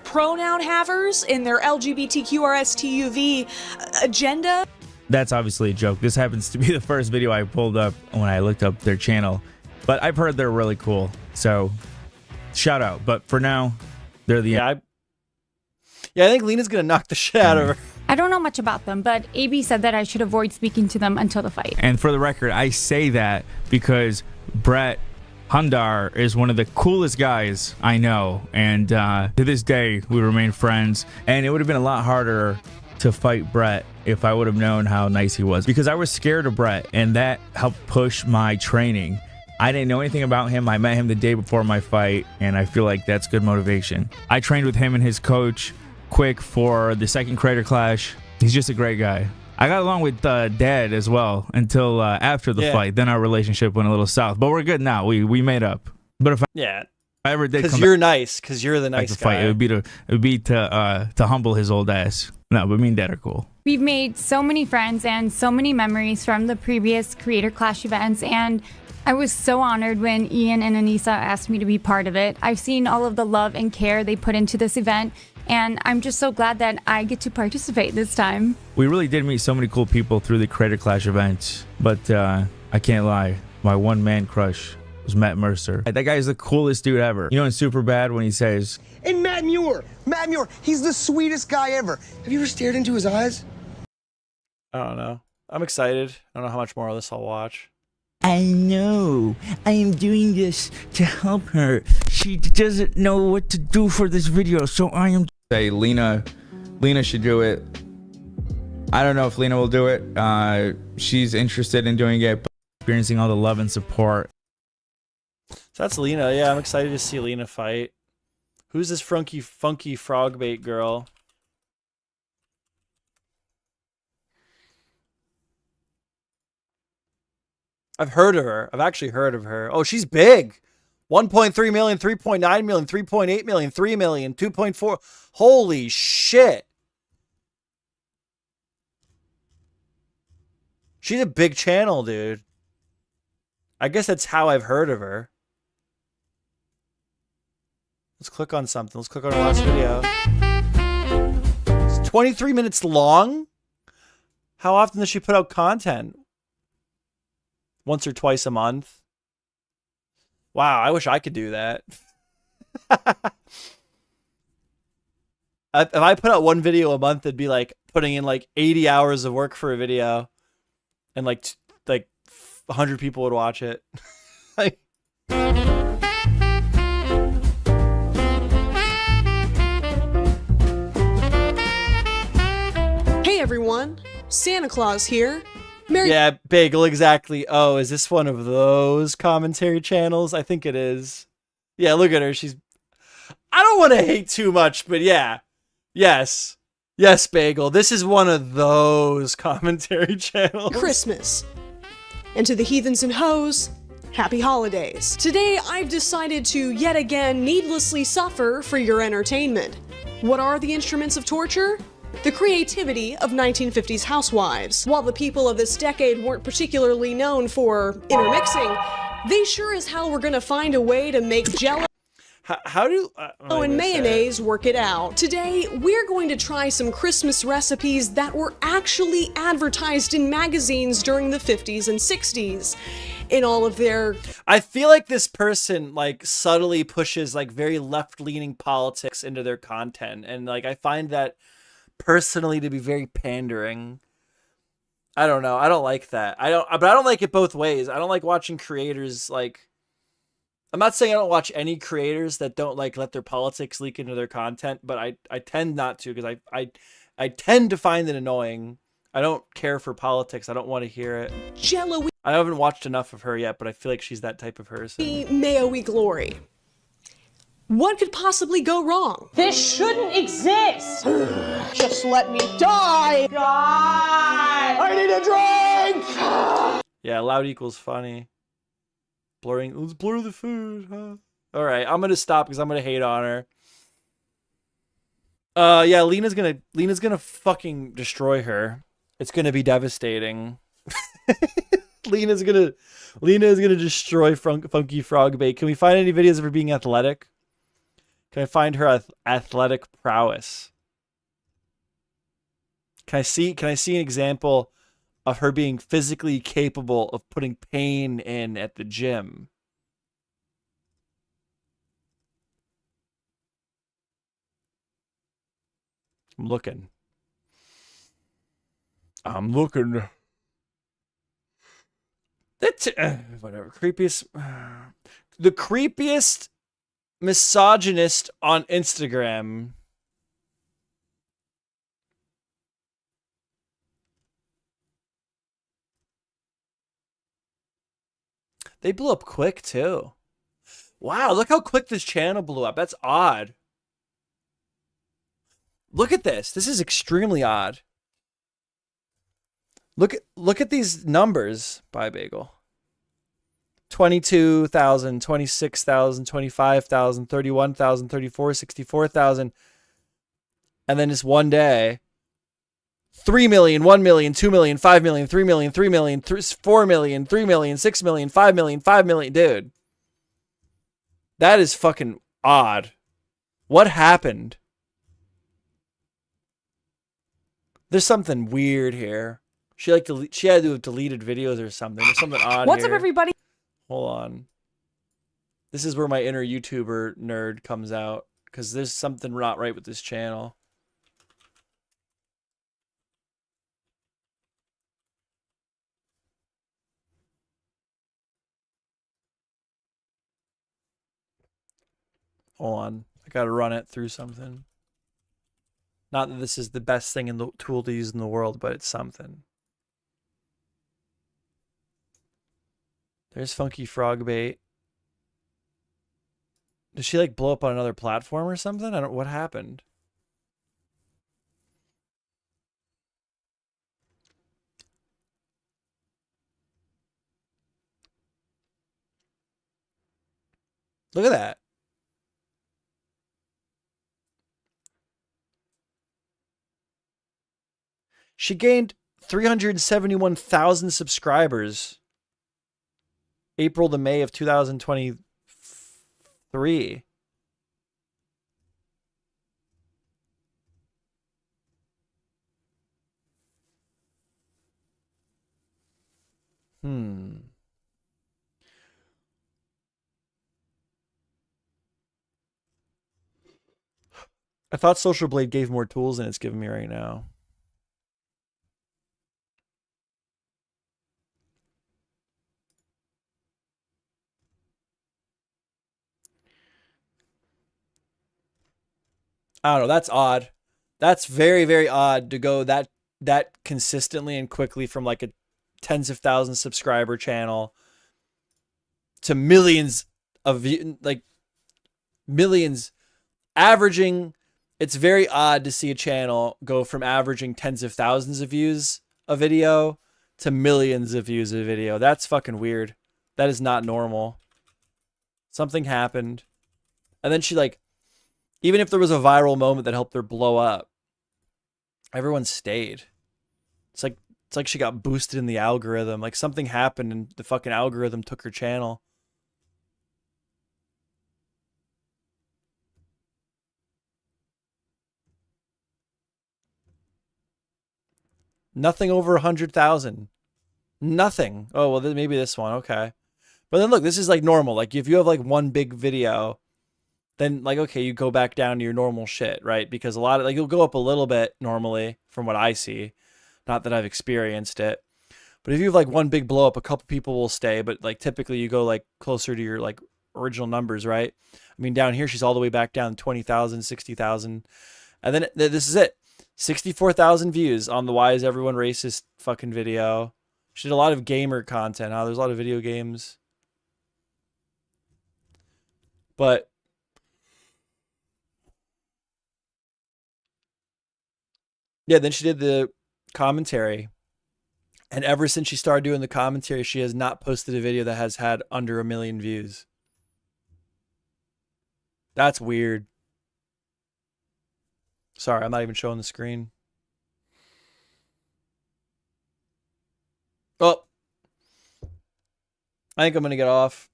pronoun havers in their LGBTQRSTUV agenda. That's obviously a joke. This happens to be the first video I pulled up when I looked up their channel. But I've heard they're really cool. So, shout out. But for now, they're the... I think Lena's going to knock the shit out of her. I don't know much about them, but AB said that I should avoid speaking to them until the fight. And for the record, I say that because Brett Hundar is one of the coolest guys I know. And to this day, we remain friends. And it would have been a lot harder to fight Brett if I would have known how nice he was, because I was scared of Brett, and that helped push my training. I didn't know anything about him. I met him the day before my fight, and I feel like that's good motivation. I trained with him and his coach, Quick, for the second Creator Clash. He's just a great guy. I got along with Dad as well until after the fight. Then our relationship went a little south, but we're good now. We made up. But if I ever did, because you're nice, because you're the nice guy. Fight, it would be to humble his old ass. No, but me and Dad are cool. We've made so many friends and so many memories from the previous Creator Clash events, and I was so honored when Ian and Anissa asked me to be part of it. I've seen all of the love and care they put into this event, and I'm just so glad that I get to participate this time. We really did meet so many cool people through the Creator Clash events, but I can't lie, my one-man crush was Matt Mercer. That guy is the coolest dude ever. You know in Superbad when he says, And Matt Muir, he's the sweetest guy ever. Have you ever stared into his eyes? I don't know. I'm excited. I don't know how much more of this I'll watch. I know. I am doing this to help her. She doesn't know what to do for this video, so I am... Say Lena should do it. I don't know if Lena will do it. She's interested in doing it, but experiencing all the love and support. So that's Lena. Yeah, I'm excited to see Lena fight. Who's this funky frog bait girl? I've heard of her. I've actually heard of her. Oh, she's big. 1.3 million, 3.9 million, 3.8 million, 3 million, 2.4. Holy shit. She's a big channel, dude. I guess that's how I've heard of her. Let's click on something. Let's click on her last video. It's 23 minutes long? How often does she put out content? Once or twice a month? Wow, I wish I could do that. If I put out one video a month, it'd be like putting in like 80 hours of work for a video. And like 100 people would watch it. Like... Hey everyone, Santa Claus here. Yeah, Bagel, exactly. Oh, is this one of those commentary channels? I think it is. Yeah, look at her. She's... I don't want to hate too much, but yeah. Yes. Yes, Bagel. This is one of those commentary channels. Christmas. And to the heathens and hoes, happy holidays. Today, I've decided to yet again needlessly suffer for your entertainment. What are the instruments of torture? The creativity of 1950s housewives. While the people of this decade weren't particularly known for intermixing, they sure as hell were gonna find a way to make Jello and mayonnaise work it out. Today, we're going to try some Christmas recipes that were actually advertised in magazines during the 50s and 60s. In all of their... I feel like this person like subtly pushes like very left-leaning politics into their content, and like I find that personally to be very pandering. I don't know. I don't like that. But I don't like it both ways. I don't like watching creators like... I'm not saying I don't watch any creators that don't like let their politics leak into their content, but I tend not to because I tend to find it annoying. I don't care for politics. I don't want to hear it. Jello-y. I haven't watched enough of her yet, but I feel like she's that type of person. Mayo-y glory. What could possibly go wrong? This shouldn't exist. Just let me die. Die. I need a drink. Yeah, loud equals funny. Blurring. Let's blur the food. Huh? All right, I'm gonna stop because I'm gonna hate on her. Yeah, Lena's gonna fucking destroy her. It's gonna be devastating. Lena's gonna destroy Funky Frog Bait. Can we find any videos of her being athletic? Can I find her athletic prowess? Can I see an example of her being physically capable of putting pain in at the gym? I'm looking. That's whatever. Creepiest. The creepiest misogynist on Instagram. They blew up quick too. Wow, look how quick this channel blew up. That's odd. Look at this. This is extremely odd. Look at these numbers. Bye, Bagel. 22,000, 26,000, 25,000, 31,000, 34, 64,000. And then just one day, 3 million, 1 million, 2 million, 5 million, 3 million, 3 million, 4 million, 3 million, 6 million, 5 million, 5 million. Dude, that is fucking odd. What happened? There's something weird here. She had to have deleted videos or something. There's something odd What's here. up, everybody? Hold on. This is where my inner YouTuber nerd comes out, because there's something not right with this channel. Hold on. I gotta run it through something. Not that this is the best thing in the tool to use in the world, but it's something. There's Funky Frog Bait. Did she like blow up on another platform or something? I don't. What happened? Look at that. She gained 371,000 subscribers April to May of 2023. I thought Social Blade gave more tools than it's giving me right now. I don't know. That's odd. That's very, very odd to go that consistently and quickly from like a tens of thousands subscriber channel to millions of like millions averaging. It's very odd to see a channel go from averaging tens of thousands of views a video to millions of views a video. That's fucking weird. That is not normal. Something happened. And then she like, even if there was a viral moment that helped her blow up, everyone stayed. It's like she got boosted in the algorithm. Like something happened and the fucking algorithm took her channel. Nothing over 100,000. Nothing. Oh, well, then maybe this one. Okay. But then look, this is like normal. Like if you have like one big video, then like, okay, you go back down to your normal shit, right? Because a lot of like, you'll go up a little bit normally from what I see. Not that I've experienced it. But if you have like one big blow up, a couple people will stay. But like typically you go like closer to your like original numbers, right? I mean, down here, she's all the way back down 20,000, 60,000. And then this is it. 64,000 views on the Why Is Everyone Racist fucking video. She did a lot of gamer content. There's a lot of video games. But yeah, then she did the commentary. And ever since she started doing the commentary, she has not posted a video that has had under 1 million views. That's weird. Sorry, I'm not even showing the screen. Oh. I think I'm going to get off.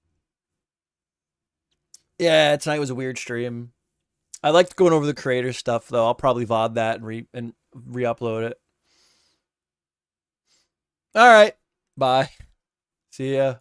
Yeah, tonight was a weird stream. I liked going over the creator stuff, though. I'll probably VOD that and re-upload it. All right. Bye. See ya.